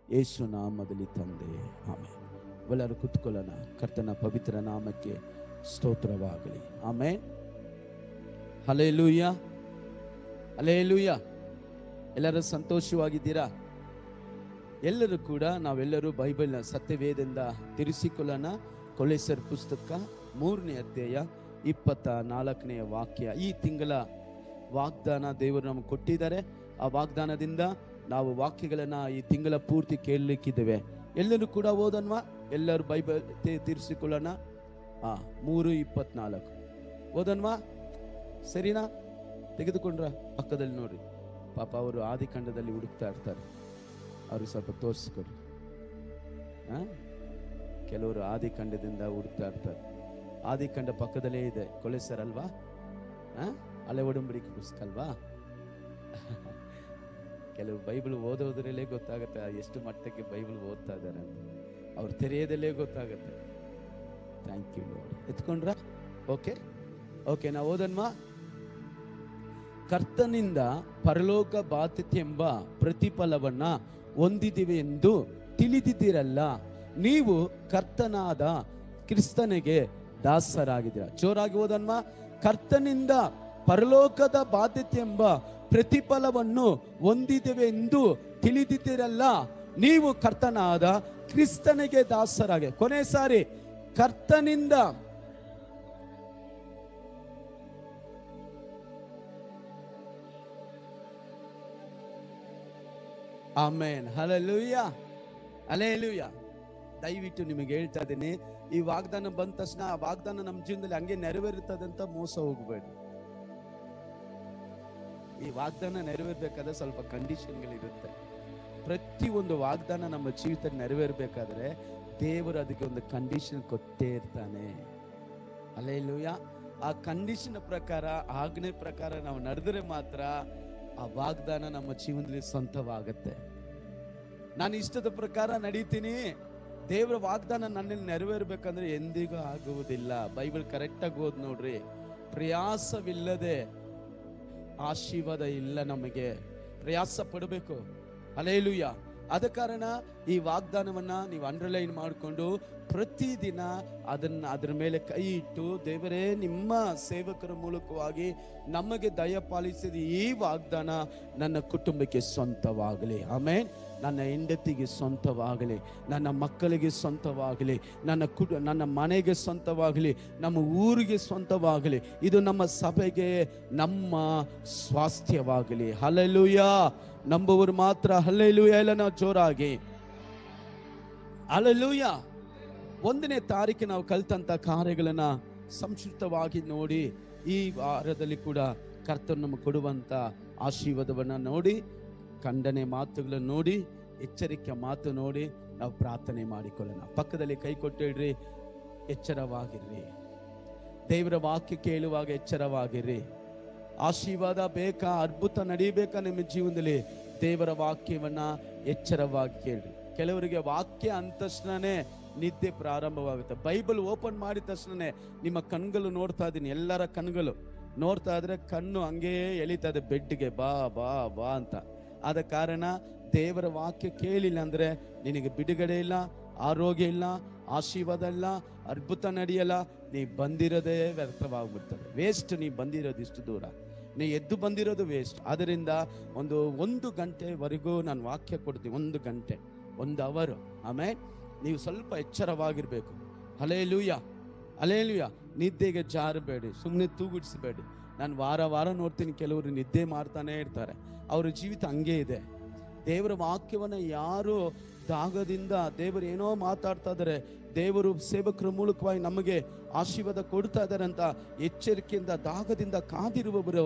ಯೇಸು ನಾಮದಲ್ಲಿ ತಂದೆ, ಆಮೇಲೆ. ಎಲ್ಲರೂ ಕುತ್ಕೊಳ್ಳೋಣ. ಕರ್ತನ ಪವಿತ್ರ ನಾಮಕ್ಕೆ ಸ್ತೋತ್ರವಾಗಲಿ. ಆಮೇಲೆ. Hallelujah, hallelujah. ಎಲ್ಲರೂ ಸಂತೋಷವಾಗಿದ್ದೀರಾ? ಎಲ್ಲರೂ ಕೂಡ ನಾವೆಲ್ಲರೂ ಬೈಬಲ್ನ ಸತ್ಯವೇದದಿಂದ ತಿರುಗಿಸಿಕೊಳ್ಳೋಣ. ಕೊಲೊಸ್ಸೆಯರ ಪುಸ್ತಕ 3ನೇ ಅಧ್ಯಾಯ 24ನೇ ವಾಕ್ಯ. ಈ ತಿಂಗಳ ವಾಗ್ದಾನ ದೇವರು ನಮಗೆ ಕೊಟ್ಟಿದ್ದಾರೆ. ಆ ವಾಗ್ದಾನದಿಂದ ನಾವು ವಾಕ್ಯಗಳನ್ನ ಈ ತಿಂಗಳ ಪೂರ್ತಿ ಕೇಳಲಿಕ್ಕಿದ್ದೇವೆ. ಎಲ್ಲರೂ ಕೂಡ ಓದನ್ವಾ? ಎಲ್ಲರೂ ಬೈಬಲ್ ತಿರ್ಸಿಕೊಳ್ಳೋಣ. 3:24 ಓದನ್ವಾ? ಸರಿನಾ? ತೆಗೆದುಕೊಂಡ್ರ? ಪಕ್ಕದಲ್ಲಿ ನೋಡ್ರಿ. ಪಾಪ ಅವರು ಆದಿಕಾಂಡದಲ್ಲಿ ಹುಡುಕ್ತಾ ಇರ್ತಾರೆ. ಅವ್ರಿಗೆ ಸ್ವಲ್ಪ ತೋರಿಸ್ಕೊಡ್ರಿ. ಕೆಲವರು ಆದಿಕಾಂಡದಿಂದ ಹುಡುಕ್ತಾ ಇರ್ತಾರೆ. ಆದಿಕಾಂಡ ಪಕ್ಕದಲ್ಲೇ ಇದೆ. ಕೊಲೊಸ್ಸೆಯರ್ ಅಲ್ವಾ? ಹಳೆ ಒಡಂಬಡಿಕೆ ಪುಸ್ತಕ ಅಲ್ವಾ? ಕೆಲವು ಬೈಬಲ್ ಓದೋದ್ರಲ್ಲೇ ಗೊತ್ತಾಗುತ್ತೆ ಎಷ್ಟು ಮಟ್ಟಕ್ಕೆ ಬೈಬಲ್ ಓದ್ತಾ ಇದ್ದಾರೆ ಅಂತ. ಅವ್ರು ತೆರೆಯೋದಲ್ಲೇ ಗೊತ್ತಾಗುತ್ತೆ. Thank you Lord. ಎತ್ಕೊಂಡ್ರ? ಓಕೆ, ನಾವು ಓದನ್ವಾ? ಕರ್ತನಿಂದ ಪರಲೋಕ ಬಾಧ್ಯತೆ ಎಂಬ ಪ್ರತಿಫಲವನ್ನ ಹೊಂದಿದಿವೆ ಎಂದು ತಿಳಿದಿದ್ದೀರಲ್ಲ. ನೀವು ಕರ್ತನಾದ ಕ್ರಿಸ್ತನಿಗೆ ದಾಸರಾಗಿದ್ದೀರ. ಜೋರಾಗಿ ಓದನ್ವಾ? ಕರ್ತನಿಂದ ಪರಲೋಕದ ಬಾಧ್ಯತೆ ಎಂಬ ಪ್ರತಿಫಲವನ್ನು ಹೊಂದಿದ್ದೇವೆ ಎಂದು ತಿಳಿದಿದ್ದೀರಲ್ಲ. ನೀವು ಕರ್ತನಾದ ಕ್ರಿಸ್ತನಿಗೆ ದಾಸರಾಗಿ. ಕೊನೆ ಸಾರಿ, ಕರ್ತನಿಂದ ಆಮೆನ್. Hallelujah, hallelujah. ದಯವಿಟ್ಟು ನಿಮಗೆ ಹೇಳ್ತಾ ಇದ್ದೀನಿ, ಈ ವಾಗ್ದಾನ ಬಂದ ತಕ್ಷಣ ಆ ವಾಗ್ದಾನ ನಮ್ಮ ಜೀವನದಲ್ಲಿ ಹಂಗೆ ನೆರವೇರುತ್ತದೆ ಅಂತ ಮೋಸ ಹೋಗಬೇಡಿ. ಈ ವಾಗ್ದಾನ ನೆರವೇರ್ಬೇಕಾದ್ರೆ ಸ್ವಲ್ಪ ಕಂಡೀಷನ್ಗಳಿರುತ್ತೆ. ಪ್ರತಿಯೊಂದು ವಾಗ್ದಾನ ನಮ್ಮ ಜೀವಿತದಲ್ಲಿ ನೆರವೇರ್ಬೇಕಾದ್ರೆ ದೇವರು ಅದಕ್ಕೆ ಒಂದು ಕಂಡೀಷನ್ ಕೊಟ್ಟೇ ಇರ್ತಾನೆ. ಹಲ್ಲೆಲೂಯಾ. ಆ ಕಂಡೀಷನ್ ಪ್ರಕಾರ, ಆಜ್ಞೆ ಪ್ರಕಾರ ನಾವು ನಡೆದರೆ ಮಾತ್ರ ಆ ವಾಗ್ದಾನ ನಮ್ಮ ಜೀವನದಲ್ಲಿ ಸ್ವಂತವಾಗುತ್ತೆ. ನಾನು ಇಷ್ಟದ ಪ್ರಕಾರ ನಡೀತೀನಿ, ದೇವರ ವಾಗ್ದಾನ ನನ್ನಲ್ಲಿ ನೆರವೇರ್ಬೇಕಂದ್ರೆ ಎಂದಿಗೂ ಆಗುವುದಿಲ್ಲ. ಬೈಬಲ್ ಕರೆಕ್ಟಾಗಿ ಓದ್ ನೋಡ್ರಿ. ಪ್ರಯಾಸವಿಲ್ಲದೆ ಆಶೀರ್ವಾದ ಇಲ್ಲ. ನಮಗೆ ಪ್ರಯಾಸ ಪಡಬೇಕು. ಹಲ್ಲೆಲೂಯಾ. ಆದ ಕಾರಣ ಈ ವಾಗ್ದಾನವನ್ನ ನೀವು ಅಂಡರ್ಲೈನ್ ಮಾಡಿಕೊಂಡು ಪ್ರತಿದಿನ ಅದರ ಮೇಲೆ ಕೈ ಇಟ್ಟು, ದೇವರೇ, ನಿಮ್ಮ ಸೇವಕರ ಮೂಲಕವಾಗಿ ನಮಗೆ ದಯಪಾಲಿಸಿದ ಈ ವಾಗ್ದಾನ ನನ್ನ ಕುಟುಂಬಕ್ಕೆ ಸ್ವಂತವಾಗಲಿ. ಆಮೇಲೆ ನನ್ನ ಹೆಂಡತಿಗೆ ಸ್ವಂತವಾಗಲಿ, ನನ್ನ ಮಕ್ಕಳಿಗೆ ಸ್ವಂತವಾಗಲಿ, ನನ್ನ ಮನೆಗೆ ಸ್ವಂತವಾಗಲಿ, ನಮ್ಮ ಊರಿಗೆ ಸ್ವಂತವಾಗಲಿ. ಇದು ನಮ್ಮ ಸಭೆಗೆ ನಮ್ಮ ಸ್ವಾಸ್ಥ್ಯವಾಗಲಿ. ಹಲ್ಲೆಲೂಯಾ. ನಂಬುವರು ಮಾತ್ರ ಹಲ್ಲೆಲೂಯಾ ಎಲ್ಲ ನಾವು ಜೋರಾಗಿ. ಹಲ್ಲೆಲೂಯಾ. 1ನೇ ತಾರೀಕು ನಾವು ಕಲಿತಂತ ಕಾರ್ಯಗಳನ್ನ ಸಂಕ್ಷಿಪ್ತವಾಗಿ ನೋಡಿ, ಈ ವಾರದಲ್ಲಿ ಕೂಡ ಕರ್ತನು ನಮಗೆ ಕೊಡುವಂತ ಆಶೀರ್ವಾದವನ್ನ ನೋಡಿ, ಖಂಡನೆ ಮಾತುಗಳನ್ನು ನೋಡಿ, ಎಚ್ಚರಿಕೆ ಮಾತು ನೋಡಿ ನಾವು ಪ್ರಾರ್ಥನೆ ಮಾಡಿಕೊಳ್ಳೋಣ. ಪಕ್ಕದಲ್ಲಿ ಕೈ ಕೊಟ್ಟು ಹೇಳ್ರಿ, ಎಚ್ಚರವಾಗಿರ್ರಿ. ದೇವರ ವಾಕ್ಯ ಕೇಳುವಾಗ ಎಚ್ಚರವಾಗಿರ್ರಿ. ಆಶೀರ್ವಾದ ಬೇಕಾ, ಅದ್ಭುತ ನಡೀಬೇಕಾ ನಿಮ್ಮ ಜೀವನದಲ್ಲಿ, ದೇವರ ವಾಕ್ಯವನ್ನ ಎಚ್ಚರವಾಗಿ ಕೇಳ್ರಿ. ಕೆಲವರಿಗೆ ವಾಕ್ಯ ಅಂದ ತಕ್ಷಣನೇ ನಿದ್ದೆ ಪ್ರಾರಂಭವಾಗುತ್ತೆ. ಬೈಬಲ್ ಓಪನ್ ಮಾಡಿದ ತಕ್ಷಣನೇ ನಿಮ್ಮ ಕಣ್ಗಳು ನೋಡ್ತಾ ಇದ್ದೀನಿ, ಎಲ್ಲರ ಕಣ್ಗಳು ನೋಡ್ತಾ ಇದ್ರೆ ಕಣ್ಣು ಹಂಗೇ ಎಳಿತದೆ ಬೆಡ್ಗೆ, ಬಾ ಬಾ ಬಾ ಅಂತ. ಆದ ಕಾರಣ ದೇವರ ವಾಕ್ಯ ಕೇಳಿಲ್ಲ ಅಂದ್ರೆ ನಿನಗೆ ಬಿಡುಗಡೆ ಇಲ್ಲ, ಆರೋಗ್ಯ ಇಲ್ಲ, ಆಶೀರ್ವಾದ ಇಲ್ಲ, ಅದ್ಭುತ ನಡೆಯಲ್ಲ. ನೀ ಬಂದಿರೋದೇ ವ್ಯರ್ಥವಾಗ್ಬಿಡ್ತದೆ. ವೇಸ್ಟ್. ನೀ ಬಂದಿರೋದು ಇಷ್ಟು ದೂರ, ನೀ ಎದ್ದು ಬಂದಿರೋದು ವೇಸ್ಟ್. ಅದರಿಂದ ಒಂದು ಗಂಟೆವರೆಗೂ ನಾನು ವಾಕ್ಯ ಕೊಡ್ತೀನಿ. 1 ಗಂಟೆ, 1 ಅವರ್. ಆಮೇಲೆ ನೀವು ಸ್ವಲ್ಪ ಎಚ್ಚರವಾಗಿರ್ಬೇಕು. Hallelujah, hallelujah. ನಿದ್ದೆಗೆ ಜಾರಬೇಡಿ, ಸುಮ್ಮನೆ ತೂಗುಡಿಸಬೇಡಿ. ನಾನು ವಾರ ನೋಡ್ತೀನಿ, ಕೆಲವರು ನಿದ್ದೆ ಮಾಡ್ತಾನೆ ಇರ್ತಾರೆ. ಅವರ ಜೀವಿತ ಹಂಗೆ ಇದೆ. ದೇವರ ವಾಕ್ಯವನ್ನು ಯಾರು ದಾಗದಿಂದ, ದೇವರು ಏನೋ ಮಾತಾಡ್ತಾ ಇದ್ದಾರೆ, ದೇವರು ಸೇವಕರ ಮೂಲಕವಾಗಿ ನಮಗೆ ಆಶೀರ್ವಾದ ಕೊಡ್ತಾ ಇದ್ದಾರೆ ಅಂತ ಎಚ್ಚರಿಕೆಯಿಂದ ದಾಗದಿಂದ ಕಾದಿರುವವರು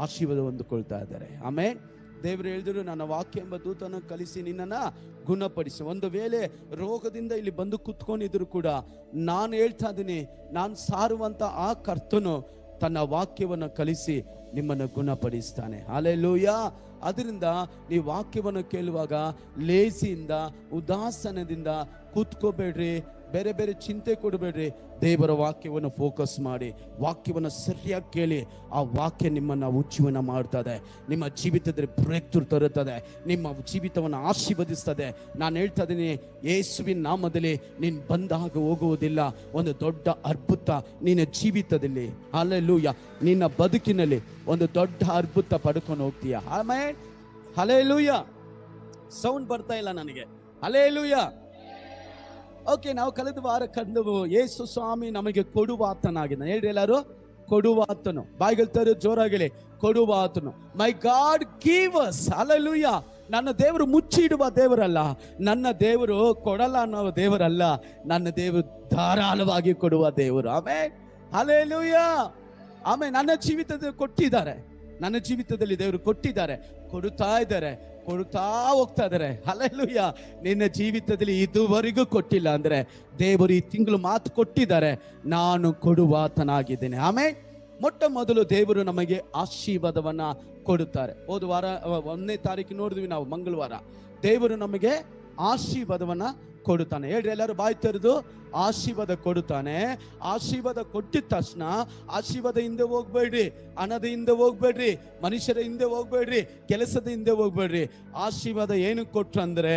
ಆಶೀರ್ವಾದ ಹೊಂದಿಕೊಳ್ತಾ ಇದ್ದಾರೆ. ಆಮೇಲೆ ದೇವರು ಹೇಳಿದ್ರು, ನನ್ನ ವಾಕ್ಯ ಎಂಬ ದೂತನ ಕಲಿಸಿ ನಿನ್ನನ್ನ ಗುಣಪಡಿಸಿ. ಒಂದು ವೇಳೆ ರೋಗದಿಂದ ಇಲ್ಲಿ ಬಂದು ಕುತ್ಕೊಂಡಿದ್ರು ಕೂಡ ನಾನು ಹೇಳ್ತಾ ಇದ್ದೀನಿ, ನಾನು ಸಾರುವಂತ ಆ ಕರ್ತನು ತನ್ನ ವಾಕ್ಯವನ್ನು ಕಲಿಸಿ ನಿಮ್ಮನ್ನು ಗುಣಪಡಿಸ್ತಾನೆ. ಹಲ್ಲೆಲೂಯಾ. ಅದರಿಂದ ನೀವು ವಾಕ್ಯವನ್ನು ಕೇಳುವಾಗ ಲೇಸಿಯಿಂದ, ಉದಾಸನದಿಂದ ಕೂತ್ಕೋಬೇಡ್ರಿ. ಬೇರೆ ಬೇರೆ ಚಿಂತೆ ಕೊಡಬೇಡ್ರಿ. ದೇವರ ವಾಕ್ಯವನ್ನು ಫೋಕಸ್ ಮಾಡಿ, ವಾಕ್ಯವನ್ನು ಸರಿಯಾಗಿ ಕೇಳಿ. ಆ ವಾಕ್ಯ ನಿಮ್ಮನ್ನು ಉಜ್ಜೀವನ ಮಾಡ್ತದೆ, ನಿಮ್ಮ ಜೀವಿತದಲ್ಲಿ ಬ್ರೇಕ್ ಥ್ರೂ ತರುತ್ತದೆ, ನಿಮ್ಮ ಜೀವಿತವನ್ನು ಆಶೀರ್ವದಿಸ್ತದೆ. ನಾನು ಹೇಳ್ತಾ ಇದ್ದೀನಿ, ಯೇಸುವಿನ ನಾಮದಲ್ಲಿ ನೀನು ಬಂದಾಗ ಹೋಗುವುದಿಲ್ಲ. ಒಂದು ದೊಡ್ಡ ಅದ್ಭುತ ನಿನ್ನ ಜೀವಿತದಲ್ಲಿ, ಹಲ್ಲೆಲೂಯಾ, ನಿನ್ನ ಬದುಕಿನಲ್ಲಿ ಒಂದು ದೊಡ್ಡ ಅದ್ಭುತ ಪಡ್ಕೊಂಡು ಹೋಗ್ತೀಯ. Amen, hallelujah. ಸೌಂಡ್ ಬರ್ತಾ ಇಲ್ಲ ನನಗೆ. ಹಲ್ಲೆಲೂಯಾ. ಓಕೆ, ನಾವು ಕಳೆದ ವಾರ ಕಂಡು ಯೇಸು ಸ್ವಾಮಿ ನಮಗೆ ಕೊಡುವಾತನಾಗಿದ್ದಾನೆ. ಹೇಳ್ರಿ ಎಲ್ಲರೂ, ಕೊಡುವಾತನು. ಬಾಯಿಗೆಳ್ತಾರೆ ಜೋರಾಗಲಿ, ಕೊಡುವಾತನು. ಮೈ ಗಾಡ್ ಗಿವ್ ಅಸ್. ಹಲ್ಲೆಲೂಯಾ. ನನ್ನ ದೇವರು ಮುಚ್ಚಿಡುವ ದೇವರಲ್ಲ, ನನ್ನ ದೇವರು ಕೊಡಲ್ಲ ಅನ್ನೋ ದೇವರಲ್ಲ, ನನ್ನ ದೇವರು ಧಾರಾಳವಾಗಿ ಕೊಡುವ ದೇವರು. Amen, hallelujah. ಆಮೇಲೆ ನನ್ನ ಜೀವಿತದಲ್ಲಿ ಕೊಟ್ಟಿದ್ದಾರೆ, ನನ್ನ ಜೀವಿತದಲ್ಲಿ ದೇವರು ಕೊಟ್ಟಿದ್ದಾರೆ, ಕೊಡುತ್ತಾ ಇದ್ದಾರೆ, ಕೊಡುತ್ತಾ ಹೋಗ್ತಾ ಇದ್ದಾರೆ. ಹಲ್ಲೆಲೂಯಾ. ನಿನ್ನ ಜೀವಿತದಲ್ಲಿ ಇದುವರೆಗೂ ಕೊಟ್ಟಿಲ್ಲ ಅಂದ್ರೆ ದೇವರು ಈ ತಿಂಗಳು ಮಾತು ಕೊಟ್ಟಿದ್ದಾರೆ, ನಾನು ಕೊಡುವಾತನಾಗಿದ್ದೇನೆ. ಆಮೇಲೆ ಮೊಟ್ಟ ಮೊದಲು ದೇವರು ನಮಗೆ ಆಶೀರ್ವಾದವನ್ನ ಕೊಡುತ್ತಾರೆ. ಹೋದ ವಾರ 1ನೇ ತಾರೀಕು ನೋಡಿದ್ವಿ ನಾವು, ಮಂಗಳವಾರ. ದೇವರು ನಮಗೆ ಆಶೀರ್ವಾದವನ್ನ ಕೊಡುತ್ತಾನೆ. ಹೇಳ್ರಿ ಎಲ್ಲರೂ ಬಾಯಿ ತೆರೆದು, ಆಶೀರ್ವಾದ ಕೊಡುತ್ತಾನೆ. ಆಶೀರ್ವಾದ ಕೊಟ್ಟಿದ ತಕ್ಷಣ ಆಶೀರ್ವಾದ ಹಿಂದೆ ಹೋಗ್ಬೇಡ್ರಿ, ಹಣದ ಹಿಂದೆ ಹೋಗ್ಬೇಡ್ರಿ, ಮನುಷ್ಯರ ಹಿಂದೆ ಹೋಗ್ಬೇಡ್ರಿ, ಕೆಲಸದ ಹಿಂದೆ ಹೋಗ್ಬೇಡ್ರಿ. ಆಶೀರ್ವಾದ ಏನಕ್ಕೆ ಕೊಟ್ರು ಅಂದ್ರೆ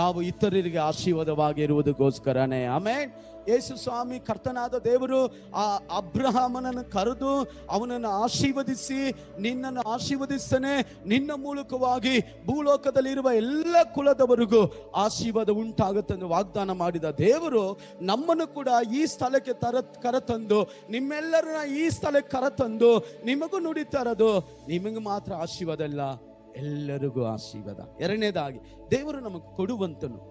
ನಾವು ಇತರರಿಗೆ ಆಶೀರ್ವಾದವಾಗಿರುವುದಕ್ಕೋಸ್ಕರನೇ. ಆಮೇಲೆ ಯೇಸು ಸ್ವಾಮಿ ಕರ್ತನಾದ ದೇವರು ಆ ಅಬ್ರಹಾಮನನ್ನು ಕರೆದು ಅವನನ್ನು ಆಶೀರ್ವದಿಸಿ, ನಿನ್ನನ್ನು ಆಶೀರ್ವದಿಸ್ತಾನೆ, ನಿನ್ನ ಮೂಲಕವಾಗಿ ಭೂಲೋಕದಲ್ಲಿರುವ ಎಲ್ಲ ಕುಲದವರಿಗೂ ಆಶೀರ್ವಾದ ಉಂಟಾಗುತ್ತೆಂದು ವಾಗ್ದಾನ ಮಾಡಿದ ದೇವರು ನಮ್ಮನ್ನು ಕೂಡ ಈ ಸ್ಥಳಕ್ಕೆ ಕರೆತಂದು, ನಿಮ್ಮೆಲ್ಲರನ್ನ ಈ ಸ್ಥಳಕ್ಕೆ ಕರೆತಂದು ನಿಮಗೂ ನುಡಿತಾ ಇರೋದು, ನಿಮಗೆ ಮಾತ್ರ ಆಶೀರ್ವಾದ ಅಲ್ಲ, ಎಲ್ಲರಿಗೂ ಆಶೀರ್ವಾದ. ಎರಡನೇದಾಗಿ ದೇವರು ನಮಗೆ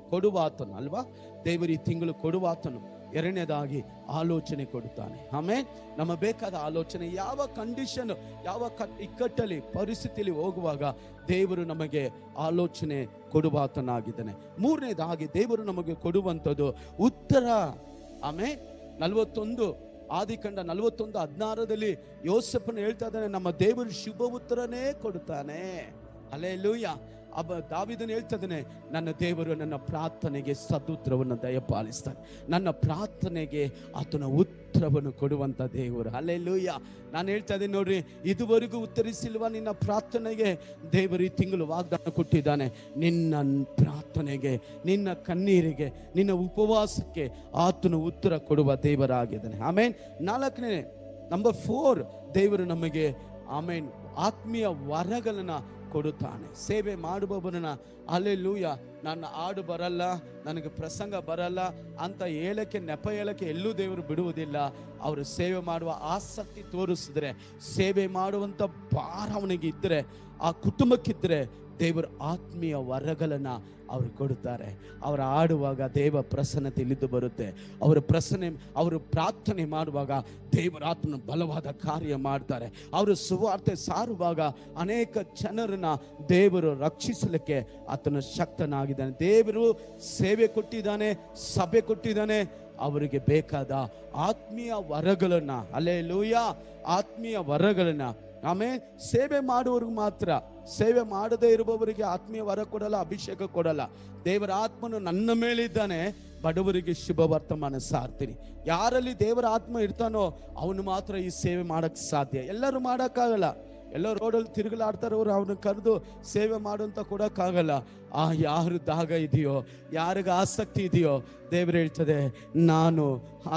ಕೊಡುವಾತನು ಅಲ್ವಾ. ದೇವರು ಈ ತಿಂಗಳು ಕೊಡುವಾತನು. ಎರಡನೇದಾಗಿ ಆಲೋಚನೆ ಕೊಡುತ್ತಾನೆ. ಆಮೇಲೆ ನಮ್ಮ ಬೇಕಾದ ಆಲೋಚನೆ, ಯಾವ ಕಂಡೀಷನ್, ಯಾವ ಇಕ್ಕಟ್ಟಲ್ಲಿ ಪರಿಸ್ಥಿತಿಯಲ್ಲಿ ಹೋಗುವಾಗ ದೇವರು ನಮಗೆ ಆಲೋಚನೆ ಕೊಡುವಾತನಾಗಿದ್ದಾನೆ. ಮೂರನೇದಾಗಿ ದೇವರು ನಮಗೆ ಕೊಡುವಂಥದ್ದು ಉತ್ತರ. ಆಮೇಲೆ 41 ಆದಿಕಾಂಡ 41:16 ಯೋಸೇಫನು ಹೇಳ್ತಾ ಇದ್ದಾನೆ, ನಮ್ಮ ದೇವರು ಶುಭ ಉತ್ತರನೇ ಕೊಡುತ್ತಾನೆ. ಹಲ್ಲೆಲೂಯಾ. ದಾವೀದನು ಹೇಳ್ತಾ ಇದ್ದಾನೆ, ನನ್ನ ದೇವರು ನನ್ನ ಪ್ರಾರ್ಥನೆಗೆ ಸದುತ್ತರವನ್ನು ದಯಪಾಲಿಸ್ತಾನೆ, ನನ್ನ ಪ್ರಾರ್ಥನೆಗೆ ಆತನ ಉತ್ತರವನ್ನು ಕೊಡುವಂತ ದೇವರು. ಹಲ್ಲೆಲೂಯಾ. ನಾನು ಹೇಳ್ತಾ ಇದ್ದೀನಿ ನೋಡ್ರಿ, ಇದುವರೆಗೂ ಉತ್ತರಿಸಿಲ್ವಾ ನಿನ್ನ ಪ್ರಾರ್ಥನೆಗೆ? ದೇವರು ಈ ತಿಂಗಳು ವಾಗ್ದಾನ ಕೊಟ್ಟಿದ್ದಾನೆ, ನಿನ್ನ ಪ್ರಾರ್ಥನೆಗೆ, ನಿನ್ನ ಕಣ್ಣೀರಿಗೆ, ನಿನ್ನ ಉಪವಾಸಕ್ಕೆ ಆತನ ಉತ್ತರ ಕೊಡುವ ದೇವರಾಗಿದ್ದಾನೆ. ಆಮೇನ್. 4ನೇ ನಂಬರ್ 4, ದೇವರು ನಮಗೆ ಆಮೇನ್ ಆತ್ಮೀಯ ವರಗಳನ್ನ ಕೊಡುತ್ತಾನೆ. ಸೇವೆ ಮಾಡುವವರನ್ನ, ಹಲ್ಲೆಲೂಯಾ, ನನ್ನ ಹಾಡು ಬರಲ್ಲ, ನನಗೆ ಪ್ರಸಂಗ ಬರಲ್ಲ ಅಂತ ನೆಪ ಹೇಳಕ್ಕೆ ಎಲ್ಲೂ ದೇವರು ಬಿಡುವುದಿಲ್ಲ. ಅವರು ಸೇವೆ ಮಾಡುವ ಆಸಕ್ತಿ ತೋರಿಸಿದ್ರೆ, ಸೇವೆ ಮಾಡುವಂತ ಭಾರ ಅವನಿಗೆ ಇದ್ರೆ, ಆ ಕುಟುಂಬಕ್ಕಿದ್ರೆ, ದೇವರು ಆತ್ಮೀಯ ವರಗಳನ್ನ ಅವರು ಕೊಡುತ್ತಾರೆ. ಅವರು ಆಡುವಾಗ ದೇವ ಪ್ರಸನ್ನತೆ ಇಳಿದು ಬರುತ್ತೆ. ಅವರು ಪ್ರಾರ್ಥನೆ ಮಾಡುವಾಗ ದೇವರ ಆತ್ಮನ ಬಲವಾದ ಕಾರ್ಯ ಮಾಡ್ತಾರೆ. ಅವರು ಸುವಾರ್ತೆ ಸಾರುವಾಗ ಅನೇಕ ಜನರನ್ನ ದೇವರು ರಕ್ಷಿಸಲಿಕ್ಕೆ ಆತನ ಶಕ್ತನಾಗಿದ್ದಾನೆ. ದೇವರು ಸೇವೆ ಕೊಟ್ಟಿದ್ದಾನೆ, ಸಭೆ ಕೊಟ್ಟಿದ್ದಾನೆ, ಅವರಿಗೆ ಬೇಕಾದ ಆತ್ಮೀಯ ವರಗಳನ್ನ, ಹಲ್ಲೆಲೂಯಾ, ಆತ್ಮೀಯ ವರಗಳನ್ನ. ಆಮೇಲೆ ಸೇವೆ ಮಾಡುವವ್ರಿಗೆ ಮಾತ್ರ, ಸೇವೆ ಮಾಡದೇ ಇರುವವರಿಗೆ ಆತ್ಮೀಯ ವರ ಕೊಡಲ್ಲ, ಅಭಿಷೇಕ ಕೊಡಲ್ಲ. ದೇವರ ಆತ್ಮನು ನನ್ನ ಮೇಲಿದ್ದಾನೆ, ಬಡವರಿಗೆ ಶುಭ ವರ್ತಮಾನ ಸಾರ್ತೀನಿ. ಯಾರಲ್ಲಿ ದೇವರ ಆತ್ಮ ಇರ್ತಾನೋ ಅವನು ಮಾತ್ರ ಈ ಸೇವೆ ಮಾಡಕ್ ಸಾಧ್ಯ. ಎಲ್ಲರೂ ಮಾಡೋಕ್ಕಾಗಲ್ಲ. ಎಲ್ಲೋ ರೋಡಲ್ಲಿ ತಿರುಗಲಾಡ್ತಾರವ್ರು ಅವ್ರನ್ನ ಕರೆದು ಸೇವೆ ಮಾಡುವಂತ ಕೊಡೋಕ್ಕಾಗಲ್ಲ. ಯಾರು ದಾಗ ಇದೆಯೋ, ಯಾರಿಗೆ ಆಸಕ್ತಿ ಇದೆಯೋ, ದೇವರು ಹೇಳ್ತದೆ, ನಾನು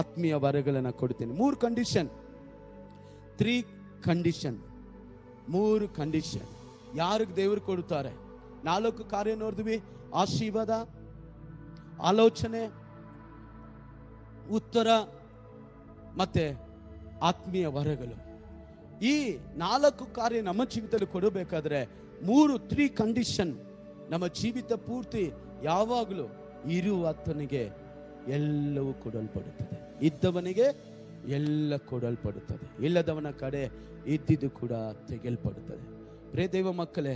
ಆತ್ಮೀಯ ವರಗಳನ್ನು ಕೊಡ್ತೀನಿ. 3 ಕಂಡೀಷನ್, 3 ಕಂಡೀಷನ್, 3 ಕಂಡೀಷನ್ ಯಾರಿಗೆ ದೇವರು ಕೊಡುತ್ತಾರೆ. 4 ಕಾರ್ಯ ನೋಡಿದ್ವಿ: ಆಶೀರ್ವಾದ, ಆಲೋಚನೆ, ಉತ್ತರ ಮತ್ತೆ ಆತ್ಮೀಯ ವರಗಳು. ಈ 4 ಕಾರ್ಯ ನಮ್ಮ ಜೀವಿತದಲ್ಲಿ ಕೊಡಬೇಕಾದ್ರೆ 3 ಕಂಡೀಷನ್ ನಮ್ಮ ಜೀವಿತ ಪೂರ್ತಿ ಯಾವಾಗಲೂ ಇರುವಾತನಿಗೆ ಎಲ್ಲವೂ ಕೊಡಲ್ಪಡುತ್ತದೆ, ಇದ್ದವನಿಗೆ ಎಲ್ಲ ಕೊಡಲ್ಪಡುತ್ತದೆ, ಇಲ್ಲದವನ ಕಡೆ ಇದ್ದಿದ್ದು ಕೂಡ ತೆಗೆಯಲ್ಪಡುತ್ತದೆ. ಪ್ರಿಯ ದೇವ ಮಕ್ಕಳೇ,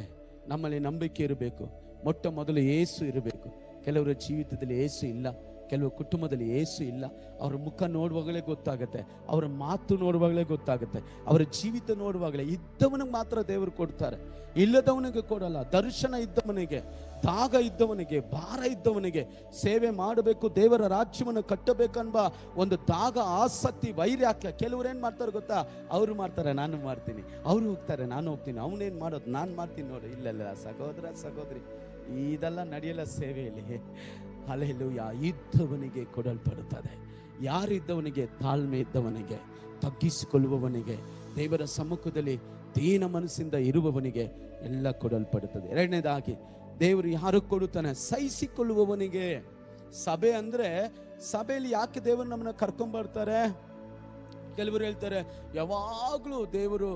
ನಮ್ಮಲ್ಲಿ ನಂಬಿಕೆ ಇರಬೇಕು. ಮೊಟ್ಟ ಮೊದಲು ಯೇಸು ಇರಬೇಕು. ಕೆಲವರ ಜೀವಿತದಲ್ಲಿ ಯೇಸು ಇಲ್ಲ, ಕೆಲವು ಕುಟುಂಬದಲ್ಲಿ ಯೇಸು ಇಲ್ಲ. ಅವರ ಮುಖ ನೋಡುವಾಗಲೇ ಗೊತ್ತಾಗುತ್ತೆ, ಅವರ ಮಾತು ನೋಡುವಾಗಲೇ ಗೊತ್ತಾಗುತ್ತೆ, ಅವರ ಜೀವಿತ ನೋಡುವಾಗಲೇ. ಇದ್ದವನಿಗೆ ಮಾತ್ರ ದೇವರು ಕೊಡ್ತಾರೆ, ಇಲ್ಲದವನಿಗೆ ಕೊಡಲ್ಲ. ದರ್ಶನ ಇದ್ದವನಿಗೆ, ದಾಗ ಇದ್ದವನಿಗೆ, ಭಾರ ಇದ್ದವನಿಗೆ ಸೇವೆ ಮಾಡಬೇಕು, ದೇವರ ರಾಜ್ಯವನ್ನು ಕಟ್ಟಬೇಕನ್ಬ ಒಂದು ದಾಗ, ಆಸಕ್ತಿ, ವೈರಾಗ್ಯ. ಕೆಲವ್ರು ಏನ್ ಮಾಡ್ತಾರೆ ಗೊತ್ತಾ? ಅವರು ಮಾಡ್ತಾರೆ ನಾನು ಮಾಡ್ತೀನಿ, ಅವರು ಹೋಗ್ತಾರೆ ನಾನು ಹೋಗ್ತೀನಿ, ಅವನೇನ್ ಮಾಡೋದು ನಾನು ಮಾಡ್ತೀನಿ ನೋಡು. ಇಲ್ಲ ಸಹೋದರ ಸಹೋದರಿ, ಇದೆಲ್ಲ ನಡೆಯಲ್ಲ ಸೇವೆಯಲ್ಲಿ. ಹಲ್ಲೆಲೂಯಾ. ಇದ್ದವನಿಗೆ ಕೊಡಲ್ಪಡುತ್ತದೆ. ಯಾರಿದ್ದವನಿಗೆ? ತಾಳ್ಮೆ ಇದ್ದವನಿಗೆ, ತಗ್ಗಿಸಿಕೊಳ್ಳುವವನಿಗೆ, ದೇವರ ಸಮ್ಮುಖದಲ್ಲಿ ದೀನ ಮನಸ್ಸಿಂದ ಇರುವವನಿಗೆ ಎಲ್ಲ ಕೊಡಲ್ಪಡುತ್ತದೆ. ಎರಡನೇದಾಗಿ ದೇವರು ಯಾರು ಕೊಡುತ್ತಾನೆ? ಸಹಿಸಿಕೊಳ್ಳುವವನಿಗೆ. ಸಭೆ ಅಂದ್ರೆ, ಸಭೆಯಲ್ಲಿ ಯಾಕೆ ದೇವರು ನಮ್ಮನ್ನ ಕರ್ಕೊಂಡ್ಬರ್ತಾರೆ? ಕೆಲವರು ಹೇಳ್ತಾರೆ ಯಾವಾಗಲೂ ದೇವರು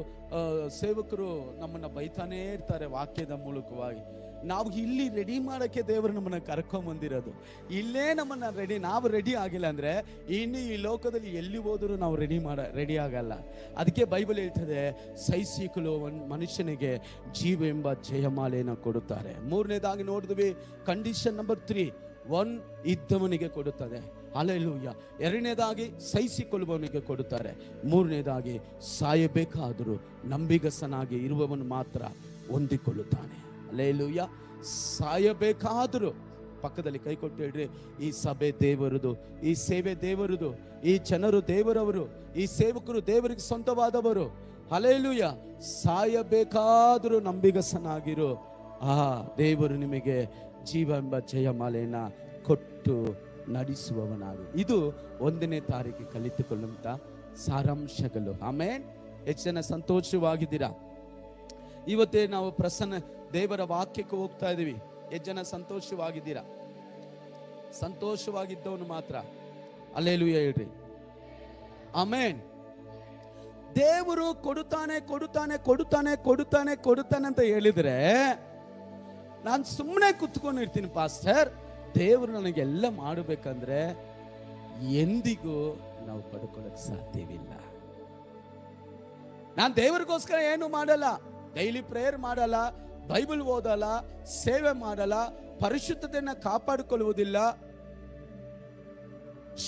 ಸೇವಕರು ನಮ್ಮನ್ನ ಬೈತಾನೇ ಇರ್ತಾರೆ ವಾಕ್ಯದ ಮೂಲಕವಾಗಿ. ನಾವು ಇಲ್ಲಿ ರೆಡಿ ಮಾಡಕ್ಕೆ ದೇವರು ನಮ್ಮನ್ನ ಕರ್ಕೊಂಡ್ ಬಂದಿರೋದು. ಇಲ್ಲೇ ನಮ್ಮನ್ನ ನಾವು ರೆಡಿ ಆಗಿಲ್ಲ ಅಂದ್ರೆ ಇನ್ನು ಈ ಲೋಕದಲ್ಲಿ ಎಲ್ಲಿ ಹೋದರೂ ನಾವು ರೆಡಿ ಆಗಲ್ಲ. ಅದಕ್ಕೆ ಬೈಬಲ್ ಹೇಳ್ತದೆ, ಸಹಿಸಿಕೊಳ್ಳುವ ಮನುಷ್ಯನಿಗೆ ಜೀವ ಎಂಬ ಜಯಮಾಲೆಯನ್ನು ಕೊಡುತ್ತಾರೆ. ಮೂರನೇದಾಗಿ ನೋಡಿದ್ವಿ, ಕಂಡೀಷನ್ ನಂಬರ್ 3, 1 ಇದ್ದವನಿಗೆ ಕೊಡುತ್ತದೆ. ಹಲ್ಲೆಲೂಯ. ಎರಡನೇದಾಗಿ ಸಹಿಸಿಕೊಳ್ಳುವವನಿಗೆ ಕೊಡುತ್ತಾರೆ. ಮೂರನೇದಾಗಿ ಸಾಯಬೇಕಾದರೂ ನಂಬಿಗಸ್ತನಾಗಿ ಇರುವವನು ಮಾತ್ರ ಹೊಂದಿಕೊಳ್ಳುತ್ತಾನೆ. ಹಲ್ಲೆಲೂಯ. ಸಾಯಬೇಕಾದರೂ, ಪಕ್ಕದಲ್ಲಿ ಕೈ ಕೊಟ್ಟು ಹೇಳ್ರಿ, ಈ ಸಭೆ ದೇವರದು, ಈ ಸೇವೆ ದೇವರದು, ಈ ಜನರು ದೇವರವರು, ಈ ಸೇವಕರು ದೇವರಿಗೆ ಸ್ವಂತವಾದವರು. ಹಲ್ಲೆಲೂಯ. ಸಾಯಬೇಕಾದರೂ ನಂಬಿಗಸ್ತನಾಗಿರು, ದೇವರು ನಿಮಗೆ ಜೀವ ಎಂಬ ಜಯಮಾಲೆಯನ್ನ ಕೊಟ್ಟು ನಡೆಸುವವನಾಗಿ. ಇದು 1ನೇ ತಾರೀಕು ಕಲಿತುಕೊಳ್ಳುವಂತ ಸಾರಾಂಶಗಳು. ಆಮೇನ್. ಎಷ್ಟು ಜನ ಸಂತೋಷವಾಗಿದ್ದೀರಾ? ಇವತ್ತೇ ನಾವು ದೇವರ ವಾಕ್ಯಕ್ಕೆ ಹೋಗ್ತಾ ಇದೀವಿ. ಎಷ್ಟು ಜನ ಸಂತೋಷವಾಗಿದ್ದೀರಾ? ಸಂತೋಷವಾಗಿದ್ದವನು ಮಾತ್ರ ಹಲ್ಲೆಲೂಯಾ ಹೇಳ್ರಿ. ಆಮೇನ್. ದೇವರು ಕೊಡುತ್ತಾನೆ ಕೊಡುತ್ತಾನೆ ಕೊಡುತ್ತಾನೆ ಕೊಡುತ್ತಾನೆ ಕೊಡುತ್ತಾನೆ ಅಂತ ಹೇಳಿದ್ರೆ ನಾನು ಸುಮ್ಮನೆ ಕುತ್ಕೊಂಡಿರ್ತೀನಿ ಪಾಸ್ಟರ್. ದೇವರು ನನಗೆಲ್ಲ ಮಾಡಬೇಕಂದ್ರೆ ಎಂದಿಗೂ ನಾವು ಪಡ್ಕೊಳ್ಳಕ್ ಸಾಧ್ಯವಿಲ್ಲ. ನಾನು ದೇವರಿಗೋಸ್ಕರ ಏನು ಮಾಡಲ್ಲ, ಡೈಲಿ ಪ್ರೇಯರ್ ಮಾಡಲ್ಲ, ಬೈಬಲ್ ಓದಲ್ಲ, ಸೇವೆ ಮಾಡಲ್ಲ, ಪರಿಶುದ್ಧತೆಯನ್ನು ಕಾಪಾಡಿಕೊಳ್ಳುವುದಿಲ್ಲ,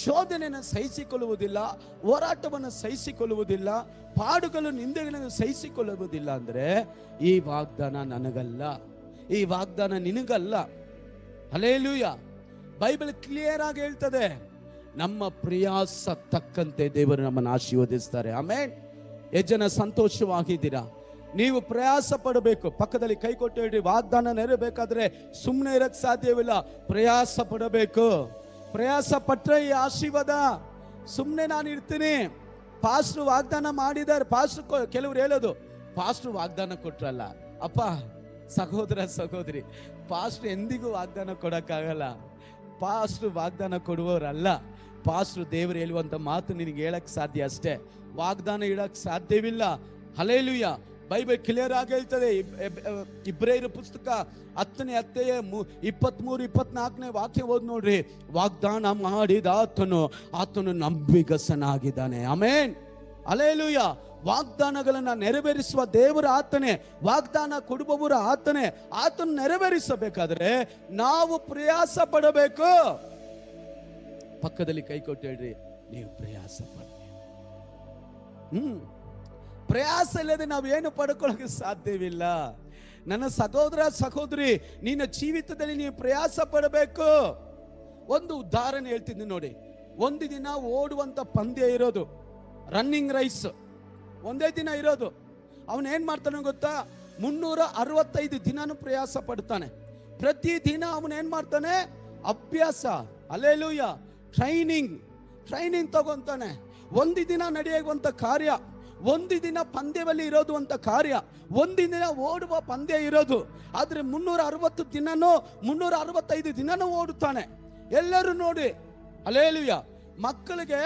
ಶೋಧನೆಯನ್ನು ಸಹಿಸಿಕೊಳ್ಳುವುದಿಲ್ಲ, ಹೋರಾಟವನ್ನು ಸಹಿಸಿಕೊಳ್ಳುವುದಿಲ್ಲ, ಪಾಡುಗಳು ನಿಂದೆಗಳನ್ನು ಸಹಿಸಿಕೊಳ್ಳುವುದಿಲ್ಲ ಅಂದ್ರೆ ಈ ವಾಗ್ದಾನ ನನಗಲ್ಲ, ಈ ವಾಗ್ದಾನ ನಿನಗಲ್ಲ. ಹಲ್ಲೆಲೂಯಾ. ಬೈಬಲ್ ಕ್ಲಿಯರ್ ಆಗಿ ಹೇಳ್ತದೆ, ನಮ್ಮ ಪ್ರಯಾಸ ತಕ್ಕಂತೆ ದೇವರು ನಮ್ಮನ್ನು ಆಶೀರ್ವದಿಸ್ತಾರೆ. ಆಮೇನ್. ಎಷ್ಟು ಜನ ಸಂತೋಷವಾಗಿದ್ದೀರಾ? ನೀವು ಪ್ರಯಾಸ ಪಡಬೇಕು. ಪಕ್ಕದಲ್ಲಿ ಕೈ ಕೊಟ್ಟು ಹೇಳಿ, ವಾಗ್ದಾನ ನೆರವೇರಬೇಕಾದ್ರೆ ಸುಮ್ಮನೆ ಇರಕ್ ಸಾಧ್ಯವಿಲ್ಲ, ಪ್ರಯಾಸ ಪಡಬೇಕು. ಪ್ರಯಾಸ ಪಟ್ರೆ ಈ ಆಶೀರ್ವಾದ. ಸುಮ್ಮನೆ ನಾನು ಇರ್ತೀನಿ, ಪಾಸ್ಟ್ರು ವಾಗ್ದಾನ ಮಾಡಿದ್ದಾರೆ, ಪಾಸ್ಟ್ರು ಕೆಲವರು ಹೇಳೋದು, ಪಾಸ್ಟ್ರು ವಾಗ್ದಾನ ಕೊಟ್ರಲ್ಲ. ಅಪ್ಪ ಸಹೋದರ ಸಹೋದರಿ, ಪಾಸ್ಟ್ರು ಎಂದಿಗೂ ವಾಗ್ದಾನ ಕೊಡಕ್ಕಾಗಲ್ಲ. ಪಾಸ್ಟ್ರು ವಾಗ್ದಾನ ಕೊಡುವವರಲ್ಲ. ಪಾಸ್ಟ್ರು ದೇವರು ಹೇಳುವಂತ ಮಾತು ನಿನಗೆ ಹೇಳಕ್ ಸಾಧ್ಯ ಅಷ್ಟೇ, ವಾಗ್ದಾನ ಇಡಕ್ ಸಾಧ್ಯವಿಲ್ಲ. ಹಲ್ಲೆಲೂಯಾ. ಬೈಬಲ್ ಕ್ಲಿಯರ್ ಆಗಿ ಹೇಳ್ತದೆ. ಇಬ್ರಿಯರ ಪುಸ್ತಕ 10ನೇ ಅಧ್ಯಾಯ 23-24 ವಾಕ್ಯ ಓದ್ ನೋಡ್ರಿ. ವಾಗ್ದಾನ ಮಾಡಿದ ಆತನು ನಂಬಿಗಸ್ತನಾಗಿದ್ದಾನೆ. ಆಮೇನ್. ಹಲ್ಲೆಲೂಯಾ. ವಾಗ್ದಾನಗಳನ್ನ ನೆರವೇರಿಸುವ ದೇವರ ಆತನೇ, ವಾಗ್ದಾನ ಕೊಡುವವರ ಆತನೇ. ಆತನು ನೆರವೇರಿಸಬೇಕಾದ್ರೆ ನಾವು ಪ್ರಯಾಸ ಪಡಬೇಕು. ಪಕ್ಕದಲ್ಲಿ ಕೈ ಕೊಟ್ಟು ಹೇಳ್ರಿ, ನೀವು ಪ್ರಯಾಸ ಪಡಿ. ಪ್ರಯಾಸ ಇಲ್ಲದೆ ನಾವೇನು ಪಡ್ಕೊಳ್ಳೋಕೆ ಸಾಧ್ಯವಿಲ್ಲ. ನನ್ನ ಸಹೋದರ ಸಹೋದರಿ, ನಿನ್ನ ಜೀವಿತದಲ್ಲಿ ನೀವು ಪ್ರಯಾಸ ಪಡಬೇಕು. ಒಂದು ಉದಾಹರಣೆ ಹೇಳ್ತಿದ್ದೀನಿ ನೋಡಿ. ಒಂದು ದಿನ ಓಡುವಂತ ಪಂದ್ಯ ಇರೋದು, ರನ್ನಿಂಗ್ ರೈಸ್ ಒಂದೇ ದಿನ ಇರೋದು. ಅವನೇನ್ ಮಾಡ್ತಾನೆ ಗೊತ್ತಾ? 365 ದಿನಾನು ಪ್ರಯಾಸ ಪಡ್ತಾನೆ. ಪ್ರತಿ ದಿನ ಅವನೇನ್ ಮಾಡ್ತಾನೆ? ಅಭ್ಯಾಸ. ಹಲ್ಲೆಲೂಯಾ. ಟ್ರೈನಿಂಗ್ ತಗೊಂತಾನೆ. ಒಂದು ದಿನ ನಡೆಯುವಂತ ಕಾರ್ಯ, ಒಂದು ದಿನ ಪಂದ್ಯದಲ್ಲಿ ಇರೋದು ಅಂತ ಕಾರ್ಯ, ಒಂದು ದಿನ ಓಡುವ ಪಂದ್ಯ ಇರೋದು. ಆದ್ರೆ 365 ದಿನನೂ ಓಡುತ್ತಾನೆ. ಎಲ್ಲರೂ ನೋಡಿ. ಹಲ್ಲೆಲೂಯಾ. ಮಕ್ಕಳಿಗೆ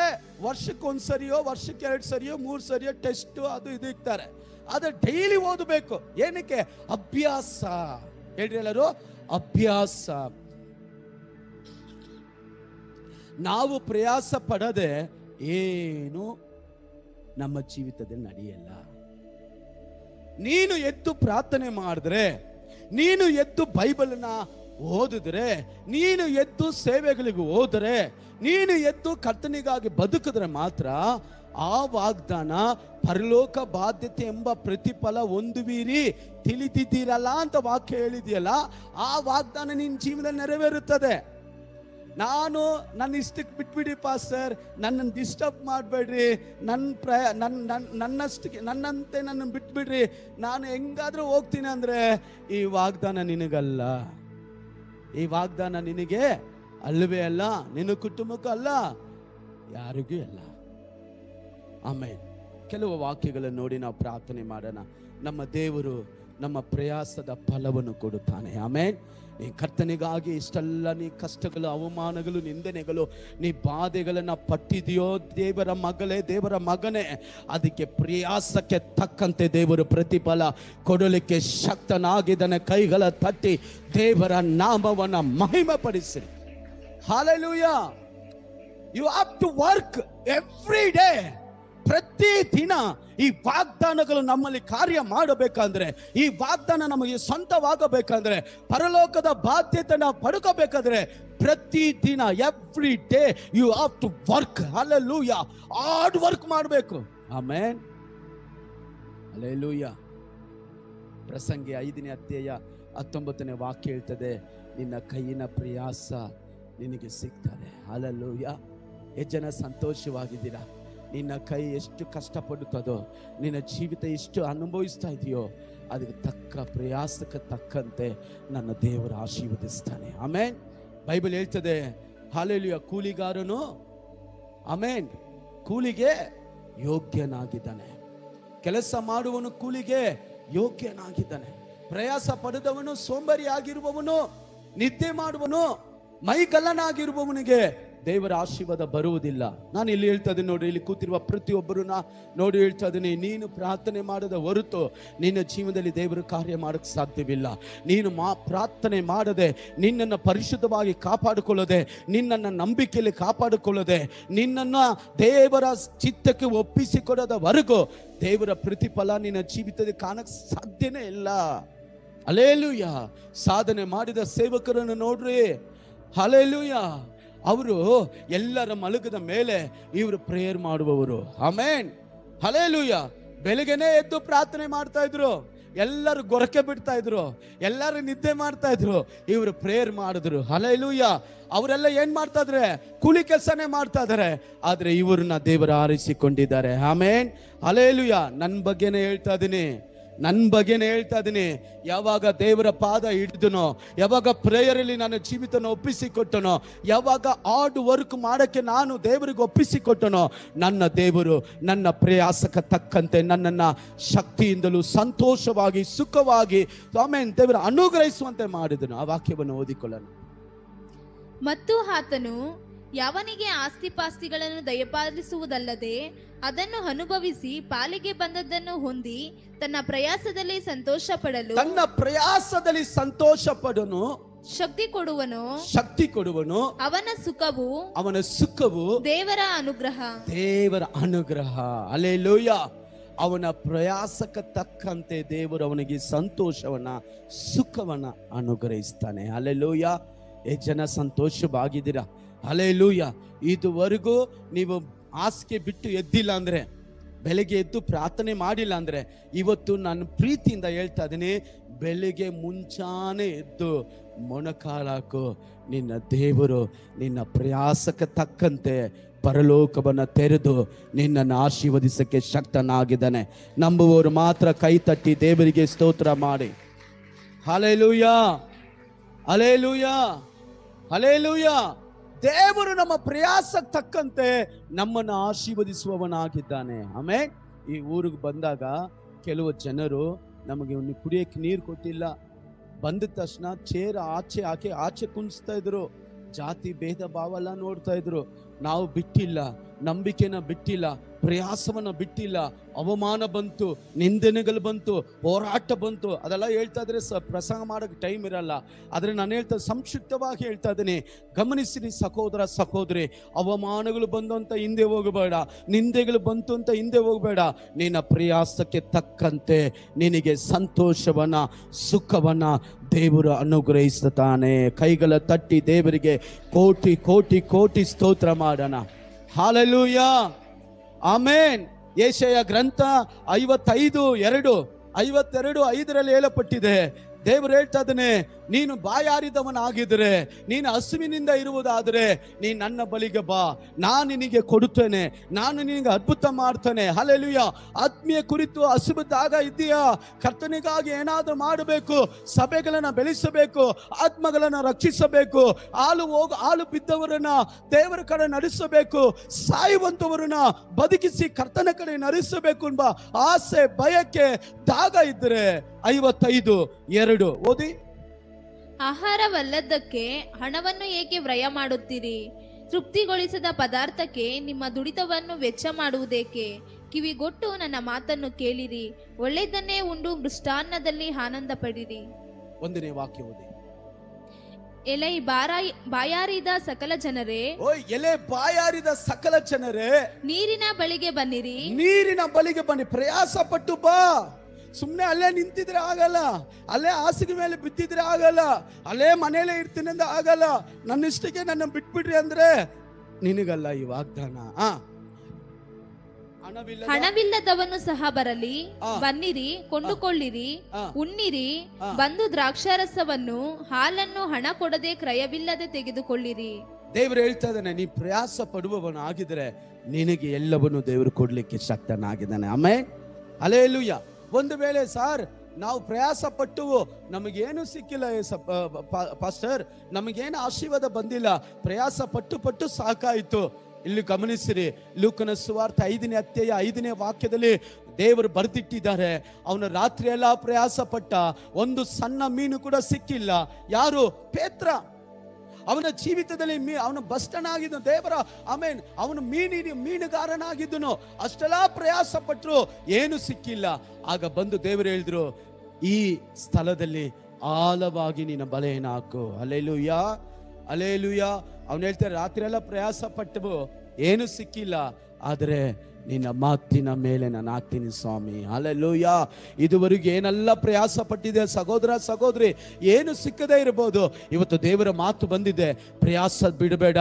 ವರ್ಷಕ್ಕೊಂದ್ಸರಿಯೋ, ವರ್ಷಕ್ಕೆ 2 ಸರಿಯೋ 3 ಸರಿಯೋ ಟೆಸ್ಟ್ ಅದು ಇದು ಇಕ್ತಾರೆ. ಆದ್ರೆ ಡೈಲಿ ಓದಬೇಕು. ಏನಕ್ಕೆ? ಅಭ್ಯಾಸ. ಹೇಳ್ರಿ ಎಲ್ಲರೂ, ಅಭ್ಯಾಸ. ನಾವು ಪ್ರಯಾಸ ಪಡದೆ ಏನು ನಮ್ಮ ಜೀವಿತದಲ್ಲಿ ನಡೆಯಲ್ಲ. ನೀನು ಎದ್ದು ಪ್ರಾರ್ಥನೆ ಮಾಡಿದ್ರೆ, ನೀನು ಎದ್ದು ಬೈಬಲ್ನ ಓದಿದ್ರೆ, ನೀನು ಎದ್ದು ಸೇವೆಗಳಿಗೆ ಹೋದರೆ, ನೀನು ಎದ್ದು ಕರ್ತನಿಗಾಗಿ ಬದುಕಿದ್ರೆ ಮಾತ್ರ ಆ ವಾಗ್ದಾನ ಪರಲೋಕ ಬಾಧ್ಯತೆ ಎಂಬ ಪ್ರತಿಫಲ ಹೊಂದುವಿರಿ ತಿಳಿದಿದ್ದೀರಲ್ಲ ಅಂತ ವಾಕ್ಯ ಹೇಳಿದೆಯಲ್ಲ, ಆ ವಾಗ್ದಾನ ನಿನ್ನ ಜೀವನದಲ್ಲಿ ನೆರವೇರುತ್ತದೆ. ನನ್ನ ಇಷ್ಟಕ್ಕೆ ಬಿಟ್ಬಿಡಿ ಪಾಸ್ಟರ್, ನನ್ನನ್ನು ಡಿಸ್ಟರ್ಬ್ ಮಾಡಬೇಡ್ರಿ, ನನ್ನಂತೆ ನನ್ನನ್ನು ಬಿಟ್ಬಿಡ್ರಿ, ನಾನು ಹೆಂಗಾದ್ರೂ ಹೋಗ್ತೀನಿ ಅಂದರೆ ಈ ವಾಗ್ದಾನ ನಿನಗಲ್ಲ. ಈ ವಾಗ್ದಾನ ನಿನಗೆ ಅಲ್ಲವೇ ಅಲ್ಲ, ನಿನ್ನ ಕುಟುಂಬಕ್ಕೂ ಅಲ್ಲ, ಯಾರಿಗೂ ಅಲ್ಲ. ಆಮೇಲೆ ಕೆಲವು ವಾಕ್ಯಗಳನ್ನು ನೋಡಿ ನಾವು ಪ್ರಾರ್ಥನೆ ಮಾಡೋಣ. ನಮ್ಮ ದೇವರು ನಮ್ಮ ಪ್ರಯಾಸದ ಫಲವನ್ನು ಕೊಡುತ್ತಾನೆ. ಆಮೇಲೆ ನೀ ಕರ್ತನಿಗಾಗಿ ಇಷ್ಟೆಲ್ಲ ನೀ ಕಷ್ಟಗಳು, ಅವಮಾನಗಳು, ನಿಂದನೆಗಳು, ನೀ ಬಾಧೆಗಳನ್ನ ಪಟ್ಟಿದೆಯೋ ದೇವರ ಮಗಳೇ, ದೇವರ ಮಗನೇ, ಅದಕ್ಕೆ ಪ್ರಯಾಸಕ್ಕೆ ತಕ್ಕಂತೆ ದೇವರು ಪ್ರತಿಫಲ ಕೊಡಲಿಕ್ಕೆ ಶಕ್ತನಾಗಿದ್ದಾನೆ. ಕೈಗಳ ತಟ್ಟಿ ದೇವರ ನಾಮವನ್ನ ಮಹಿಮೆ ಪಡಿಸಿರಿ. Hallelujah. You have to work every day. ಪ್ರತಿ ದಿನ ಈ ವಾಗ್ದಾನಗಳು ನಮ್ಮಲ್ಲಿ ಕಾರ್ಯ ಮಾಡಬೇಕಂದ್ರೆ, ಈ ವಾಗ್ದಾನ ನಮಗೆ ಸ್ವಂತವಾಗಬೇಕಂದ್ರೆ, ಪರಲೋಕದ ಬಾಧ್ಯತೆ ನಾವು ಪಡ್ಕೋಬೇಕಾದ್ರೆ ಪ್ರತಿ ದಿನ every day you have to work. Hallelujah. Hard work ಮಾಡಬೇಕು. ಆಮೆನ್. ಹಲ್ಲೆಲೂಯಾ. ಪ್ರಸಂಗಿ 5ನೇ ಅಧ್ಯಾಯ 19ನೇ ವಾಕ್ಯ ಹೇಳ್ತದೆ, ನಿನ್ನ ಕೈಯಿನ ಪ್ರಯಾಸ ನಿನಗೆ ಸಿಗ್ತದೆ. ಹಲ್ಲೆಲೂಯಾ. ಎಷ್ಟು ಜನ ಸಂತೋಷವಾಗಿದ್ದೀರಾ? ನಿನ್ನ ಕೈ ಎಷ್ಟು ಕಷ್ಟಪಡುತ್ತದೋ, ನಿನ್ನ ಜೀವಿತ ಎಷ್ಟು ಅನುಭವಿಸ್ತಾ ಇದೆಯೋ, ಅದಕ್ಕೆ ತಕ್ಕ ಪ್ರಯಾಸಕ್ಕೆ ತಕ್ಕಂತೆ ನನ್ನ ದೇವರು ಆಶೀರ್ವದಿಸ್ತಾನೆ. ಆಮೇನ್. ಬೈಬಲ್ ಹೇಳ್ತದೆ, ಹಲ್ಲೆಲೂಯಾ, ಕೂಲಿಗಾರನು ಆಮೇನ್ ಕೂಲಿಗೆ ಯೋಗ್ಯನಾಗಿದ್ದಾನೆ. ಕೆಲಸ ಮಾಡುವನು ಕೂಲಿಗೆ ಯೋಗ್ಯನಾಗಿದ್ದಾನೆ. ಪ್ರಯಾಸ ಪಡೆದವನು, ಸೋಂಬೇರಿ ಆಗಿರುವವನು, ನಿದ್ದೆ ಮಾಡುವನು, ಮೈಗಲ್ಲನಾಗಿರುವವನಿಗೆ ದೇವರ ಆಶೀರ್ವಾದ ಬರುವುದಿಲ್ಲ. ನಾನು ಇಲ್ಲಿ ಹೇಳ್ತಾ ಇದ್ದೀನಿ ನೋಡಿ, ಇಲ್ಲಿ ಕೂತಿರುವ ಪ್ರತಿಯೊಬ್ಬರನ್ನ ನೋಡಿ ಹೇಳ್ತಾ ಇದ್ದೀನಿ, ನೀನು ಪ್ರಾರ್ಥನೆ ಮಾಡದ ಹೊರತು ನಿನ್ನ ಜೀವನದಲ್ಲಿ ದೇವರ ಕಾರ್ಯ ಮಾಡಕ್ಕೆ ಸಾಧ್ಯವಿಲ್ಲ. ನೀನು ಪ್ರಾರ್ಥನೆ ಮಾಡದೆ, ನಿನ್ನನ್ನು ಪರಿಶುದ್ಧವಾಗಿ ಕಾಪಾಡಿಕೊಳ್ಳದೆ, ನಿನ್ನನ್ನು ನಂಬಿಕೆಯಲ್ಲಿ ಕಾಪಾಡಿಕೊಳ್ಳದೆ, ನಿನ್ನನ್ನು ದೇವರ ಚಿತ್ತಕ್ಕೆ ಒಪ್ಪಿಸಿಕೊಡದವರೆಗೂ ದೇವರ ಪ್ರತಿಫಲ ನಿನ್ನ ಜೀವಿತದಲ್ಲಿ ಕಾಣಕ್ಕೆ ಸಾಧ್ಯನೇ ಇಲ್ಲ. ಹಲ್ಲೆಲೂಯಾ. ಸಾಧನೆ ಮಾಡಿದ ಸೇವಕರನ್ನು ನೋಡ್ರಿ. ಹಲ್ಲೆಲೂಯಾ. ಅವರು ಎಲ್ಲರ ಮಲಗದ ಮೇಲೆ ಇವರು ಪ್ರೇಯರ್ ಮಾಡುವವರು. ಆಮೆನ್. ಹಲ್ಲೆಲೂಯಾ. ಬೆಳಗ್ಗೆನೇ ಎದ್ದು ಪ್ರಾರ್ಥನೆ ಮಾಡ್ತಾ ಇದ್ರು, ಎಲ್ಲರೂ ಗೊರಕೆ ಬಿಡ್ತಾ ಇದ್ರು, ಎಲ್ಲರೂ ನಿದ್ದೆ ಮಾಡ್ತಾ ಇದ್ರು, ಇವರು ಪ್ರೇಯರ್ ಮಾಡಿದ್ರು. ಹಲ್ಲೆಲೂಯಾ. ಅವರೆಲ್ಲ ಏನ್ ಮಾಡ್ತಾ ಇದ್ರೆ? ಕೂಲಿ ಕೆಲಸನೇ ಮಾಡ್ತಾ ಇದಾರೆ. ಆದ್ರೆ ಇವ್ರನ್ನ ದೇವರ ಆರಿಸಿಕೊಂಡಿದ್ದಾರೆ. ಆಮೆನ್. ಹಲ್ಲೆಲೂಯಾ. ನನ್ನ ಬಗ್ಗೆನೇ ಹೇಳ್ತಾ ಇದ್ದೀನಿ. ಯಾವಾಗ ದೇವರ ಪಾದ ಹಿಡಿದನೋ, ಯಾವಾಗ ಪ್ರೇಯರಲ್ಲಿ ನನ್ನ ಜೀವಿತನ ಒಪ್ಪಿಸಿಕೊಟ್ಟನೋ, ಯಾವಾಗ ಹಾರ್ಡ್ ವರ್ಕ್ ಮಾಡಕ್ಕೆ ನಾನು ದೇವರಿಗೆ ಒಪ್ಪಿಸಿಕೊಟ್ಟನೋ, ನನ್ನ ದೇವರು ನನ್ನ ಪ್ರಯಾಸಕ್ಕೆ ತಕ್ಕಂತೆ ನನ್ನನ್ನು ಶಕ್ತಿಯಿಂದಲೂ ಸಂತೋಷವಾಗಿ, ಸುಖವಾಗಿ ಆಮೇಲೆ ದೇವರ ಅನುಗ್ರಹಿಸುವಂತೆ ಮಾಡಿದನು. ಆ ವಾಕ್ಯವನ್ನು ಓದಿಕೊಳ್ಳೋಣ. ಮತ್ತು ಆತನು ಯಾವನಿಗೆ ಆಸ್ತಿಪಾಸ್ತಿಗಳನ್ನು ದಯಪಾಲಿಸುವುದಲ್ಲದೆ ಅದನ್ನು ಅನುಭವಿಸಿ ಪಾಲಿಗೆ ಬಂದದ್ದನ್ನು ಹೊಂದಿ ತನ್ನ ಪ್ರಯಾಸದಲ್ಲಿ ಸಂತೋಷ ಪಡನು ಶಕ್ತಿ ಕೊಡುವನು. ಅವನ ಸುಖವು ದೇವರ ಅನುಗ್ರಹ. ಹಲ್ಲೆಲೂಯಾ. ಅವನ ಪ್ರಯಾಸಕ್ಕೆ ತಕ್ಕಂತೆ ದೇವರು ಅವನಿಗೆ ಸಂತೋಷವನ್ನ, ಸುಖವನ್ನ ಅನುಗ್ರಹಿಸ್ತಾನೆ. ಹಲ್ಲೆಲೂಯಾ. ಎಷ್ಟು ಜನ ಸಂತೋಷವಾಗಿದ್ದೀರಾ? ಹಲ್ಲೆಲೂಯಾ. ಇದುವರೆಗೂ ನೀವು ಹಾಸಿಗೆ ಬಿಟ್ಟು ಎದ್ದಿಲ್ಲ ಅಂದ್ರೆ, ಬೆಳಿಗ್ಗೆ ಎದ್ದು ಪ್ರಾರ್ಥನೆ ಮಾಡಿಲ್ಲ ಅಂದ್ರೆ, ಇವತ್ತು ನಾನು ಪ್ರೀತಿಯಿಂದ ಹೇಳ್ತಾ ಇದ್ದೀನಿ, ಬೆಳಿಗ್ಗೆ ಮುಂಚಾನೆ ಎದ್ದು ಮೊಣಕಾಲಾಕು. ನಿನ್ನ ದೇವರು ನಿನ್ನ ಪ್ರಯಾಸಕ್ಕೆ ತಕ್ಕಂತೆ ಪರಲೋಕವನ್ನು ತೆರೆದು ನಿನ್ನನ್ನು ಆಶೀರ್ವದಿಸಕ್ಕೆ ಶಕ್ತನಾಗಿದ್ದಾನೆ. ನಂಬುವವರು ಮಾತ್ರ ಕೈ ತಟ್ಟಿ ದೇವರಿಗೆ ಸ್ತೋತ್ರ ಮಾಡಿ. ಹಲ್ಲೆಲೂಯಾ. ಹಲ್ಲೆಲೂಯಾ. ಹಲ್ಲೆಲೂಯಾ. ದೇವರು ನಮ್ಮ ಪ್ರಯಾಸಕ್ಕೆ ತಕ್ಕಂತೆ ನಮ್ಮನ್ನು ಆಶೀರ್ವದಿಸುವವನಾಗಿದ್ದಾನೆ. ಆಮೇಲೆ ಈ ಊರಿಗೆ ಬಂದಾಗ ಕೆಲವು ಜನರು ನಮಗೆ ಕುಡಿಯಕ್ಕೆ ನೀರು ಕೊಟ್ಟಿಲ್ಲ, ಬಂದ ತಕ್ಷಣ ಚೇರ್ ಆಚೆ ಹಾಕಿ ಆಚೆ ಕುಣಿಸ್ತಾ ಇದ್ರು, ಜಾತಿ ಭೇದ ಭಾವ ಎಲ್ಲ ನೋಡ್ತಾ ಇದ್ರು. ನಾವು ಬಿಟ್ಟಿಲ್ಲ, ನಂಬಿಕೆನ ಬಿಟ್ಟಿಲ್ಲ, ಪ್ರಯಾಸವನ್ನ ಬಿಟ್ಟಿಲ್ಲ. ಅವಮಾನ ಬಂತು, ನಿಂದನೆಗಳು ಬಂತು, ಹೋರಾಟ ಬಂತು, ಅದೆಲ್ಲ ಹೇಳ್ತಾ ಇದ್ರೆ ಪ್ರಸಂಗ ಮಾಡೋಕ್ಕೆ ಟೈಮ್ ಇರಲ್ಲ. ಆದರೆ ನಾನು ಸಂಕ್ಷಿಪ್ತವಾಗಿ ಹೇಳ್ತಾ ಇದ್ದೀನಿ, ಗಮನಿಸಿರಿ ಸಹೋದರ ಸಹೋದರಿ. ಅವಮಾನಗಳು ಬಂದು ಅಂತ ಹಿಂದೆ ಹೋಗಬೇಡ, ನಿಂದೆಗಳು ಬಂತು ಅಂತ ಹಿಂದೆ ಹೋಗಬೇಡ. ನಿನ್ನ ಪ್ರಯಾಸಕ್ಕೆ ತಕ್ಕಂತೆ ನಿನಗೆ ಸಂತೋಷವನ್ನ, ಸುಖವನ್ನ ದೇವರು ಅನುಗ್ರಹಿಸುತ್ತಾನೆ. ಕೈಗಳ ತಟ್ಟಿ ದೇವರಿಗೆ ಕೋಟಿ ಕೋಟಿ ಕೋಟಿ ಸ್ತೋತ್ರ ಮಾಡೋಣ. ಹಲ್ಲೆಲೂಯಾ. ಆಮೇನ್. ಯೆಶಾಯ ಗ್ರಂಥ 52:5 ಹೇಳಪಟ್ಟಿದೆ. ದೇವರು ಹೇಳ್ತಾ ಇದ್ದಾನೆ, ನೀನು ಬಾಯಾರಿದವನಾಗಿದ್ರೆ, ನೀನು ಹಸುವಿನಿಂದ ಇರುವುದಾದರೆ ನೀ ನನ್ನ ಬಳಿಗೆ ಬಾ, ನಾನು ನಿನಗೆ ಕೊಡುತ್ತೇನೆ, ನಾನು ನಿನಗೆ ಅದ್ಭುತ ಮಾಡ್ತೇನೆ. ಹಲ್ಲೆಲೂಯಾ. ಆತ್ಮೀಯ ಕುರಿತು ಹಸುವಿದ್ದಾಗ ಇದೆಯಾ? ಕರ್ತನಿಗಾಗಿ ಏನಾದರೂ ಮಾಡಬೇಕು, ಸಭೆಗಳನ್ನ ಬೆಳೆಸಬೇಕು, ಆತ್ಮಗಳನ್ನ ರಕ್ಷಿಸಬೇಕು, ಹಾಲು ಬಿದ್ದವರನ್ನ ದೇವರ ಕಡೆ ನಡೆಸಬೇಕು, ಸಾಯುವಂತವರನ್ನ ಬದುಕಿಸಿ ಕರ್ತನ ಕಡೆ ನಡೆಸಬೇಕು ಎಂಬ ಆಸೆ, ಬಯಕೆ, ದಾಗ ಇದ್ರೆ 55:2 ಓದಿ. ಆಹಾರವಲ್ಲದಕ್ಕೆ ಹಣವನ್ನು ಏಕೆ ವ್ಯಯ ಮಾಡುತ್ತೀರಿ? ತೃಪ್ತಿಗೊಳಿಸದ ಪದಾರ್ಥಕ್ಕೆ ನಿಮ್ಮ ದುಡಿತವನ್ನು ವೆಚ್ಚ ಮಾಡುವುದೇಕೆ? ಕಿವಿಗೊಟ್ಟು ನನ್ನ ಮಾತನ್ನು ಕೇಳಿರಿ, ಒಳ್ಳೆಯದನ್ನೇ ಉಂಡು ಮೃಷ್ಟಾನ್ನದಲ್ಲಿ ಆನಂದ ಪಡಿರಿ. 1ನೇ ವಾಕ್ಯ ಓದಿ. ಎಲೈ ಬಾಯಾರಿದ ಸಕಲ ಜನರೇ, ಎಲೆ ಬಾಯಾರಿದ ಸಕಲ ಜನರೇ, ನೀರಿನ ಬಳಿಗೆ ಬನ್ನಿರಿ. ನೀರಿನ ಬಳಿಗೆ ಬನ್ನಿ, ಪ್ರಯಾಸ ಪಟ್ಟು ಬಾ. ಸುಮ್ಮನೆ ಅಲ್ಲೇ ನಿಂತಿದ್ರೆ ಆಗಲ್ಲ, ಅಲ್ಲೇ ಹಾಸಿಗೆ ಮೇಲೆ ಬಿದ್ದಿದ್ರೆ ಆಗಲ್ಲ, ಅಲ್ಲೇ ಮನೇಲೆ ಇರ್ತೀನಿ ಅಂದ್ರೆ ಆಗಲ್ಲ. ನನ್ನ ಇಷ್ಟಕ್ಕೆ ನನ್ನ ಬಿಟ್ಬಿಡ್ರಿ ಅಂದ್ರೆ ನಿನಗಲ್ಲ ಈ ವಾಗ್ದಾನ. ಹಣವಿಲ್ಲದವನು ಸಹ ಬರಲಿ, ಬನ್ನಿರಿ, ಕೊಂಡುಕೊಳ್ಳಿರಿ, ಉಣ್ಣಿರಿ, ಬಂದು ದ್ರಾಕ್ಷಾರಸವನ್ನು ಹಾಲನ್ನು ಹಣ ಕೊಡದೆ ಕ್ರಯವಿಲ್ಲದೆ ತೆಗೆದುಕೊಳ್ಳಿರಿ. ದೇವರು ಹೇಳ್ತಾ ಇದ್ದಾನೆ, ನೀ ಪ್ರಯಾಸ ಪಡುವವನು ಆಗಿದ್ರೆ ನಿನಗೆ ಎಲ್ಲವನ್ನು ದೇವರು ಕೊಡ್ಲಿಕ್ಕೆ ಶಕ್ತನಾಗಿದ್ದಾನೆ. ಆಮೇಲೆ ಹಲ್ಲೆಲೂಯಾ. ಒಂದು ವೇಳೆ ಸಾರ್ ನಾವು ಪ್ರಯಾಸ ಪಟ್ಟು ನಮಗೇನು ಸಿಕ್ಕಿಲ್ಲ ಪಾಸ್ಟರ್, ನಮಗೇನು ಆಶೀರ್ವಾದ ಬಂದಿಲ್ಲ, ಪ್ರಯಾಸ ಪಟ್ಟು ಸಾಕಾಯಿತು. ಇಲ್ಲಿ ಗಮನಿಸಿರಿ, ಲೂಕನ ಸುವಾರ್ತೆ 5ನೇ ಅಧ್ಯಾಯ 5ನೇ ವಾಕ್ಯದಲ್ಲಿ ದೇವರು ಬರೆದಿಟ್ಟಿದ್ದಾರೆ, ಅವನ ರಾತ್ರಿ ಎಲ್ಲ ಪ್ರಯಾಸ ಪಟ್ಟ, ಒಂದು ಸಣ್ಣ ಮೀನು ಕೂಡ ಸಿಕ್ಕಿಲ್ಲ. ಯಾರು? ಪೇತ್ರ. ಅವನ ಜೀವಿತದಲ್ಲಿ ಅವನು ಬಸ್ತನಾಗಿದ್ದನು ದೇವರ. ಆಮೇನ್. ಅವನು ಮೀನುಗಾರನಾಗಿದ್ದನು. ಅಷ್ಟೆಲ್ಲ ಪ್ರಯಾಸ ಪಟ್ಟರು, ಏನು ಸಿಕ್ಕಿಲ್ಲ. ಆಗ ಬಂದು ದೇವರು ಹೇಳಿದ್ರು, ಈ ಸ್ಥಳದಲ್ಲಿ ಆಳವಾಗಿ ನಿನ್ನ ಬಲೆಯನ್ನು ಹಾಕು. Hallelujah, hallelujah. ಅವನು ಹೇಳ್ತಾರೆ, ರಾತ್ರಿ ಎಲ್ಲ ಪ್ರಯಾಸ ಪಟ್ಟವು, ಏನು ಸಿಕ್ಕಿಲ್ಲ, ಆದರೆ ನಿನ್ನ ಮಾತಿನ ಮೇಲೆ ನಾನು ಹಾಕ್ತೀನಿ ಸ್ವಾಮಿ. ಹಲ್ಲೆಲೂಯಾ. ಇದುವರೆಗೆ ಏನೆಲ್ಲ ಪ್ರಯಾಸ ಪಟ್ಟಿದೆ ಸಹೋದರ ಸಹೋದರಿ, ಏನು ಸಿಕ್ಕದೇ ಇರಬಹುದು, ಇವತ್ತು ದೇವರ ಮಾತು ಬಂದಿದೆ, ಪ್ರಯಾಸ ಬಿಡಬೇಡ,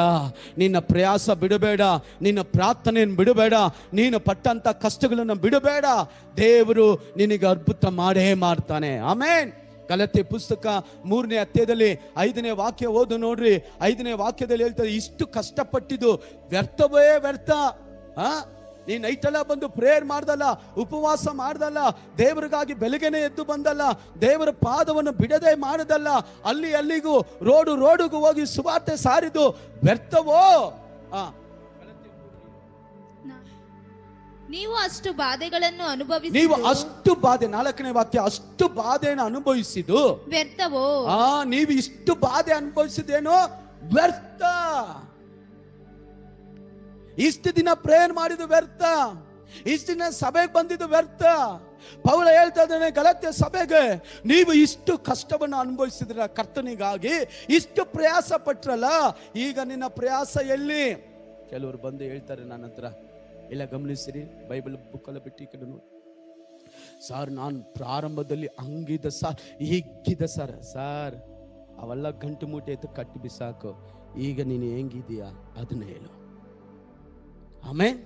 ನಿನ್ನ ಪ್ರಯಾಸ ಬಿಡಬೇಡ, ನಿನ್ನ ಪ್ರಾರ್ಥನೆಯನ್ನು ಬಿಡಬೇಡ, ನೀನು ಪಟ್ಟಂತ ಕಷ್ಟಗಳನ್ನು ಬಿಡಬೇಡ. ದೇವರು ನಿನಗೆ ಅದ್ಭುತ ಮಾಡೇ ಮಾಡ್ತಾನೆ. ಆಮೇನ್. ಗಲಾತ್ಯ ಪುಸ್ತಕ 3ನೇ ಅಧ್ಯಾಯದಲ್ಲಿ 5ನೇ ವಾಕ್ಯ ಓದು ನೋಡ್ರಿ. 5ನೇ ವಾಕ್ಯದಲ್ಲಿ ಹೇಳ್ತಾರೆ, ಇಷ್ಟು ಕಷ್ಟಪಟ್ಟಿದ್ದು ವ್ಯರ್ಥವೇ ವ್ಯರ್ಥ. ನೀ ನೈಟೆಲ್ಲ ಬಂದು ಪ್ರೇಯರ್ ಮಾಡ್ದಲ್ಲ, ಉಪವಾಸ ಮಾಡ್ದಲ್ಲ, ದೇವರಿಗಾಗಿ ಬೆಳಗ್ಗೆನೆ ಎದ್ದು ಬಂದಲ್ಲ, ದೇವರ ಪಾದವನ್ನು ಬಿಡದೆ ಮಾಡದಲ್ಲ, ಅಲ್ಲಿಗೂ ರೋಡಿಗೂ ಹೋಗಿ ಸುವಾರ್ತೆ ಸಾರಿದು ವ್ಯರ್ಥವೋ? ನೀವು ಅಷ್ಟು ಬಾಧೆಗಳನ್ನು ಅನುಭವಿಸಿ, ನೀವು ಅಷ್ಟು ಬಾಧೆ, 4ನೇ ವಾಕ್ಯ, ಅಷ್ಟು ಬಾಧೆಯನ್ನು ಅನುಭವಿಸಿದ್ದು ವ್ಯರ್ಥವೋ? ನೀವು ಇಷ್ಟು ಬಾಧೆ ಅನುಭವಿಸಿದೇನೋ ವ್ಯರ್ಥ. ಇಷ್ಟು ದಿನ ಪ್ರೇಯರ್ ಮಾಡಿದ್ದು ವ್ಯರ್ಥ, ಇಷ್ಟು ದಿನ ಸಭೆಗೆ ಬಂದಿದ್ದು ವ್ಯರ್ಥ. ಪೌಲ ಹೇಳ್ತಾ ಇದ್ದಾನೆ ಗಲಾತ್ಯ ಸಭೆಗೆ, ನೀವು ಇಷ್ಟು ಕಷ್ಟವನ್ನು ಅನುಭವಿಸಿದ್ರ ಕರ್ತನಿಗಾಗಿ, ಇಷ್ಟು ಪ್ರಯಾಸ ಪಟ್ರಲ್ಲ, ಈಗ ನಿನ್ನ ಪ್ರಯಾಸ ಎಲ್ಲಿ? ಕೆಲವರು ಬಂದು ಹೇಳ್ತಾರೆ ನನ್ನ ಹತ್ರ, ಇಲ್ಲ ಗಮನಿಸಿರಿ, ಬೈಬಲ್ ಬುಕ್ಕಲ್ಲ ಬಿಟ್ಟು ಈ ಕಡೆ ನೋಡಿ, ಸಾರ್ ನಾನು ಪ್ರಾರಂಭದಲ್ಲಿ ಹಂಗಿದ್ದ ಸರ್, ಹೀಗಿದ್ದ ಸರ್ ಅವೆಲ್ಲ ಗಂಟು ಮೂಟೆ ಎತ್ತು ಕಟ್ಟಿ ಬಿಸಾಕು, ಈಗ ನೀನು ಹೆಂಗಿದೀಯಾ ಅದನ್ನ ಹೇಳು. ಆಮೇನ್.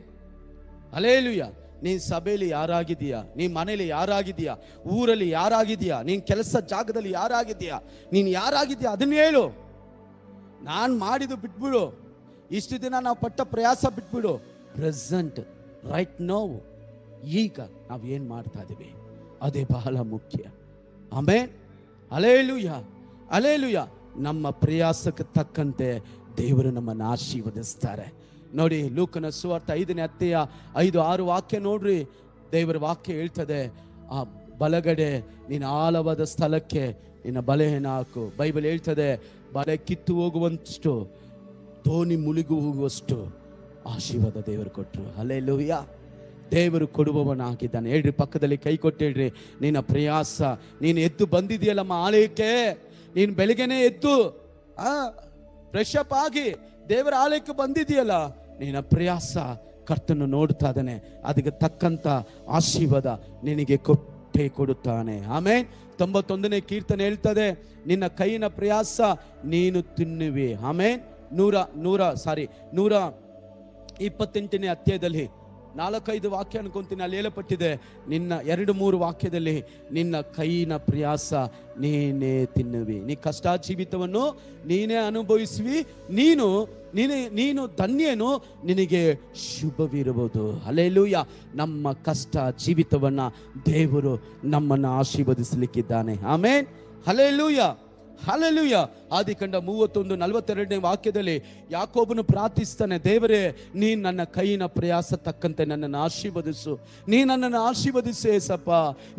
ಹಲ್ಲೆಲೂಯಾ. ನೀನ್ ಸಭೆಯಲ್ಲಿ ಯಾರಾಗಿದೀಯಾ, ನೀನ್ ಮನೇಲಿ ಯಾರಾಗಿದೀಯಾ, ಊರಲ್ಲಿ ಯಾರಾಗಿದೀಯಾ, ನೀನ್ ಕೆಲಸ ಜಾಗದಲ್ಲಿ ಯಾರಾಗಿದೀಯಾ, ನೀನ್ ಯಾರಾಗಿದೀಯಾ ಅದನ್ನ ಹೇಳು. ನಾನು ಮಾಡಿದ್ದು ಬಿಟ್ಬಿಡು, ಇಷ್ಟು ದಿನ ನಾವು ಪಟ್ಟ ಪ್ರಯಾಸ ಬಿಟ್ಬಿಡು. ಪ್ರೆಸೆಂಟ್ ರೈಟ್ ನೌ, ಈಗ ನಾವು ಏನ್ ಮಾಡ್ತಾ ಇದೀವಿ ಅದೇ ಬಹಳ ಮುಖ್ಯ. ಆಮೇನ್. Hallelujah, hallelujah. ನಮ್ಮ ಪ್ರಯಾಸಕ್ಕೆ ತಕ್ಕಂತೆ ದೇವರು ನಮ್ಮನ್ನು ಆಶೀರ್ವದಿಸ್ತಾರೆ. ನೋಡಿ, ಲೂಕನ ಸುವಾರ್ತೆ 5ನೇ ಅಧ್ಯಾಯ 5-6 ವಾಕ್ಯ ನೋಡ್ರಿ. ದೇವರ ವಾಕ್ಯ ಹೇಳ್ತದೆ, ಆ ಬಲಗಡೆ ನೀನು ಆಳವಾದ ಸ್ಥಳಕ್ಕೆ ನಿನ್ನ ಬಲೆಯನ್ನು ಹಾಕು. ಬೈಬಲ್ ಹೇಳ್ತದೆ, ಬಲೆ ಕಿತ್ತು ಹೋಗುವಷ್ಟು, ದೋಣಿ ಮುಳುಗು ಹೋಗುವಷ್ಟು ಆಶೀರ್ವಾದ ದೇವರು ಕೊಟ್ಟರು. ಹಲ್ಲೆಲೂಯಾ. ದೇವರು ಕೊಡುವವನಾಗಿದ್ದಾನೆ. ಹೇಳ್ರಿ, ಪಕ್ಕದಲ್ಲಿ ಕೈ ಕೊಟ್ಟು ಹೇಳ್ರಿ, ನಿನ್ನ ಪ್ರಯಾಸ, ನೀನು ಎದ್ದು ಬಂದಿದೆಯಲ್ಲಮ್ಮ ಆಲಯಕ್ಕೆ, ನೀನು ಬೆಳಿಗ್ಗೆನೆ ಎದ್ದು ಫ್ರೆಶ್ ಅಪ್ ಆಗಿ ದೇವರ ಆಲಯಕ್ಕೆ ಬಂದಿದೆಯಲ್ಲ, ನಿನ್ನ ಪ್ರಯಾಸ ಕರ್ತನು ನೋಡ್ತಾ ಇದ್ದಾನೆ, ಅದಕ್ಕೆ ತಕ್ಕಂತ ಆಶೀರ್ವಾದ ನಿನಗೆ ಕೊಟ್ಟೇ ಕೊಡುತ್ತಾನೆ. ಆಮೇಲೆ 91ನೇ ಕೀರ್ತನೆ ಹೇಳ್ತದೆ, ನಿನ್ನ ಕೈಯಿನ ಪ್ರಯಾಸ ನೀನು ತಿನ್ನುವಿ. ಆಮೇಲೆ 128ನೇ ಅಧ್ಯಾಯದಲ್ಲಿ 4-5 ವಾಕ್ಯ ಅನ್ಕೊಂತೀನಿ, ಅಲ್ಲಿ ಹೇಳಪಟ್ಟಿದೆ, ನಿನ್ನ 2-3 ವಾಕ್ಯದಲ್ಲಿ ನಿನ್ನ ಕೈನ ಪ್ರಯಾಸ ನೀನೇ ತಿನ್ನುವಿ, ನೀ ಕಷ್ಟ ಜೀವಿತವನ್ನು ನೀನೇ ಅನುಭವಿಸುವಿ, ನೀನು ಧನ್ಯನು, ನಿನಗೆ ಶುಭವಿರುವುದು. ಹಲ್ಲೆಲೂಯಾ. ನಮ್ಮ ಕಷ್ಟ ಜೀವಿತವನ್ನ ದೇವರು ನಮ್ಮನ್ನು ಆಶೀರ್ವದಿಸಲಿಕ್ಕಿದ್ದಾನೆ. ಆಮೆನ್. Hallelujah, hallelujah. ಆದಿಕಾಂಡ 31:42 ವಾಕ್ಯದಲ್ಲಿ ಯಾಕೋಬನು ಪ್ರಾರ್ಥಿಸ್ತಾನೆ, ದೇವರೇ ನೀನು ನನ್ನ ಕೈನ ಪ್ರಯಾಸ ತಕ್ಕಂತೆ ನನ್ನನ್ನು ಆಶೀರ್ವದಿಸು, ನೀ ನನ್ನನ್ನು ಆಶೀರ್ವದಿಸು ಏಸಪ್ಪ,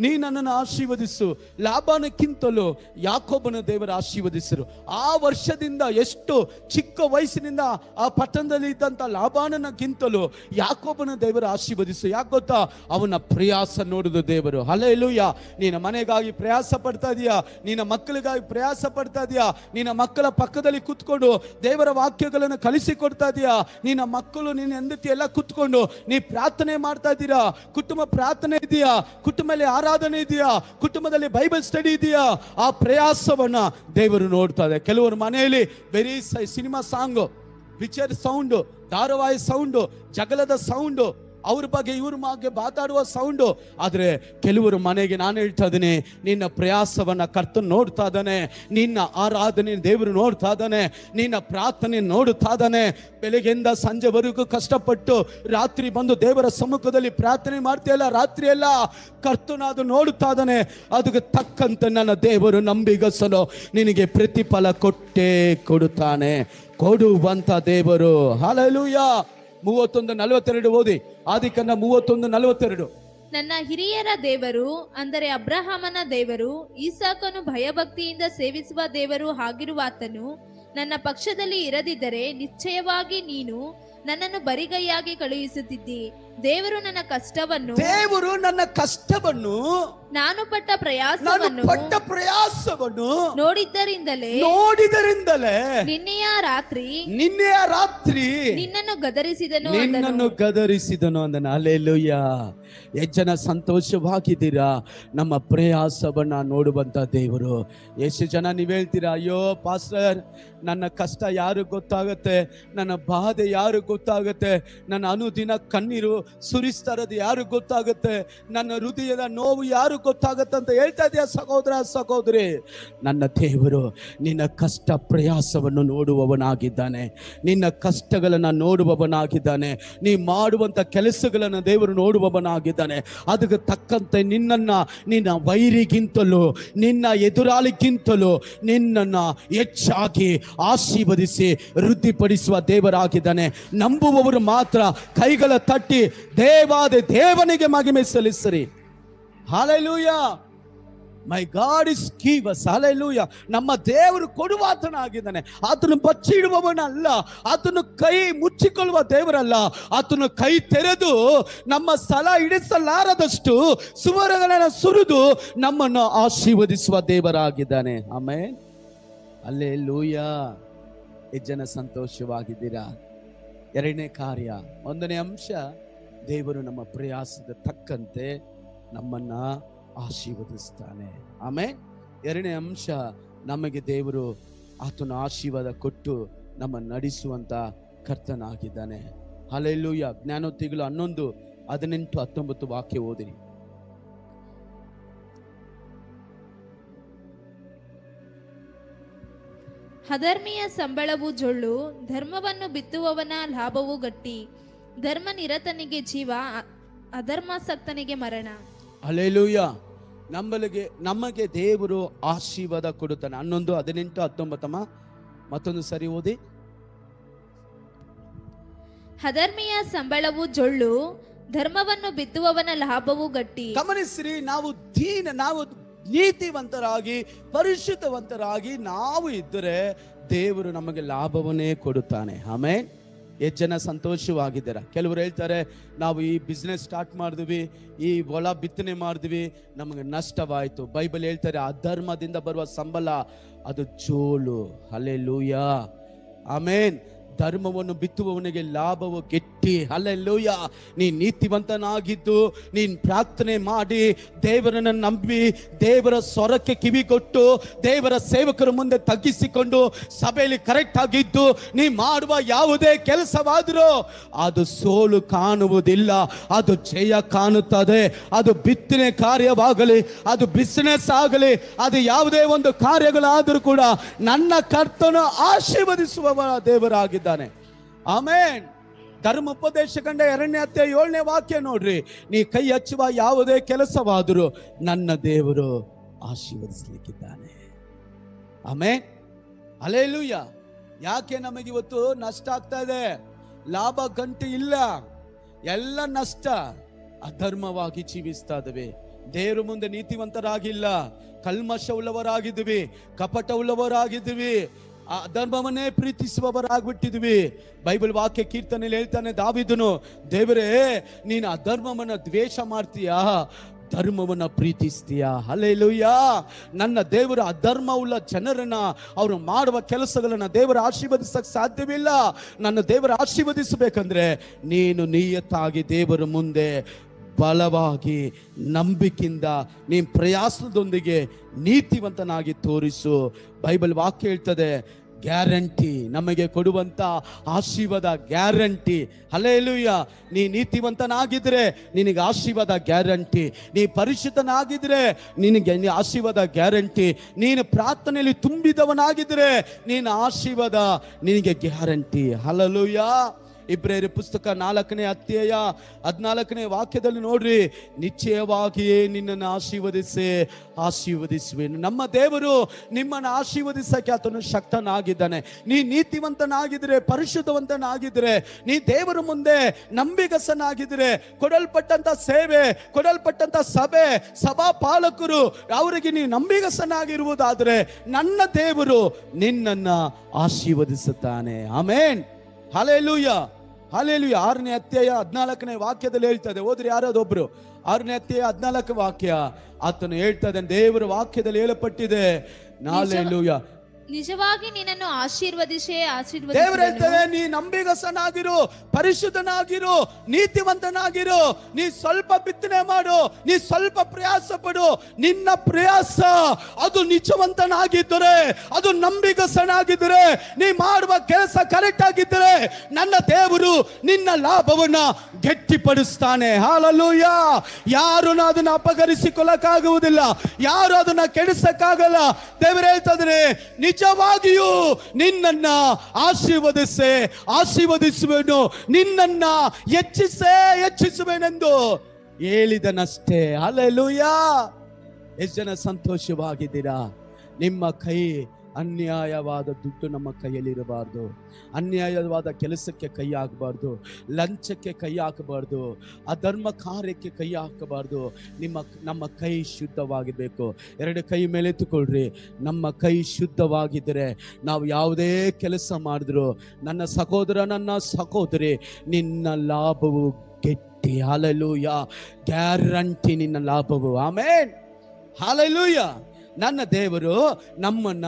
ನೀ ನನ್ನನ್ನು ಆಶೀರ್ವದಿಸು. ಲಾಬಾನಕ್ಕಿಂತಲೂ ಯಾಕೋಬನ ದೇವರು ಆಶೀರ್ವದಿಸರು. ಆ ವರ್ಷದಿಂದ, ಎಷ್ಟು ಚಿಕ್ಕ ವಯಸ್ಸಿನಿಂದ ಆ ಪಟ್ಟಣದಲ್ಲಿ ಇದ್ದಂಥ ಲಾಬಾನನಕ್ಕಿಂತಲೂ ಯಾಕೋಬನ ದೇವರು ಆಶೀರ್ವದಿಸು. ಯಾಕೆ ಗೊತ್ತಾ? ಅವನ ಪ್ರಯಾಸ ನೋಡುದು ದೇವರು. ಹಲ್ಲೆಲೂಯಾ. ನಿನ್ನ ಮನೆಗಾಗಿ ಪ್ರಯಾಸ ಪಡ್ತಾ ಇದೀಯಾ, ನಿನ್ನ ಮಕ್ಕಳಿಗಾಗಿ ಪ್ರಯಾಸ ಪಡ್ತಾ ಇದೀಯಾ, ನಿನ್ನ ಮಕ್ಕಳ ಪಕ್ಕದಲ್ಲಿ ಕುತ್ಕೊಂಡು ದೇವರ ವಾಕ್ಯಗಳನ್ನು ಕಲಿಸಿಕೊಡ್ತಾ ಇದೀಯಾ, ನಿನ್ನ ಮಕ್ಕಳು ನಿನ್ನ ಹೆಂಡತಿ ಎಲ್ಲ ಕುತ್ಕೊಂಡು ನೀ ಪ್ರಾರ್ಥನೆ ಮಾಡ್ತಾ ಇದ್ದೀರಾ, ಕುಟುಂಬ ಪ್ರಾರ್ಥನೆ ಇದೆಯಾ, ಕುಟುಂಬದಲ್ಲಿ ಆರಾಧನೆ ಇದೆಯಾ, ಕುಟುಂಬದಲ್ಲಿ ಬೈಬಲ್ ಸ್ಟಡಿ ಇದೆಯಾ, ಆ ಪ್ರಯಾಸವನ್ನ ದೇವರು ನೋಡ್ತಾ ಇದೆ. ಕೆಲವರು ಮನೆಯಲ್ಲಿ ಬರೀ ಸಿನಿಮಾ ಸಾಂಗು, ಪಿಕ್ಚರ್ ಸೌಂಡು, ಧಾರಾವಾಹಿ ಸೌಂಡು, ಜಗಳದ ಸೌಂಡು, ಅವ್ರ ಬಗ್ಗೆ ಇವ್ರ ಬಗ್ಗೆ ಮಾತಾಡುವ ಸೌಂಡು. ಆದ್ರೆ ಕೆಲವರು ಮನೆಗೆ ನಾನು ಹೇಳ್ತಾ ಇದ್ದೀನಿ, ನಿನ್ನ ಪ್ರಯಾಸವನ್ನ ಕರ್ತನು ನೋಡ್ತಾ ಇದ್ದಾನೆ, ನಿನ್ನ ಆರಾಧನೆ ದೇವರು ನೋಡ್ತಾ ಇದ್ದಾನೆ, ನಿನ್ನ ಪ್ರಾರ್ಥನೆ ನೋಡ್ತಾ ಇದ್ದಾನೆ. ಬೆಳಗ್ಗೆಯಿಂದ ಸಂಜೆವರೆಗೂ ಕಷ್ಟಪಟ್ಟು ರಾತ್ರಿ ಬಂದು ದೇವರ ಸಮ್ಮುಖದಲ್ಲಿ ಪ್ರಾರ್ಥನೆ ಮಾಡ್ತೀಯಲ್ಲ, ರಾತ್ರಿ ಎಲ್ಲ ಕರ್ತನು ಅದು ನೋಡ್ತಾ ಇದ್ದಾನೆ. ಅದಕ್ಕೆ ತಕ್ಕಂತೆ ನನ್ನ ದೇವರು ನಂಬಿಗಸಲು ನಿನಗೆ ಪ್ರತಿಫಲ ಕೊಟ್ಟೇ ಕೊಡುತ್ತಾನೆ, ಕೊಡುವಂತ ದೇವರು. ಹಲ್ಲೆಲೂಯಾ. 31:42 ಓದಿ. ಆದಿಕಾಂಡ 31:42. ನನ್ನ ಹಿರಿಯರ ದೇವರು, ಅಂದರೆ ಅಬ್ರಹಾಮನ ದೇವರು, ಈಸಾಕನು ಭಯಭಕ್ತಿಯಿಂದ ಸೇವಿಸುವ ದೇವರು ಆಗಿರುವಾತನು ನನ್ನ ಪಕ್ಷದಲ್ಲಿ ಇರದಿದ್ದರೆ ನಿಶ್ಚಯವಾಗಿ ನೀನು ನನ್ನನ್ನು ಬರಿಗೈಯಾಗಿ ಕಳುಹಿಸುತ್ತಿದ್ದಿ. ದೇವರು ನನ್ನ ಕಷ್ಟವನ್ನು ನಾನು ಪಟ್ಟ ಪ್ರಯಾಸವನ್ನು ನೋಡಿದ್ದರಿಂದಲೇ ನಿನ್ನೆಯ ರಾತ್ರಿ ನಿನ್ನನ್ನು ಗದರಿಸಿದನು ಅಂದನು. ಹಲ್ಲೆಲೂಯಾ. ಎಷ್ಟು ಜನ ಸಂತೋಷವಾಗಿದ್ದೀರಾ? ನಮ್ಮ ಪ್ರಯಾಸವನ್ನ ನೋಡುವಂತ ದೇವರು. ಎಷ್ಟು ಜನ ನೀವು ಹೇಳ್ತೀರಾ, ಅಯ್ಯೋ ಪಾಸ್ಟರ್, ನನ್ನ ಕಷ್ಟ ಯಾರು ಗೊತ್ತಾಗತ್ತೆ, ನನ್ನ ಬಾಧೆ ಯಾರು ಗೊತ್ತಾಗತ್ತೆ, ನನ್ನ ಅನುದಿನ ಕಣ್ಣೀರು ಸುರಿಸ್ತಾ ಇರೋದು ಯಾರು ಗೊತ್ತಾಗುತ್ತೆ, ನನ್ನ ಹೃದಯದ ನೋವು ಯಾರು ಗೊತ್ತಾಗತ್ತೆ ಅಂತ ಹೇಳ್ತಾ ಇದೆಯಾ ಸಹೋದರ ಸಹೋದರಿ? ನನ್ನ ದೇವರು ನಿನ್ನ ಕಷ್ಟ ಪ್ರಯಾಸವನ್ನು ನೋಡುವವನಾಗಿದ್ದಾನೆ, ನಿನ್ನ ಕಷ್ಟಗಳನ್ನು ನೋಡುವವನಾಗಿದ್ದಾನೆ, ನೀ ಮಾಡುವಂತ ಕೆಲಸಗಳನ್ನು ದೇವರು ನೋಡುವವನಾಗಿದ್ದಾನೆ. ಅದಕ್ಕೆ ತಕ್ಕಂತೆ ನಿನ್ನ ವೈರಿಗಿಂತಲೂ ನಿನ್ನ ಎದುರಾಳಿಗಿಂತಲೂ ನಿನ್ನನ್ನು ಹೆಚ್ಚಾಗಿ ಆಶೀರ್ವದಿಸಿ ವೃದ್ಧಿಪಡಿಸುವ ದೇವರಾಗಿದ್ದಾನೆ. ನಂಬುವವರು ಮಾತ್ರ ಕೈಗಳ ತಟ್ಟಿ ದೇವಾದ ದೇವನಿಗೆ ಮಹಿಮೆ ಸಲ್ಲಿಸಿರಿ. Hallelujah. My God is givers. Hallelujah. ನಮ್ಮ ದೇವರು ಕೊಡುವಾತನಾಗಿದ್ದಾನೆ. ಆತನು ಬಚ್ಚಿಡುವವನಲ್ಲ, ಆತನು ಕೈ ಮುಚ್ಚಿಕೊಳ್ಳುವ ದೇವರಲ್ಲ, ಆತನು ಕೈ ತೆರೆದು ನಮ್ಮ ಸ್ಥಳ ಹಿಡಿಸಲಾರದಷ್ಟು ಸುವರಗಳನ್ನು ಸುರಿದು ನಮ್ಮನ್ನು ಆಶೀರ್ವದಿಸುವ ದೇವರಾಗಿದ್ದಾನೆ. ಆಮೆನ್. ಹಲ್ಲೆಲೂಯಾ. ಎಷ್ಟು ಜನ ಸಂತೋಷವಾಗಿದ್ದೀರಾ? ಎರಡನೇ ಕಾರ್ಯ, ಒಂದನೇ ಅಂಶ, ದೇವರು ನಮ್ಮ ಪ್ರಯಾಸದ ತಕ್ಕಂತೆ ನಮ್ಮನ್ನ ಆಶೀರ್ವದಿಸ್ತಾನೆ. ಆಮೇಲೆ ಎರಡನೇ ಅಂಶ, ನಮಗೆ ದೇವರು ಆತನ ಆಶೀರ್ವಾದ ಕೊಟ್ಟು ನಮ್ಮ ನಡೆಸುವಂತ ಕರ್ತನಾಗಿದ್ದಾನೆ. ಹಲ್ಲೆಲೂಯಾ. ಜ್ಞಾನೋಕ್ತಿಗಳು 11:18-19 ವಾಕ್ಯ ಓದಿರಿ. ಅಧರ್ಮಿಯ ಸಂಬಳವು ಜೊಳ್ಳು, ಧರ್ಮವನ್ನು ಬಿತ್ತುವವನ ಲಾಭವು ಗಟ್ಟಿ. ಧರ್ಮ ನಿರತನಿಗೆ ಜೀವ, ಅಧರ್ಮಾಸಕ್ತನಿಗೆ ಮರಣ. ಹಲ್ಲೆಲೂಯಾ. ನಮಗೆ ದೇವರು ಆಶೀರ್ವಾದ ಕೊಡುತ್ತಾನೆ. 11:18-19 ಮತ್ತೊಂದು ಸರಿ ಓದಿ. ಅಧರ್ಮಿಯ ಸಂಬಳವು ಜೊಳ್ಳು, ಧರ್ಮವನ್ನು ಬಿತ್ತುವವನ ಲಾಭವು ಗಟ್ಟಿ. ಗಮನಿಸಿರಿ, ನಾವು ನೀತಿವಂತರಾಗಿ ಪರಿಶುದ್ಧವಂತರಾಗಿ ನಾವು ಇದ್ದರೆ ದೇವರು ನಮಗೆ ಲಾಭವನ್ನೇ ಕೊಡುತ್ತಾನೆ. ಆಮೇಲೆ ಎಷ್ಟು ಜನ ಸಂತೋಷವಾಗಿದ್ದೀರಾ? ಕೆಲವರು ಹೇಳ್ತಾರೆ, ನಾವು ಈ ಬಿಸ್ನೆಸ್ ಸ್ಟಾರ್ಟ್ ಮಾಡಿದ್ವಿ, ಈ ಹೊಲ ಬಿತ್ತನೆ ಮಾಡಿದ್ವಿ, ನಮಗೆ ನಷ್ಟವಾಯಿತು. ಬೈಬಲ್ ಹೇಳ್ತಾರೆ, ಅಧರ್ಮದಿಂದ ಬರುವ ಸಂಬಳ ಅದು ಜೋಳು. ಹಲ್ಲೆಲೂಯಾ. ಆಮೇನ್. ಧರ್ಮವನ್ನು ಬಿತ್ತುವವನಿಗೆ ಲಾಭವು ಗೆಟ್ಟಿ. ಹಲ್ಲೆಲೂಯ. ನೀನ್ ನೀತಿವಂತನಾಗಿದ್ದು ನೀನ್ ಪ್ರಾರ್ಥನೆ ಮಾಡಿ ದೇವರನ್ನ ನಂಬಿ ದೇವರ ಸ್ವರಕ್ಕೆ ಕಿವಿಗೊಟ್ಟು ದೇವರ ಸೇವಕರ ಮುಂದೆ ತಗ್ಗಿಸಿಕೊಂಡು ಸಭೆಯಲ್ಲಿ ಕರೆಕ್ಟ್ ಆಗಿದ್ದು ನೀ ಮಾಡುವ ಯಾವುದೇ ಕೆಲಸವಾದರೂ ಅದು ಸೋಲು ಕಾಣುವುದಿಲ್ಲ, ಅದು ಜಯ ಕಾಣುತ್ತದೆ. ಅದು ಬಿತ್ತನೆ ಕಾರ್ಯವಾಗಲಿ, ಅದು ಬಿಸಿನೆಸ್ ಆಗಲಿ, ಅದು ಯಾವುದೇ ಒಂದು ಕಾರ್ಯಗಳಾದರೂ ಕೂಡ ನನ್ನ ಕರ್ತನು ಆಶೀರ್ವದಿಸುವ ದೇವರಾಗಿದ್ದಾನೆ. ಆಮೆನ್. ಧರ್ಮೋಪದೇಶ ಕಂಡ 2ನೇ ಅಧ್ಯಾಯ 7ನೇ ವಾಕ್ಯ ನೋಡ್ರಿ. ನೀ ಕೈ ಹಚ್ಚುವ ಯಾವುದೇ ಕೆಲಸವಾದರೂ ನನ್ನ ದೇವರು ಆಶೀರ್ವದಿಸಲಿಕ್ಕಿದ್ದಾನೆ. ಆಮೆನ್. ಹಲ್ಲೆಲೂಯಾ. ಯಾಕೆ ನಮಗಿವತ್ತು ನಷ್ಟ ಆಗ್ತಾ ಇದೆ? ಲಾಭ ಗಂಟು ಇಲ್ಲ, ಎಲ್ಲ ನಷ್ಟ. ಅಧರ್ಮವಾಗಿ ಜೀವಿಸ್ತಾ ಇದ್ದೇವೆ, ದೇವರ ಮುಂದೆ ನೀತಿವಂತರಾಗಿಲ್ಲ, ಕಲ್ಮಶವುಳ್ಳವರಾಗಿದ್ವಿ, ಕಪಟವುಳ್ಳವರಾಗಿದ್ವಿ, ಅಧರ್ಮವನ್ನೇ ಪ್ರೀತಿಸುವವರಾಗ್ಬಿಟ್ಟಿದ್ವಿ. ಬೈಬಲ್ ವಾಕ್ಯ ಕೀರ್ತನೆಯಲ್ಲಿ ಹೇಳ್ತಾನೆ ದಾವೀದನು, ದೇವರೇ ನೀನು ಅಧರ್ಮವನ್ನ ದ್ವೇಷ ಮಾಡ್ತೀಯಾ, ಧರ್ಮವನ್ನ ಪ್ರೀತಿಸ್ತೀಯಾ? ಹಲ್ಲೆಲೂಯಾ. ನನ್ನ ದೇವರು ಅಧರ್ಮವುಳ್ಳ ಜನರನ್ನ ಅವರು ಮಾಡುವ ಕೆಲಸಗಳನ್ನ ದೇವರು ಆಶೀರ್ವದಿಸಕ್ಕೆ ಸಾಧ್ಯವಿಲ್ಲ. ನನ್ನ ದೇವರು ಆಶೀರ್ವದಿಸಬೇಕಂದ್ರೆ ನೀನು ನಿಯತ್ತಾಗಿ ದೇವರ ಮುಂದೆ ಬಲವಾಗಿ ನಂಬಿಕೆಯಿಂದ ನೀನು ಪ್ರಯಾಸದೊಂದಿಗೆ ನೀತಿವಂತನಾಗಿ ತೋರಿಸು. ಬೈಬಲ್ ವಾಕ್ಯ ಹೇಳ್ತದೆ, ಗ್ಯಾರಂಟಿ ನಮಗೆ ಕೊಡುವಂತ ಆಶೀರ್ವಾದ ಗ್ಯಾರಂಟಿ. ಹಲ್ಲೆಲೂಯಾ. ನೀ ನೀತಿವಂತನಾಗಿದ್ರೆ ನಿನಗೆ ಆಶೀರ್ವಾದ ಗ್ಯಾರಂಟಿ. ನೀ ಪರಿಶುದ್ಧನಾಗಿದ್ರೆ ನಿನಗೆ ಆಶೀರ್ವಾದ ಗ್ಯಾರಂಟಿ. ನೀನು ಪ್ರಾರ್ಥನೆಯಲ್ಲಿ ತುಂಬಿದವನಾಗಿದ್ರೆ ನೀನು ಆಶೀರ್ವಾದ ನಿನಗೆ ಗ್ಯಾರಂಟಿ. ಹಲ್ಲೆಲೂಯಾ. ಇಬ್ರಿಯರ ಪುಸ್ತಕ 4ನೇ ಅಧ್ಯಾಯ 14ನೇ ವಾಕ್ಯದಲ್ಲಿ ನೋಡ್ರಿ, ನಿಶ್ಚಯವಾಗಿಯೇ ನಿನ್ನನ್ನು ಆಶೀರ್ವದಿಸುವೆನು. ನಮ್ಮ ದೇವರು ನಿಮ್ಮನ್ನು ಆಶೀರ್ವದಿಸಕ್ಕೆ ಆತನು ಶಕ್ತನಾಗಿದ್ದಾನೆ. ನೀ ನೀತಿವಂತನಾಗಿದ್ರೆ, ಪರಿಶುದ್ಧವಂತನಾಗಿದ್ರೆ, ನೀ ದೇವರ ಮುಂದೆ ನಂಬಿಗಸ್ತನಾಗಿದ್ರೆ, ಕೊಡಲ್ಪಟ್ಟಂತ ಸೇವೆ, ಕೊಡಲ್ಪಟ್ಟಂತ ಸಭೆ, ಸಭಾ ಪಾಲಕರು ಅವರಿಗೆ ನೀ ನಂಬಿಗಸ್ತನಾಗಿರುವುದಾದ್ರೆ ನನ್ನ ದೇವರು ನಿನ್ನನ್ನ ಆಶೀರ್ವದಿಸುತ್ತಾನೆ. ಆಮೆನ್. ಹಲ್ಲೆಲೂಯಾ. ಹಲ್ಲೆಲೂಯಾ. 6ನೇ ಅಧ್ಯಾಯ 14ನೇ ವಾಕ್ಯದಲ್ಲಿ ಹೇಳ್ತದೆ, ಓದ್ರಿ ಯಾರಾದೊಬ್ರು. 6ನೇ ಅಧ್ಯಾಯ 14 ವಾಕ್ಯ ಆತನು ಹೇಳ್ತದೆ, ದೇವರ ವಾಕ್ಯದಲ್ಲಿ ಹೇಳಪಟ್ಟಿದೆ, ಹಲ್ಲೆಲೂಯಾ, ನಿಜವಾಗಿ ನಿನ್ನನ್ನು ಆಶೀರ್ವದಿಸೇ ದೇವರು ಹೇಳ್ತಾರೆ, ನೀ ನಂಬಿಗಸ್ತನಾಗಿರು, ಪರಿಶುದ್ಧನಾಗಿರು, ನೀತಿವಂತನಾಗಿರು. ನೀ ಸ್ವಲ್ಪ ಬಿತ್ತನೆ ಮಾಡು, ನೀ ಸ್ವಲ್ಪ ಪ್ರಯಾಸ ಪಡು. ನಿನ್ನ ಪ್ರಯಾಸ ಅದು ನಿಜವಂತನಾಗಿದ್ದರೆ, ಅದು ನಂಬಿಗಸ್ತನಾಗಿದ್ದರೆ, ನೀ ಮಾಡುವ ಕೆಲಸ ಕರೆಕ್ಟ್ ಆಗಿದ್ದರೆ ನನ್ನ ದೇವರು ನಿನ್ನ ಲಾಭವನ್ನ ಗಟ್ಟಿಪಡಿಸ್ತಾನೆ. ಹಲ್ಲೆಲೂಯಾ. ಯಾರು ಅದನ್ನ ಅಪಹರಿಸಿಕೊಳ್ಳಕ್ಕಾಗುವುದಿಲ್ಲ, ಯಾರು ಅದನ್ನ ಕೆಡಿಸಕ್ಕಾಗಲ್ಲ. ದೇವರು ಹೇಳ್ತಾದ್ರೆ, ನಿಜವಾಗಿಯೂ ನಿನ್ನನ್ನ ಆಶೀರ್ವದಿಸುವೆನು, ನಿನ್ನನ್ನ ಹೆಚ್ಚಿಸುವೆನೆಂದು ಹೇಳಿದನಷ್ಟೇ. ಹಲ್ಲೆಲೂಯಾ. ಎಷ್ಟು ಜನ ಸಂತೋಷವಾಗಿದ್ದೀರಾ? ನಿಮ್ಮ ಕೈ ಅನ್ಯಾಯವಾದ ದುಡ್ಡು ನಮ್ಮ ಕೈಯಲ್ಲಿರಬಾರ್ದು, ಅನ್ಯಾಯವಾದ ಕೆಲಸಕ್ಕೆ ಕೈ ಹಾಕಬಾರ್ದು, ಲಂಚಕ್ಕೆ ಕೈ ಹಾಕಬಾರ್ದು, ಅಧರ್ಮ ಕಾರ್ಯಕ್ಕೆ ಕೈ ಹಾಕಬಾರ್ದು. ನಮ್ಮ ಕೈ ಶುದ್ಧವಾಗಿರಬೇಕು. 2 ಕೈ ಮೇಲೆ ಎತ್ತುಕೊಳ್ರಿ. ನಮ್ಮ ಕೈ ಶುದ್ಧವಾಗಿದ್ದರೆ ನಾವು ಯಾವುದೇ ಕೆಲಸ ಮಾಡಿದ್ರು, ನನ್ನ ಸಹೋದರ, ನನ್ನ ಸಹೋದರಿ, ನಿನ್ನ ಲಾಭವು ಗೆಟ್ಟಿ. ಹಲ್ಲೆಲೂಯಾ. ಗ್ಯಾರಂಟಿ ನಿನ್ನ ಲಾಭವು. ಆಮೆನ್. ಹಲ್ಲೆಲೂಯಾ. ನನ್ನ ದೇವರು ನಮ್ಮನ್ನ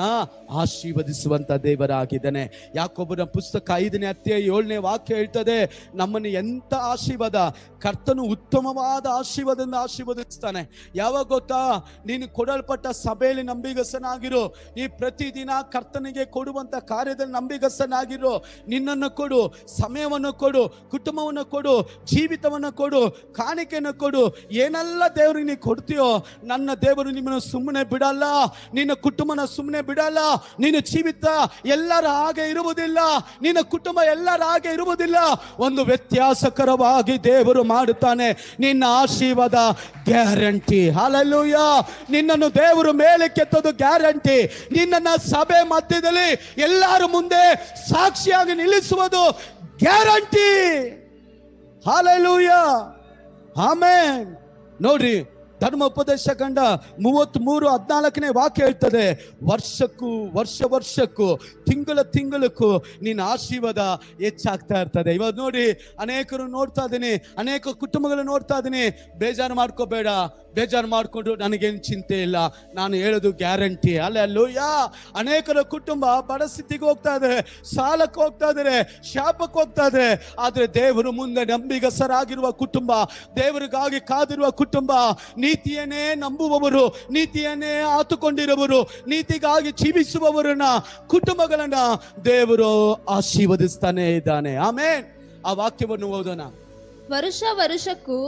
ಆಶೀರ್ವದಿಸುವಂತ ದೇವರಾಗಿದ್ದಾನೆ. ಯಾಕೋಬನ ಪುಸ್ತಕ 5ನೇ ಅಧ್ಯಾಯ 7ನೇ ವಾಕ್ಯ ಹೇಳ್ತದೆ, ನಮ್ಮನ್ನು ಎಂತ ಆಶೀರ್ವಾದ, ಕರ್ತನು ಉತ್ತಮವಾದ ಆಶೀರ್ವಾದದಿಂದ ಆಶೀರ್ವದಿಸ್ತಾನೆ. ಯಾವಾಗ ಗೊತ್ತಾ? ನೀನು ಕೊಡಲ್ಪಟ್ಟ ಸಭೆಯಲ್ಲಿ ನಂಬಿಗಸ್ತನಾಗಿರು. ನೀ ಪ್ರತಿದಿನ ಕರ್ತನಿಗೆ ಕೊಡುವಂತ ಕಾರ್ಯದಲ್ಲಿ ನಂಬಿಗಸ್ತನಾಗಿರು. ನಿನ್ನನ್ನು ಕೊಡು, ಸಮಯವನ್ನು ಕೊಡು, ಕುಟುಂಬವನ್ನು ಕೊಡು, ಜೀವಿತವನ್ನು ಕೊಡು, ಕಾಣಿಕೆಯನ್ನು ಕೊಡು. ಏನೆಲ್ಲ ದೇವರಿಗೆ ನೀ ಕೊಡ್ತೀಯೋ ನನ್ನ ದೇವರು ನಿಮ್ಮನ್ನು ಸುಮ್ಮನೆ ಬಿಡಲ್ಲ, ನಿನ್ನ ಕುಟುಂಬನ ಸುಮ್ಮನೆ ಬಿಡಲ್ಲ. ನಿನ್ನ ಜೀವಿತ ಎಲ್ಲರ ಹಾಗೆ ಇರುವುದಿಲ್ಲ, ನಿನ್ನ ಕುಟುಂಬ ಎಲ್ಲರ ಹಾಗೆ ಇರುವುದಿಲ್ಲ. ಒಂದು ವ್ಯತ್ಯಾಸಕರವಾಗಿ ದೇವರು ಮಾಡುತ್ತಾನೆ. ನಿನ್ನ ಆಶೀರ್ವಾದ ಗ್ಯಾರಂಟಿ. ಹಲ್ಲೆಲೂಯಾ. ನಿನ್ನನ್ನು ದೇವರು ಮೇಲೆ ಕೆತ್ತೋದು ಗ್ಯಾರಂಟಿ. ನಿನ್ನನ್ನು ಸಭೆ ಮಧ್ಯದಲ್ಲಿ ಎಲ್ಲರ ಮುಂದೆ ಸಾಕ್ಷಿಯಾಗಿ ನಿಲ್ಲಿಸುವುದು ಗ್ಯಾರಂಟಿ. ಹಲ್ಲೆಲೂಯಾ. ಆಮೆನ್. ನೋಡ್ರಿ, ಧರ್ಮೋಪದೇಶ ಕಂಡ 33:14 ವಾಕ್ಯ ಹೇಳ್ತದೆ, ವರ್ಷಕ್ಕೂ ತಿಂಗಳಕ್ಕೂ ನಿನ್ನ ಆಶೀರ್ವಾದ ಹೆಚ್ಚಾಗ್ತಾ ಇರ್ತದೆ. ಇವತ್ತು ನೋಡಿ, ಅನೇಕರು ನೋಡ್ತಾ ಇದ್ದೀನಿ, ಅನೇಕ ಕುಟುಂಬಗಳು ನೋಡ್ತಾ ಇದ್ದೀನಿ. ಬೇಜಾರು ಮಾಡ್ಕೋಬೇಡ, ಬೇಜಾರು ಮಾಡ್ಕೊಂಡು ನನಗೇನು ಚಿಂತೆ ಇಲ್ಲ, ನಾನು ಹೇಳೋದು ಗ್ಯಾರಂಟಿ. ಅಲ್ಲೂಯ್ಯ. ಅನೇಕರ ಕುಟುಂಬ ಪರಿಸ್ಥಿತಿಗೆ ಹೋಗ್ತಾ ಇದ್ದಾರೆ, ಸಾಲಕ್ಕೆ ಹೋಗ್ತಾ ಇದ್ದಾರೆ, ಶಾಪಕ್ಕೆ ಹೋಗ್ತಾ ಇದ್ದಾರೆ. ಆದ್ರೆ ದೇವರು ಮುಂದೆ ನಂಬಿಗಸರಾಗಿರುವ ಕುಟುಂಬ, ದೇವರಿಗಾಗಿ ಕಾದಿರುವ ಕುಟುಂಬ, ನೀತಿಯನ್ನೇ ನಂಬುವವರು, ನೀತಿಯನ್ನೇ ಆತುಕೊಂಡಿರುವವರು, ನೀತಿಗಾಗಿ ಜೀವಿಸುವವರನ್ನ, ಕುಟುಂಬಗಳನ್ನ ದೇವರು ಆಶೀರ್ವದಿಸ್ತಾನೆ ಇದ್ದಾನೆ. ಆಮೇನ್. ಆ ವಾಕ್ಯವನ್ನು ಓದೋಣ. ವರ್ಷಕ್ಕೂ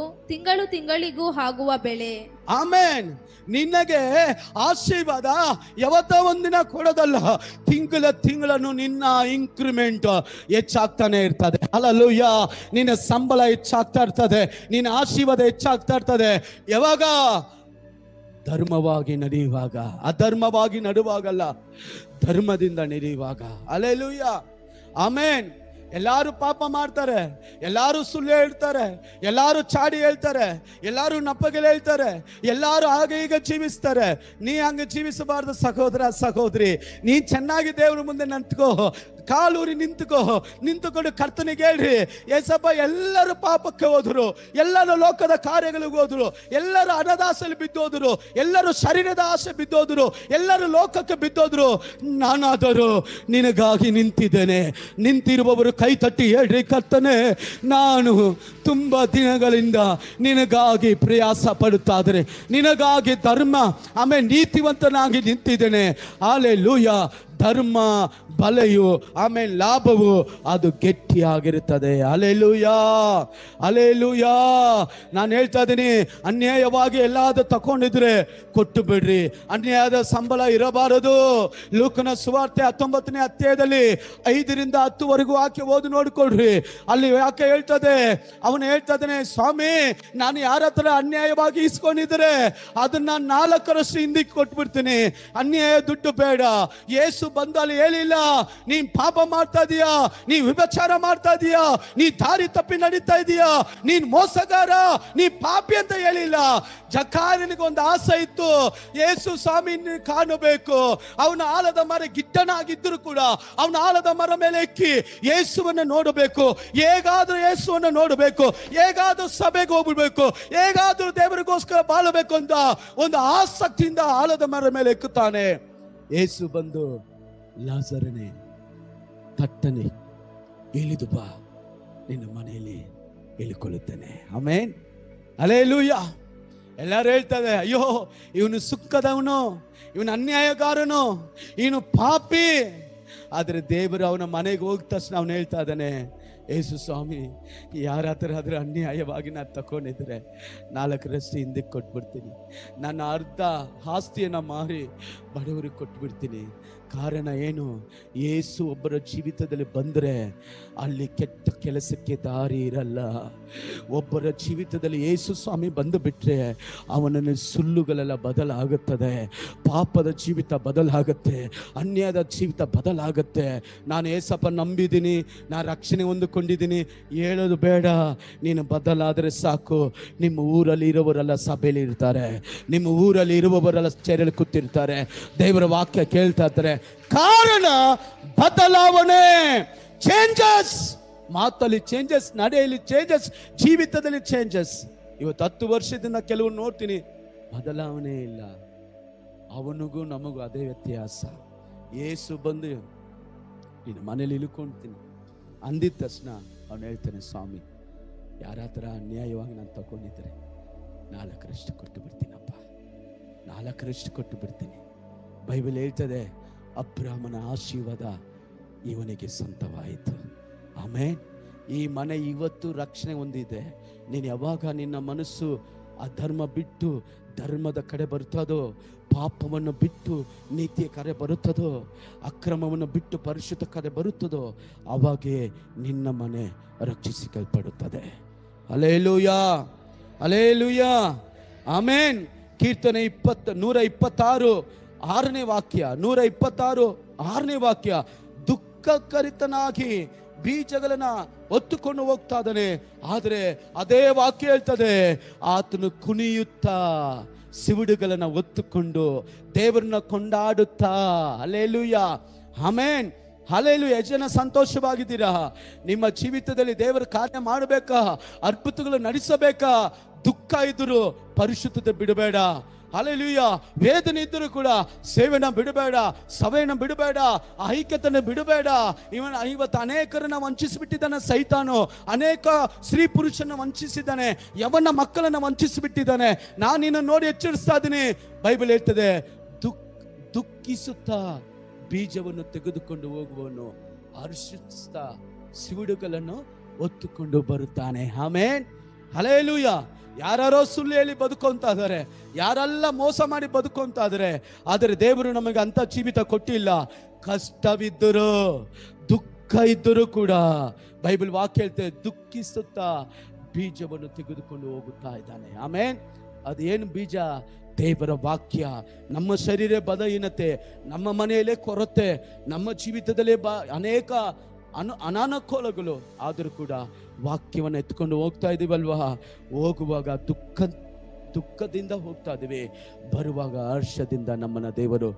ತಿಂಗಳಿಗೂ ಆಗುವ ಬೆಳೆ. ಆಮೇನ್. ನಿನಗೆ ಆಶೀರ್ವಾದ ಯಾವತ್ತ ಒಂದಿನ ಕೊಡೋದಲ್ಲ, ತಿಂಗಳನ್ನು ನಿನ್ನ ಇನ್ಕ್ರಿಮೆಂಟ್ ಹೆಚ್ಚಾಗ್ತಾನೆ ಇರ್ತದೆ. ಹಲ್ಲೆಲೂಯಾ. ನಿನ್ನ ಸಂಬಳ ಹೆಚ್ಚಾಗ್ತಾ ಇರ್ತದೆ, ನಿನ್ನ ಆಶೀರ್ವಾದ ಹೆಚ್ಚಾಗ್ತಾ ಇರ್ತದೆ. ಯಾವಾಗ? ಧರ್ಮವಾಗಿ ನಡೆಯುವಾಗ, ಅಧರ್ಮವಾಗಿ ನಡುವಾಗಲ್ಲ, ಧರ್ಮದಿಂದ ನಡೆಯುವಾಗ. ಹಲ್ಲೆಲೂಯಾ. ಆಮೇನ್. ಎಲ್ಲಾರು ಪಾಪ ಮಾಡ್ತಾರೆ, ಎಲ್ಲಾರು ಸುಳ್ಳು ಹೇಳ್ತಾರೆ, ಎಲ್ಲಾರು ಚಾಡಿ ಹೇಳ್ತಾರೆ, ಎಲ್ಲಾರು ನಪ್ಪಗೆಲೆ ಹೇಳ್ತಾರೆ, ಎಲ್ಲಾರು ಹಾಗೆ ಈಗ ಜೀವಿಸ್ತಾರೆ. ನೀ ಹಂಗೆ ಜೀವಿಸಬಾರ್ದು ಸಹೋದರ ಸಹೋದರಿ. ನೀ ಚೆನ್ನಾಗಿ ದೇವ್ರ ಮುಂದೆ ನಿಂತ್ಕೋ, ಕಾಲೂರಿ ನಿಂತುಕೊಂಡು ಕರ್ತನಿಗೆ ಹೇಳ್ರಿ, ಏಸಪ್ಪ ಎಲ್ಲರೂ ಪಾಪಕ್ಕೆ ಹೋದ್ರು, ಎಲ್ಲರೂ ಲೋಕದ ಕಾರ್ಯಗಳಿಗೆ ಹೋದ್ರು, ಎಲ್ಲರೂ ಹಣದಾಸೆಯಲ್ಲಿ ಬಿದ್ದೋದ್ರು, ಎಲ್ಲರೂ ಶರೀರದ ಆಸೆ ಬಿದ್ದೋದ್ರು, ಎಲ್ಲರೂ ಲೋಕಕ್ಕೆ ಬಿದ್ದೋದ್ರು. ನಾನಾದರೂ ನಿನಗಾಗಿ ನಿಂತಿದ್ದೇನೆ. ನಿಂತಿರುವವರು ಕೈ ತಟ್ಟಿ ಹೇಳ್ರಿ, ಕರ್ತನೆ, ನಾನು ತುಂಬಾ ದಿನಗಳಿಂದ ನಿನಗಾಗಿ ಪ್ರಯಾಸ ಪಡುತ್ತಾದರೆ, ನಿನಗಾಗಿ ಧರ್ಮ ಆಮೇಲೆ ನೀತಿವಂತನಾಗಿ ನಿಂತಿದ್ದೇನೆ. ಹಲ್ಲೆಲೂಯಾ. ಧರ್ಮ ಬಲೆಯು ಆಮೇಲೆ ಲಾಭವು ಅದು ಗಟ್ಟಿಯಾಗಿರುತ್ತದೆ. Hallelujah, hallelujah. ನಾನು ಹೇಳ್ತಾ ಇದ್ದೀನಿ, ಅನ್ಯಾಯವಾಗಿ ಎಲ್ಲಾದ್ರೂ ತಗೊಂಡಿದ್ರೆ ಕೊಟ್ಟು ಬಿಡ್ರಿ. ಅನ್ಯಾಯದ ಸಂಬಳ ಇರಬಾರದು. ಲೂಕನ ಸುವಾರ್ತೆ 19ನೇ ಅಧ್ಯಾಯದಲ್ಲಿ 5-10 ವಾಕ್ಯ ಓದಿ ನೋಡ್ಕೊಳ್ರಿ. ಅಲ್ಲಿ ಯಾಕೆ ಹೇಳ್ತದೆ, ಅವನು ಹೇಳ್ತಾ ಇದ್ದಾನೆ, ಸ್ವಾಮಿ, ನಾನು ಯಾರ ಹತ್ರ ಅನ್ಯಾಯವಾಗಿ ಇಸ್ಕೊಂಡಿದ್ರೆ ಅದನ್ನ 4ರಷ್ಟು ಹಿಂದಕ್ಕೆ ಕೊಟ್ಬಿಡ್ತೀನಿ, ಅನ್ಯಾಯ ದುಡ್ಡು ಬೇಡ. ಯೇಸು ಬಂದು ಅಲ್ಲಿ ಹೇಳಿಲ್ಲ, ನೀನ್ ಪಾಪ ಮಾಡ್ತಾ ಇದೀಯಾ, ನೀ ವಿಭಚಾರ ಮಾಡ್ತಾ ಇದೀಯಾ, ನೀ ದಾರಿ ತಪ್ಪಿ ನಡೀತಾ ಇದೀಯಾ, ನೀನ್ ಮೋಸಗಾರ, ನೀ ಪಾಪಿ ಅಂತ ಹೇಳಿಲ್ಲ. ಜಕಾರನಿಗೊಂದು ಆಸೆ ಇತ್ತು, ಯೇಸು ಸ್ವಾಮಿ ಕಾಣಬೇಕು. ಅವನ ಆಲದ ಮರ ಗಿಡ್ಡನಾಗಿದ್ದರೂ ಕೂಡ ಅವನ ಆಲದ ಮರ ಮೇಲೆ ಎಕ್ಕಿ ಯೇಸುವನ್ನ ನೋಡಬೇಕು, ಹೇಗಾದ್ರೂ ಯೇಸುವನ್ನ ನೋಡಬೇಕು, ಹೇಗಾದ್ರೂ ಸಭೆಗೆ ಹೋಗ್ಬಿಡ್ಬೇಕು, ಹೇಗಾದ್ರೂ ದೇವರಿಗೋಸ್ಕರ ಬಾಳಬೇಕು ಅಂತ ಒಂದು ಆಸಕ್ತಿಯಿಂದ ಆಲದ ಮರ ಮೇಲೆ ఎక్కుತ್ತಾನೆ. ಯೇಸು ಬಂದು, ಲಾಜರನೇ, ತಟ್ಟನೆ ಇಳಿದು ಬಾ, ನಿನ್ನ ಮನೆಯಲ್ಲಿ ಇಳಿಕೊಳ್ಳುತ್ತೇನೆ. ಆಮೇನ್. ಹಲ್ಲೆಲೂಯಾ. ಎಲ್ಲರೂ ಹೇಳ್ತಾರೆ, ಅಯ್ಯೋ ಇವನು ಸುಕ್ಕದವನು, ಇವನು ಅನ್ಯಾಯಗಾರನು, ಇವನು ಪಾಪಿ. ಆದ್ರೆ ದೇವರು ಅವನ ಮನೆಗೆ ಹೋಗಿದ ತಕ್ಷಣ ಅವನು ಹೇಳ್ತಾ ಇದ್ದಾನೆ, ಯೇಸು ಸ್ವಾಮಿ, ಯಾರ ಹತ್ರ ಆದ್ರೆ ಅನ್ಯಾಯವಾಗಿ ನಾನು ತಗೊಂಡಿದ್ರೆ 4ರಷ್ಟು ಹಿಂದಕ್ಕೆ ಕೊಟ್ಬಿಡ್ತೀನಿ, ನನ್ನ ಅರ್ಧ ಆಸ್ತಿಯನ್ನು ಮಾರಿ ಬಡವರಿಗೆ ಕೊಟ್ಬಿಡ್ತೀನಿ. ಕಾರಣ ಏನು? ಯೇಸು ಒಬ್ಬರ ಜೀವಿತದಲ್ಲಿ ಬಂದರೆ ಅಲ್ಲಿ ಕೆಟ್ಟ ಕೆಲಸಕ್ಕೆ ದಾರಿ ಇರಲ್ಲ. ಒಬ್ಬರ ಜೀವಿತದಲ್ಲಿ ಯೇಸು ಸ್ವಾಮಿ ಬಂದು ಬಿಟ್ರೆ ಅವನನ್ನು ಸುಳ್ಳುಗಳೆಲ್ಲ ಬದಲಾಗುತ್ತದೆ, ಪಾಪದ ಜೀವಿತ ಬದಲಾಗುತ್ತೆ, ಅನ್ಯಾಯದ ಜೀವಿತ ಬದಲಾಗುತ್ತೆ. ನಾನು ಏಸಪ್ಪ ನಂಬಿದ್ದೀನಿ, ನಾನು ರಕ್ಷಣೆ ಹೊಂದಿಕೊಂಡಿದ್ದೀನಿ, ಹೇಳೋದು ಬೇಡ, ನೀನು ಬದಲಾದರೆ ಸಾಕು. ನಿಮ್ಮ ಊರಲ್ಲಿ ಇರುವವರೆಲ್ಲ ಸಭೆಯಲ್ಲಿ ಇರ್ತಾರೆ, ನಿಮ್ಮ ಊರಲ್ಲಿ ಇರುವವರೆಲ್ಲ ಚೇರಲ್ಲಿ ಕೂತಿರ್ತಾರೆ, ದೇವರ ವಾಕ್ಯ ಕೇಳ್ತಾ ಇರ್ತಾರೆ. ಕಾರಣ ಬದಲಾವಣೆ, ಚೇಂಜಸ್. ಮಾತಲ್ಲಿ ಚೇಂಜಸ್, ನಡೆಯಲ್ಲಿ ಚೇಂಜಸ್, ಜೀವಿತದಲ್ಲಿ ಚೇಂಜಸ್. ಇವತ್ತು 10 ವರ್ಷದಿಂದ ಕೆಲವು ನೋಡ್ತೀನಿ, ಬದಲಾವಣೆ ಇಲ್ಲ. ಅವನಿಗೂ ನಮಗೂ ಅದೇ ವ್ಯತ್ಯಾಸ. ಯೇಸು ಬಂದು ನಿನ್ನ ಮನೇಲಿ ಇಳ್ಕೊಳ್ತೀನಿ ಅಂದಿದ ತಕ್ಷಣ ಅವನು ಹೇಳ್ತಾನೆ, ಸ್ವಾಮಿ, ಯಾರ ಹತ್ರ ಅನ್ಯಾಯವಾಗಿ ನಾನು ತಗೊಂಡಿದ್ರೆ 4ರಷ್ಟು ಕೊಟ್ಟು ಬಿಡ್ತೀನಪ್ಪ, 4ರಷ್ಟು ಕೊಟ್ಟು ಬಿಡ್ತೀನಿ. ಬೈಬಲ್ ಹೇಳ್ತದೆ, ಅಬ್ರಾಹ್ಮನ ಆಶೀರ್ವಾದ ಇವನಿಗೆ ಸ್ವಂತವಾಯಿತು. ಆಮೇನ್. ಈ ಮನೆ ಇವತ್ತು ರಕ್ಷಣೆ ಹೊಂದಿದೆ. ನೀನು ಯಾವಾಗ ನಿನ್ನ ಮನಸ್ಸು ಅಧರ್ಮ ಬಿಟ್ಟು ಧರ್ಮದ ಕಡೆ ಬರುತ್ತದೋ, ಪಾಪವನ್ನು ಬಿಟ್ಟು ನೀತಿಯ ಕಡೆ ಬರುತ್ತದೋ, ಅಕ್ರಮವನ್ನು ಬಿಟ್ಟು ಪರಿಶುದ್ಧ ಕಡೆ ಬರುತ್ತದೋ, ಅವಾಗೇ ನಿನ್ನ ಮನೆ ರಕ್ಷಿಸಿಕೊಳ್ಳಲ್ಪಡುತ್ತದೆ. ಹಲ್ಲೆಲೂಯಾ, ಹಲ್ಲೆಲೂಯಾ, ಆಮೇನ್. ಕೀರ್ತನೆ 126 6ನೇ ವಾಕ್ಯ, 126 6ನೇ ವಾಕ್ಯ, ದುಃಖಕರಿತನಾಗಿ ಬೀಜಗಳನ್ನ ಹೊತ್ತುಕೊಂಡು ಹೋಗ್ತಾ ಇದ್ದಾನೆ. ಆದರೆ ಅದೇ ವಾಕ್ಯ ಹೇಳ್ತದೆ, ಆತನು ಕುಣಿಯುತ್ತಾ ಸಿವುಡುಗಳನ್ನ ಹೊತ್ತುಕೊಂಡು ದೇವರನ್ನ ಕೊಂಡಾಡುತ್ತಾ, ಹಲ್ಲೆಲೂಯಾ, ಆಮೆನ್, ಹಲ್ಲೆಲೂಯಾ. ಎಷ್ಟು ಜನ ಸಂತೋಷವಾಗಿದ್ದೀರಾ? ನಿಮ್ಮ ಜೀವಿತದಲ್ಲಿ ದೇವರ ಕಾರ್ಯ ಮಾಡಬೇಕಾ, ಅದ್ಭುತಗಳು ನಡೆಸಬೇಕಾ? ದುಃಖ ಇದ್ದರೂ ಪರಿಶುದ್ಧತೆ ಬಿಡಬೇಡ. ಹಲ್ಲೆಲೂಯಾ. ವೇದನೆ ಇದ್ದರೂ ಕೂಡ ಸೇವೆನ ಬಿಡಬೇಡ, ಸಭೆನ ಬಿಡಬೇಡ, ಐಕ್ಯತನ ಬಿಡಬೇಡ. ಇವತ್ತು ಅನೇಕರನ್ನ ವಂಚಿಸಿಬಿಟ್ಟಿದ್ದಾನೆ ಸೈತಾನು. ಅನೇಕ ಸ್ತ್ರೀ ಪುರುಷನ ವಂಚಿಸಿದ್ದಾನೆ, ಯವನ ಮಕ್ಕಳನ್ನ ವಂಚಿಸಿಬಿಟ್ಟಿದ್ದಾನೆ. ನಾನು ನಿನ್ನನ್ನು ನೋಡಿ ಎಚ್ಚರಿಸ್ತಾ ಇದ್ದೀನಿ. ಬೈಬಲ್ ಹೇಳ್ತದೆ, ದುಃಖಿಸುತ್ತಾ ಬೀಜವನ್ನು ತೆಗೆದುಕೊಂಡು ಹೋಗುವವನು ಹರ್ಷಿಸ್ತಾ ಸಿವುಡುಗಳನ್ನು ಹೊತ್ತುಕೊಂಡು ಬರುತ್ತಾನೆ. Amen, hallelujah. ಯಾರೋ ಸುಳ್ಳು ಹೇಳಿ ಬದುಕೊಂತ ಇದ್ದಾರೆ, ಯಾರೆಲ್ಲ ಮೋಸ ಮಾಡಿ ಬದುಕೊಂತ ಇದ್ದಾರೆ. ಆದರೆ ದೇವರು ನಮಗೆ ಅಂತ ಜೀವಿತ ಕೊಟ್ಟಿಲ್ಲ. ಕಷ್ಟವಿದ್ದರೂ, ದುಃಖ ಇದ್ದರೂ ಕೂಡ ಬೈಬಲ್ ವಾಕ್ಯ ಹೇಳ್ತೇವೆ, ದುಃಖಿಸುತ್ತಾ ಬೀಜವನ್ನು ತೆಗೆದುಕೊಂಡು ಹೋಗುತ್ತಾ ಇದ್ದಾನೆ. ಆಮೆನ್. ಅದೇನು ಬೀಜ? ದೇವರ ವಾಕ್ಯ. ನಮ್ಮ ಶರೀರ ಬಲಹೀನತೆ, ನಮ್ಮ ಮನೆಯಲ್ಲೇ ಕೊರತೆ, ನಮ್ಮ ಜೀವಿತದಲ್ಲೇ ಅನೇಕ ಅನಾನುಕೂಲಗಳು, ಆದರೂ ಕೂಡ ವಾಕ್ಯವನ್ನು ಎತ್ಕೊಂಡು ಹೋಗ್ತಾ ಇದೀವಲ್ವಾ? ಹೋಗುವಾಗ ದುಃಖದಿಂದ ಹೋಗ್ತಾ ಇದೀವಿ, ಬರುವಾಗ ಹರ್ಷದಿಂದ ನಮ್ಮನ್ನ ದೇವರು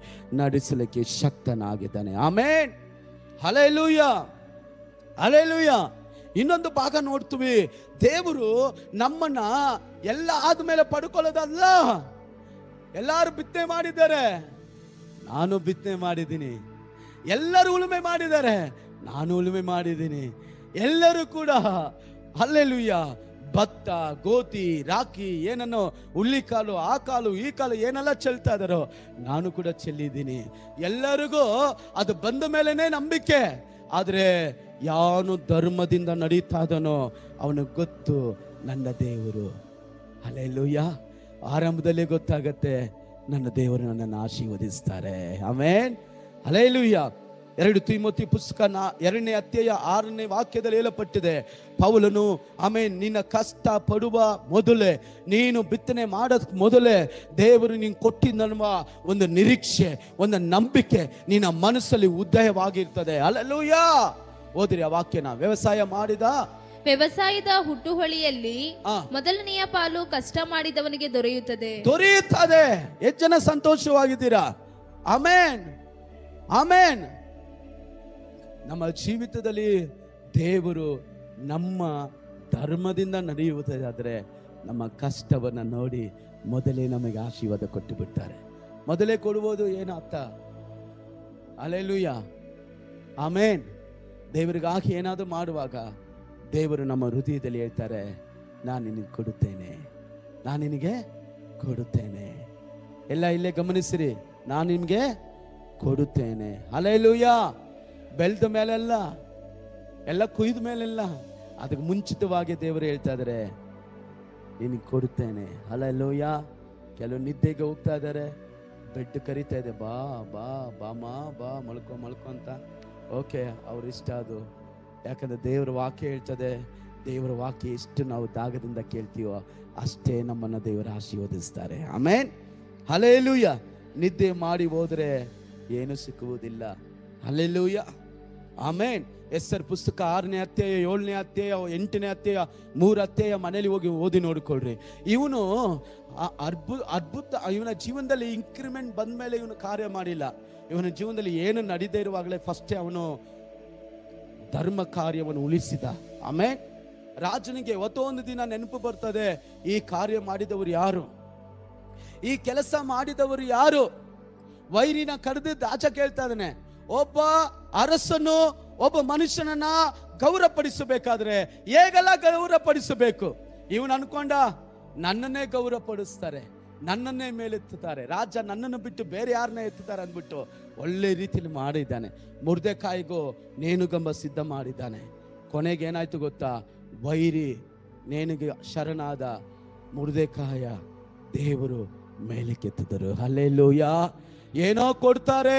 ನಡೆಸಲಿಕ್ಕೆ ಶಕ್ತನಾಗಿದ್ದಾನೆ. Amen, hallelujah, hallelujah. ಇನ್ನೊಂದು ಭಾಗ ನೋಡ್ತೀವಿ, ದೇವರು ನಮ್ಮನ್ನ ಎಲ್ಲ ಆದ್ಮೇಲೆ ಪಡ್ಕೊಳ್ಳೋದಲ್ಲ. ಎಲ್ಲರೂ ಬಿತ್ತನೆ ಮಾಡಿದ್ದಾರೆ, ನಾನು ಬಿತ್ತನೆ ಮಾಡಿದ್ದೀನಿ. ಎಲ್ಲರೂ ಉಳುಮೆ ಮಾಡಿದ್ದಾರೆ, ನಾನು ಉಳುಮೆ ಮಾಡಿದ್ದೀನಿ. ಎಲ್ಲರೂ ಕೂಡ ಹಲ್ಲೆಲೂಯಾ ಭತ್ತ, ಗೋಧಿ, ರಾಗಿ, ಏನನ್ನೋ ಹುಳ್ಳಿಕಾಳು, ಆ ಕಾಲು, ಈ ಕಾಲು ಏನೆಲ್ಲ ಚೆಲ್ತಾ ಇದ್ದಾರೋ ನಾನು ಕೂಡ ಚೆಲ್ಲಿದ್ದೀನಿ. ಎಲ್ಲರಿಗೂ ಅದು ಬಂದ ಮೇಲೇನೆ ನಂಬಿಕೆ. ಆದರೆ ಯಾವನು ಧರ್ಮದಿಂದ ನಡೀತಾ ಇದ್ದಾನೋ ಅವನಿಗೆ ಗೊತ್ತು ನನ್ನ ದೇವರು. ಹಲ್ಲೆಲೂಯಾ. ಆರಂಭದಲ್ಲೇ ಗೊತ್ತಾಗತ್ತೆ, ನನ್ನ ದೇವರು ನನ್ನನ್ನು ಆಶೀರ್ವದಿಸ್ತಾರೆ. Amen, hallelujah. 2 ತಿಮೋಥಿ ಪುಸ್ತಕ 2ನೇ ಅಧ್ಯಾಯ 6ನೇ ವಾಕ್ಯದಲ್ಲಿ ಹೇಳಪಟ್ಟಿದೆ, ಪೌಲನು ಆಮೆನ್, ನಿನ್ನ ಕಷ್ಟ ಪಡುವ ಮೊದಲೇ, ನೀನು ಬಿತ್ತನೆ ಮಾಡೋದ್ ಮೊದಲೇ ದೇವರು ನೀನು ಕೊಟ್ಟಿದ್ದನ್ನುವ ಒಂದು ನಿರೀಕ್ಷೆ, ಒಂದು ನಂಬಿಕೆ ನಿನ್ನ ಮನಸ್ಸಲ್ಲಿ ಉದಯವಾಗಿರ್ತದೆ. ಹಲ್ಲೆಲೂಯಾ. ಓದಿರಿ ಆ ವಾಕ್ಯನ. ವ್ಯವಸಾಯದ ಹುಟ್ಟುಹೊಳಿಯಲ್ಲಿ ಮೊದಲನೆಯ ಪಾಲು ಕಷ್ಟ ಮಾಡಿದವನಿಗೆ ದೊರೆಯುತ್ತದೆ. ಎಷ್ಟು ಜನ ಸಂತೋಷವಾಗಿದ್ದೀರಾ? Amen, amen. ನಮ್ಮ ಜೀವಿತದಲ್ಲಿ ದೇವರು ನಮ್ಮ ಧರ್ಮದಿಂದ ನಡೆಯುವುದಾದರೆ ನಮ್ಮ ಕಷ್ಟವನ್ನು ನೋಡಿ ಮೊದಲೇ ನಮಗೆ ಆಶೀರ್ವಾದ ಕೊಟ್ಟು ಬಿಡ್ತಾರೆ. ಮೊದಲೇ ಕೊಡುವುದು ಏನು ಅರ್ಥ? Hallelujah, amen. ದೇವರಿಗಾಗಿ ಏನಾದರೂ ಮಾಡುವಾಗ ದೇವರು ನಮ್ಮ ಹೃದಯದಲ್ಲಿ ಹೇಳ್ತಾರೆ, ನಾನು ನಿನಗೆ ಕೊಡುತ್ತೇನೆ, ನಾನು ನಿನಗೆ ಕೊಡುತ್ತೇನೆ. ಎಲ್ಲ ಇಲ್ಲೇ ಗಮನಿಸಿರಿ, ನಾನು ನಿಮಗೆ ಕೊಡುತ್ತೇನೆ. ಹಲ್ಲೆಲೂಯಾ. ಬೆಳೆದ ಮೇಲೆಲ್ಲ, ಎಲ್ಲ ಕುಯ್ದ ಮೇಲೆಲ್ಲ, ಅದಕ್ಕೆ ಮುಂಚಿತವಾಗಿ ದೇವರು ಹೇಳ್ತಾ ಇದ್ದಾರೆ, ನಿನಗೆ ಕೊಡುತ್ತೇನೆ. ಹಲ್ಲೆಲೂಯಾ. ಕೆಲವು ನಿದ್ದೆಗೆ ಹೋಗ್ತಾ ಇದ್ದಾರೆ, ಬೆಡ್ ಕರಿತಾ ಇದೆ, ಬಾ ಬಾ ಬಾಮ ಬಾ ಮಲ್ಕೊ ಅಂತ. ಓಕೆ, ಅವ್ರ ಇಷ್ಟ ಅದು. ಯಾಕಂದ್ರೆ ದೇವರ ವಾಕ್ಯ ಹೇಳ್ತದೆ, ದೇವರ ವಾಕ್ಯ ಎಷ್ಟು ನಾವು ದಾಗದಿಂದ ಕೇಳ್ತೀವೋ ಅಷ್ಟೇ ನಮ್ಮನ್ನು ದೇವರು ಆಶೀರ್ವದಿಸ್ತಾರೆ. Amen, hallelujah. ನಿದ್ದೆ ಮಾಡಿ ಹೋದ್ರೆ ಏನು ಸಿಕ್ಕುವುದಿಲ್ಲ. Hallelujah, amen. ಎಸ್ತರ್ ಪುಸ್ತಕ 6ನೇ ಅಧ್ಯಾಯ 7ನೇ ಅಧ್ಯಾಯ 8ನೇ ಅಧ್ಯಾಯ 3 ಅಧ್ಯಾಯ ಮನೇಲಿ ಹೋಗಿ ಓದಿ ನೋಡಿಕೊಳ್ಳ್ರಿ. ಇವನು ಅದ್ಭುತ, ಇವನ ಜೀವನದಲ್ಲಿ ಇನ್ಕ್ರಿಮೆಂಟ್ ಬಂದ ಮೇಲೆ ಇವನು ಕಾರ್ಯ ಮಾಡಿಲ್ಲ. ಇವನ ಜೀವನದಲ್ಲಿ ಏನು ನಡೀದೇ ಇರುವಾಗಲೇ ಫಸ್ಟೇ ಅವನು ಧರ್ಮ ಕಾರ್ಯವನ್ನು ಉಳಿಸಿದ. ಆಮೇಲೆ ರಾಜನಿಗೆ ಒಂದು ದಿನ ನೆನಪು ಬರ್ತದೆ, ಈ ಕಾರ್ಯ ಮಾಡಿದವರು ಯಾರು, ಈ ಕೆಲಸ ಮಾಡಿದವರು ಯಾರು? ವೈರಿನ ಕರೆದು ರಾಜ ಕೇಳ್ತಾ ಇದ್ದಾನೆ. ಒಬ್ಬ ಅರಸನು ಒಬ್ಬ ಮನುಷ್ಯನನ್ನ ಗೌರವಪಡಿಸಬೇಕಾದ್ರೆ ಹೇಗೆಲ್ಲ ಗೌರವಪಡಿಸಬೇಕು? ಇವನು ಅನ್ಕೊಂಡ, ನನ್ನನ್ನೇ ಗೌರವಪಡಿಸ್ತಾರೆ, ನನ್ನನ್ನೇ ಮೇಲೆತ್ತುತ್ತಾರೆ, ರಾಜ ನನ್ನನ್ನು ಬಿಟ್ಟು ಬೇರೆ ಯಾರನ್ನೇ ಎತ್ತುತ್ತಾರೆ ಅಂದ್ಬಿಟ್ಟು ಒಳ್ಳೆ ರೀತಿಯಲ್ಲಿ ಮಾಡಿದ್ದಾನೆ. ಮೊರ್ದೆಕಾಯಿಗೂ ನೇಣುಗಂಬ ಸಿದ್ಧ ಮಾಡಿದ್ದಾನೆ. ಕೊನೆಗೆ ಏನಾಯ್ತು ಗೊತ್ತಾ? ವೈರಿ ನೇಣಿಗೆ ಶರಣಾದ ಮೊರ್ದೆಕಾಯ ದೇವರು ಮೇಲಕ್ಕೆತ್ತಿದರು. ಹಲ್ಲೆಲೂಯಾ. ಏನೋ ಕೊಡ್ತಾರೆ,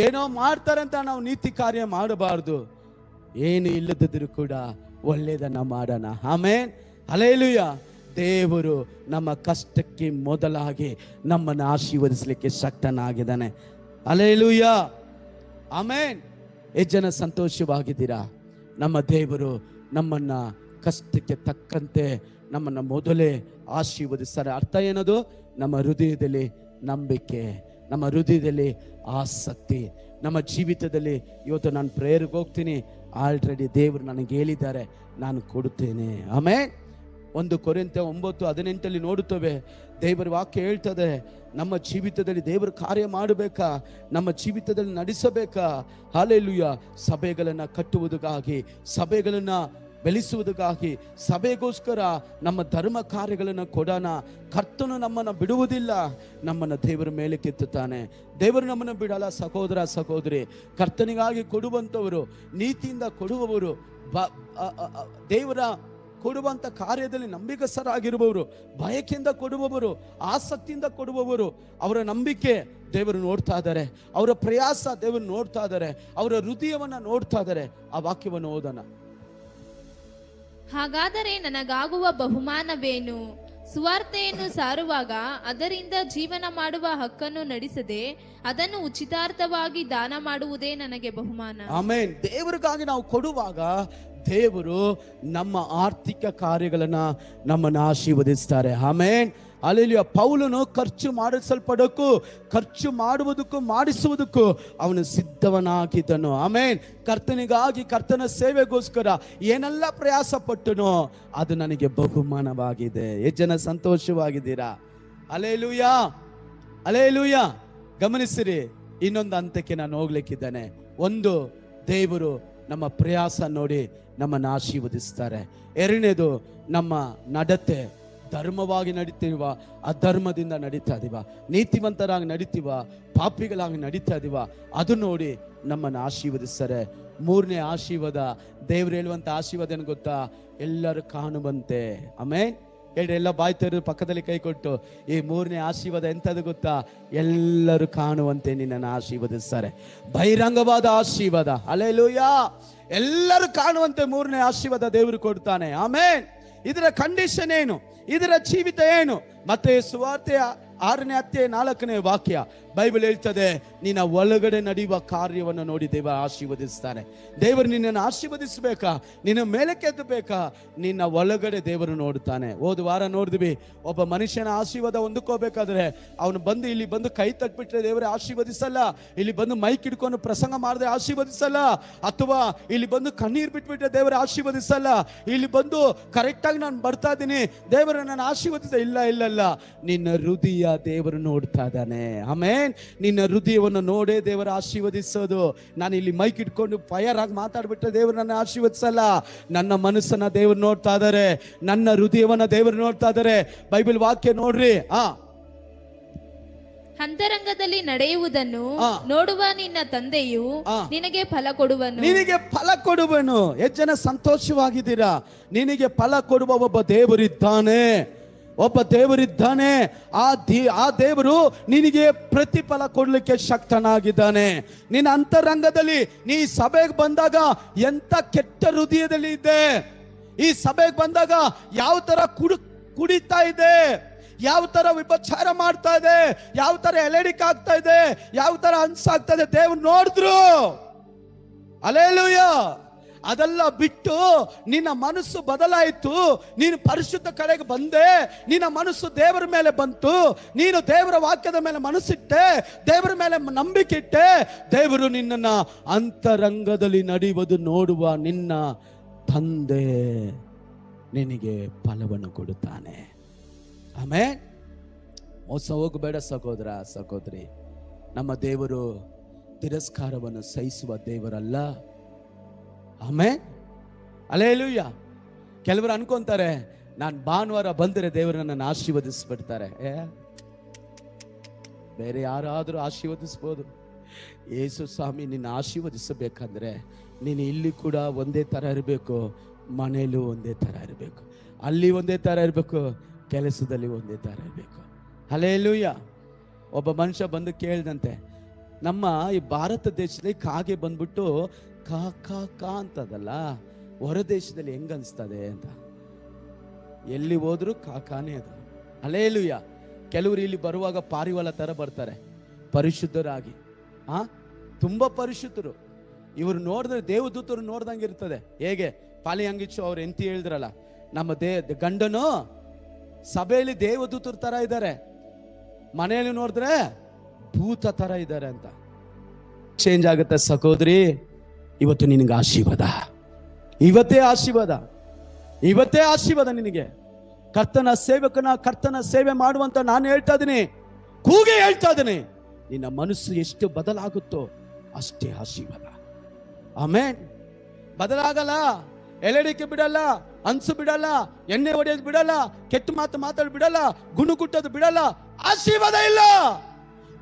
ಏನೋ ಮಾಡ್ತಾರೆ ಅಂತ ನಾವು ನೀತಿ ಕಾರ್ಯ ಮಾಡಬಾರ್ದು. ಏನು ಇಲ್ಲದಿದ್ರೂ ಕೂಡ ಒಳ್ಳೆಯದನ್ನ ಮಾಡೋಣ. Amen, hallelujah. ದೇವರು ನಮ್ಮ ಕಷ್ಟಕ್ಕೆ ಮೊದಲಾಗಿ ನಮ್ಮನ್ನು ಆಶೀರ್ವದಿಸಲಿಕ್ಕೆ ಶಕ್ತನಾಗಿದ್ದಾನೆ. Hallelujah, amen. ಎಷ್ಟು ಜನ ಸಂತೋಷವಾಗಿದ್ದೀರಾ? ನಮ್ಮ ದೇವರು ನಮ್ಮನ್ನ ಕಷ್ಟಕ್ಕೆ ತಕ್ಕಂತೆ ನಮ್ಮನ್ನ ಮೊದಲೇ ಆಶೀರ್ವದಿಸ್ತಾರೆ. ಅರ್ಥ ಏನದು? ನಮ್ಮ ಹೃದಯದಲ್ಲಿ ನಂಬಿಕೆ, ನಮ್ಮ ಹೃದಯದಲ್ಲಿ ಆಸಕ್ತಿ, ನಮ್ಮ ಜೀವಿತದಲ್ಲಿ. ಇವತ್ತು ನಾನು ಪ್ರೇಯರ್ಗೆ ಹೋಗ್ತೀನಿ, ಆಲ್ರೆಡಿ ದೇವರು ನನಗೆ ಹೇಳಿದ್ದಾರೆ, ನಾನು ಕೊಡುತ್ತೇನೆ. ಆಮೇಲೆ 1 ಕೊರಿಂಥ 9:18 ನೋಡುತ್ತೇವೆ, ದೇವರ ವಾಕ್ಯ ಹೇಳ್ತದೆ, ನಮ್ಮ ಜೀವಿತದಲ್ಲಿ ದೇವರ ಕಾರ್ಯ ಮಾಡಬೇಕಾ, ನಮ್ಮ ಜೀವಿತದಲ್ಲಿ ನಡೆಸಬೇಕಾ. ಹಲ್ಲೆಲೂಯಾ. ಸಭೆಗಳನ್ನು ಕಟ್ಟುವುದಕ್ಕಾಗಿ, ಸಭೆಗಳನ್ನು ಬೆಳೆಸುವುದಕ್ಕಾಗಿ, ಸಭೆಗೋಸ್ಕರ ನಮ್ಮ ಧರ್ಮ ಕಾರ್ಯಗಳನ್ನು ಕೊಡೋಣ. ಕರ್ತನು ನಮ್ಮನ್ನು ಬಿಡುವುದಿಲ್ಲ, ನಮ್ಮನ್ನು ದೇವರ ಮೇಲೆ ಕೆತ್ತುತ್ತಾನೆ. ದೇವರು ನಮ್ಮನ್ನು ಬಿಡಲ್ಲ. ಸಹೋದರ ಸಹೋದರಿ, ಕರ್ತನಿಗಾಗಿ ಕೊಡುವಂಥವರು, ನೀತಿಯಿಂದ ಕೊಡುವವರು, ದೇವರ ಕೊಡುವಂಥ ಕಾರ್ಯದಲ್ಲಿ ನಂಬಿಕಸ್ಥರಾಗಿರುವವರು, ಬಯಕೆಯಿಂದ ಕೊಡುವವರು, ಆಸಕ್ತಿಯಿಂದ ಕೊಡುವವರು, ಅವರ ನಂಬಿಕೆ ದೇವರು ನೋಡ್ತಾ ಇದ್ದಾರೆ, ಅವರ ಪ್ರಯಾಸ ದೇವರು ನೋಡ್ತಾ ಇದ್ದಾರೆ, ಅವರ ಹೃದಯವನ್ನು ನೋಡ್ತಾ ಇದ್ದಾರೆ. ಆ ವಾಕ್ಯವನ್ನು ಓದೋಣ. ಹಾಗಾದರೆ ನನಗಾಗುವ ಬಹುಮಾನವೇನು? ಸುವಾರ್ತೆಯನ್ನು ಸಾರುವಾಗ ಅದರಿಂದ ಜೀವನ ಮಾಡುವ ಹಕ್ಕನ್ನು ನಡೆಸದೆ ಅದನ್ನು ಉಚಿತಾರ್ಥವಾಗಿ ದಾನ ಮಾಡುವುದೇ ನನಗೆ ಬಹುಮಾನ. ಆಮೇನ್. ದೇವರಿಗಾಗಿ ನಾವು ಕೊಡುವಾಗ ದೇವರು ನಮ್ಮ ಆರ್ಥಿಕ ಕಾರ್ಯಗಳನ್ನ ನಮ್ಮನ್ನು ಆಶೀರ್ವದಿಸ್ತಾರೆ. ಆಮೇನ್. ಅಲ್ಲೆಲಿಯ ಪೌಲನು ಖರ್ಚು ಮಾಡಿಸಲ್ಪಡಕ್ಕೂ, ಖರ್ಚು ಮಾಡುವುದಕ್ಕೂ ಮಾಡಿಸುವುದಕ್ಕೂ ಅವನು ಸಿದ್ಧವನಾಗಿದ್ದನು. ಆಮೇನ್. ಕರ್ತನಿಗಾಗಿ, ಕರ್ತನ ಸೇವೆಗೋಸ್ಕರ ಏನೆಲ್ಲ ಪ್ರಯಾಸ ಪಟ್ಟನೋ ಅದು ನನಗೆ ಬಹುಮಾನವಾಗಿದೆ. ಎಷ್ಟು ಜನ ಸಂತೋಷವಾಗಿದ್ದೀರಾ? Alleluia, alleluia. ಗಮನಿಸಿರಿ, ಇನ್ನೊಂದು ಹಂತಕ್ಕೆ ನಾನು ಹೋಗ್ಲಿಕ್ಕಿದ್ದೇನೆ. ಒಂದು, ದೇವರು ನಮ್ಮ ಪ್ರಯಾಸ ನೋಡಿ ನಮ್ಮನ್ನು ಆಶೀರ್ವದಿಸ್ತಾರೆ. ಎರಡನೇದು, ನಮ್ಮ ನಡತೆ ಧರ್ಮವಾಗಿ ನಡೀತೀವ, ಅಧರ್ಮದಿಂದ ನಡೀತಾ ಇದೀವ, ನೀತಿವಂತರಾಗಿ ನಡೀತೀವ, ಪಾಪಿಗಳಾಗಿ ನಡೀತಾ ಇದೀವ, ಅದು ನೋಡಿ ನಮ್ಮನ್ನು ಆಶೀರ್ವದಿಸ್ತಾರೆ. ಮೂರನೇ ಆಶೀರ್ವಾದ, ದೇವ್ರು ಹೇಳುವಂತ ಆಶೀರ್ವಾದ ಏನು ಗೊತ್ತಾ? ಎಲ್ಲರೂ ಕಾಣುವಂತೆ. ಆಮೇಲೆ ಹೇಳ್ರಿ, ಎಲ್ಲ ಬಾಯಿ ತೆರೆದು ಪಕ್ಕದಲ್ಲಿ ಕೈ ಕೊಟ್ಟು, ಈ ಮೂರನೇ ಆಶೀರ್ವಾದ ಎಂಥದ್ದು ಗೊತ್ತಾ? ಎಲ್ಲರೂ ಕಾಣುವಂತೆ ನಿನ್ನನ್ನು ಆಶೀರ್ವದಿಸ್ತಾರೆ. ಬಹಿರಂಗವಾದ ಆಶೀರ್ವಾದ. ಹಲ್ಲೆಲೂಯಾ. ಎಲ್ಲರೂ ಕಾಣುವಂತೆ ಮೂರನೇ ಆಶೀರ್ವಾದ ದೇವರು ಕೊಡ್ತಾನೆ. ಆಮೇನ್. ಇದರ ಕಂಡೀಷನ್ ಏನು? ಇದರ ಜೀವಿತ ಏನು? ಮತ್ತೆ ಸುವಾರ್ತೆಯ 6ನೇ ಅಧ್ಯಾಯ 4ನೇ ವಾಕ್ಯ ಬೈಬಲ್ ಹೇಳ್ತದೆ, ನಿನ್ನ ಒಳಗಡೆ ನಡೆಯುವ ಕಾರ್ಯವನ್ನು ನೋಡಿ ದೇವರು ಆಶೀರ್ವದಿಸ್ತಾನೆ. ದೇವರು ನಿನ್ನನ್ನು ಆಶೀರ್ವದಿಸಬೇಕಾ, ನಿನ್ನ ಮೇಲೆ ಕೆತ್ತಬೇಕಾ, ನಿನ್ನ ಒಳಗಡೆ ದೇವರು ನೋಡ್ತಾನೆ. ಹೋದ ವಾರ ನೋಡಿದ್ವಿ, ಒಬ್ಬ ಮನುಷ್ಯನ ಆಶೀರ್ವಾದ ಹೊಂದ್ಕೋಬೇಕಾದ್ರೆ ಅವನು ಬಂದು ಇಲ್ಲಿ ಬಂದು ಕೈ ತಟ್ಬಿಟ್ರೆ ದೇವರೇ ಆಶೀರ್ವದಿಸಲ್ಲ, ಇಲ್ಲಿ ಬಂದು ಮೈಕ್ ಹಿಡ್ಕೊಂಡು ಪ್ರಸಂಗ ಮಾಡಿದ್ರೆ ಆಶೀರ್ವದಿಸಲ್ಲ, ಅಥವಾ ಇಲ್ಲಿ ಬಂದು ಕಣ್ಣೀರು ಬಿಟ್ಬಿಟ್ರೆ ದೇವರು ಆಶೀರ್ವದಿಸಲ್ಲ, ಇಲ್ಲಿ ಬಂದು ಕರೆಕ್ಟಾಗಿ ನಾನು ಬರ್ತಾ ಇದ್ದೀನಿ ದೇವರು ನನ್ನ ಆಶೀರ್ವದಿಸ. ಇಲ್ಲ ಇಲ್ಲ ಇಲ್ಲ, ನಿನ್ನ ಹೃದಯ ದೇವರು ನೋಡ್ತಾ ಇದ್ದಾನೆ. ಆಮೇನ್. ನಿನ್ನ ಹೃದಯವನ್ನು ನೋಡೇ ದೇವರ ಆಶೀರ್ವದಿಸೋದು. ನಾನು ಇಲ್ಲಿ ಮೈಕ್ ಇಟ್ಕೊಂಡು ಫೈರ್ ಆಗಿ ಮಾತಾಡ್ಬಿಟ್ರೆ ದೇವರು ನನ್ನ ಆಶೀರ್ವದಿಸಲ್ಲ. ನನ್ನ ಮನಸ್ಸನ್ನ ದೇವರು ನೋಡ್ತಾ ಇದ್ದಾರೆ, ನನ್ನ ಹೃದಯವನ್ನ ದೇವರು ನೋಡ್ತಾ ಇದ್ದಾರೆ. ಬೈಬಲ್ ವಾಕ್ಯ ನೋಡ್ರಿ. ಅಂತರಂಗದಲ್ಲಿ ನಡೆಯುವುದನ್ನು ನೋಡುವ ನಿನ್ನ ತಂದೆಯು ನಿನಗೆ ಫಲ ಕೊಡುವನು. ನಿನಗೆ ಫಲ ಕೊಡುವನು. ಎಷ್ಟು ಜನ ಸಂತೋಷವಾಗಿದ್ದೀರಾ? ನಿನಗೆ ಫಲ ಕೊಡುವ ಒಬ್ಬ ದೇವರಿದ್ದಾನೆ, ಒಬ್ಬ ದೇವರಿದ್ದಾನೆ. ಆ ದೇವರು ನಿನಗೆ ಪ್ರತಿಫಲ ಕೊಡ್ಲಿಕ್ಕೆ ಶಕ್ತನಾಗಿದ್ದಾನೆ. ನಿನ್ನ ಅಂತರಂಗದಲ್ಲಿ ನೀ ಸಭೆಗೆ ಬಂದಾಗ ಎಂತ ಕೆಟ್ಟ ಹೃದಯದಲ್ಲಿ ಇದ್ದೆ, ಈ ಸಭೆಗೆ ಬಂದಾಗ ಯಾವ ತರ ಕುಡಿತಾ ಇದೆ, ಯಾವ ತರ ವಿಪಚಾರ ಮಾಡ್ತಾ ಇದೆ, ಯಾವ ತರ ಎಲೆಡಿಕ್ ಆಗ್ತಾ ಇದೆ, ಯಾವ ತರ ಅನ್ಸಾಗ್ತಾ ಇದೆ, ದೇವ್ರು ನೋಡಿದ್ರು. ಹಲ್ಲೆಲೂಯಾ. ಅದೆಲ್ಲ ಬಿಟ್ಟು ನಿನ್ನ ಮನಸ್ಸು ಬದಲಾಯಿತು, ನೀನು ಪರಿಶುದ್ಧ ಕಡೆಗೆ ಬಂದೆ, ನಿನ್ನ ಮನಸ್ಸು ದೇವರ ಮೇಲೆ ಬಂತು, ನೀನು ದೇವರ ವಾಕ್ಯದ ಮೇಲೆ ಮನಸ್ಸಿಟ್ಟೆ, ದೇವರ ಮೇಲೆ ನಂಬಿಕೆ ಇಟ್ಟೆ. ದೇವರು ನಿನ್ನನ್ನ ಅಂತರಂಗದಲ್ಲಿ ನಡೆಯುವುದು ನೋಡುವ ನಿನ್ನ ತಂದೆ ನಿನಗೆ ಫಲವನ್ನು ಕೊಡುತ್ತಾನೆ. ಆಮೇಲೆ ಮೋಸ ಹೋಗಬೇಡ ಸಹೋದರ ಸಹೋದರಿ. ನಮ್ಮ ದೇವರು ತಿರಸ್ಕಾರವನ್ನು ಸಹಿಸುವ ದೇವರಲ್ಲ. ಆಮೇಲೆ ಹಲ್ಲೆಲೂಯ. ಕೆಲವರು ಅನ್ಕೊಂತಾರೆ, ನಾನು ಭಾನುವಾರ ಬಂದರೆ ದೇವರು ನನ್ನನ್ನು ಆಶೀರ್ವದಿಸ್ಬಿಡ್ತಾರೆ. ಬೇರೆ ಯಾರಾದರೂ ಆಶೀರ್ವದಿಸ್ಬೋದು. ಯೇಸು ಸ್ವಾಮಿ ನಿನ್ನ ಆಶೀರ್ವದಿಸಬೇಕಂದ್ರೆ ನೀನು ಇಲ್ಲಿ ಕೂಡ ಒಂದೇ ಥರ ಇರಬೇಕು, ಮನೆಯಲ್ಲೂ ಒಂದೇ ಥರ ಇರಬೇಕು, ಅಲ್ಲಿ ಒಂದೇ ಥರ ಇರಬೇಕು, ಕೆಲಸದಲ್ಲಿ ಒಂದೇ ಥರ ಇರಬೇಕು. ಹಲ್ಲೆಲೂಯ. ಒಬ್ಬ ಮನುಷ್ಯ ಬಂದು ಕೇಳಿದಂತೆ, ನಮ್ಮ ಈ ಭಾರತ ದೇಶದಲ್ಲಿ ಕಾಗೆ ಬಂದ್ಬಿಟ್ಟು ಕಾ ಕಾ ಕಾ ಅಂತದಲ್ಲ, ಹೊರ ದೇಶದಲ್ಲಿ ಹೆಂಗ ಅನಿಸ್ತದೆ ಅಂತ. ಎಲ್ಲಿ ಹೋದ್ರು ಕಾಕಾನೇ ಅದು. ಹಲ್ಲೆಲೂಯ. ಕೆಲವರು ಇಲ್ಲಿ ಬರುವಾಗ ಪಾರಿವಾಳ ತರ ಬರ್ತಾರೆ, ಪರಿಶುದ್ಧರಾಗಿ, ತುಂಬಾ ಪರಿಶುದ್ಧರು. ಇವರು ನೋಡಿದ್ರೆ ದೇವದೂತರು ನೋಡ್ದಂಗೆ ಇರ್ತದೆ. ಹೇಗೆ ಪಾಲಿ ಹಂಗಿಚ್ಚು ಅವ್ರು ಎಂತಿ ಹೇಳಿದ್ರಲ್ಲ, ನಮ್ಮ ಗಂಡನು ಸಭೆಯಲ್ಲಿ ದೇವದೂತರ ತರ ಇದ್ದಾರೆ, ಮನೆಯಲ್ಲಿ ನೋಡಿದ್ರೆ ಭೂತ ತರ ಇದ್ದಾರೆ ಅಂತ. ಚೇಂಜ್ ಆಗುತ್ತೆ ಸಹೋದರಿ. ಇವತ್ತು ನಿನಗೆ ಆಶೀರ್ವಾದ, ಇವತ್ತೇ ಆಶೀರ್ವಾದ, ಇವತ್ತೇ ಆಶೀರ್ವಾದ ನಿನಗೆ. ಕರ್ತನ ಸೇವಕನ, ಕರ್ತನ ಸೇವೆ ಮಾಡುವಂತ ನಾನು ಹೇಳ್ತಾ ಇದ್ದೀನಿ, ಕೂಗಿ ಹೇಳ್ತಾ ಇದ್ದೀನಿ, ನಿನ್ನ ಮನಸ್ಸು ಎಷ್ಟು ಬದಲಾಗುತ್ತೋ ಅಷ್ಟೇ ಆಶೀರ್ವಾದ. ಆಮೇನ್. ಬದಲಾಗಲ್ಲ, ಎಲೆಡಿಕೆ ಬಿಡಲ್ಲ, ಅನ್ಸು ಬಿಡಲ್ಲ, ಎಣ್ಣೆ ಹೊಡೆಯೋದು ಬಿಡಲ್ಲ, ಕೆಟ್ಟ ಮಾತು ಮಾತಾಡ್ ಬಿಡಲ್ಲ, ಗುಣಗುಟ್ಟೋದು ಬಿಡಲ್ಲ. ಆಶೀರ್ವಾದ ಇಲ್ಲ.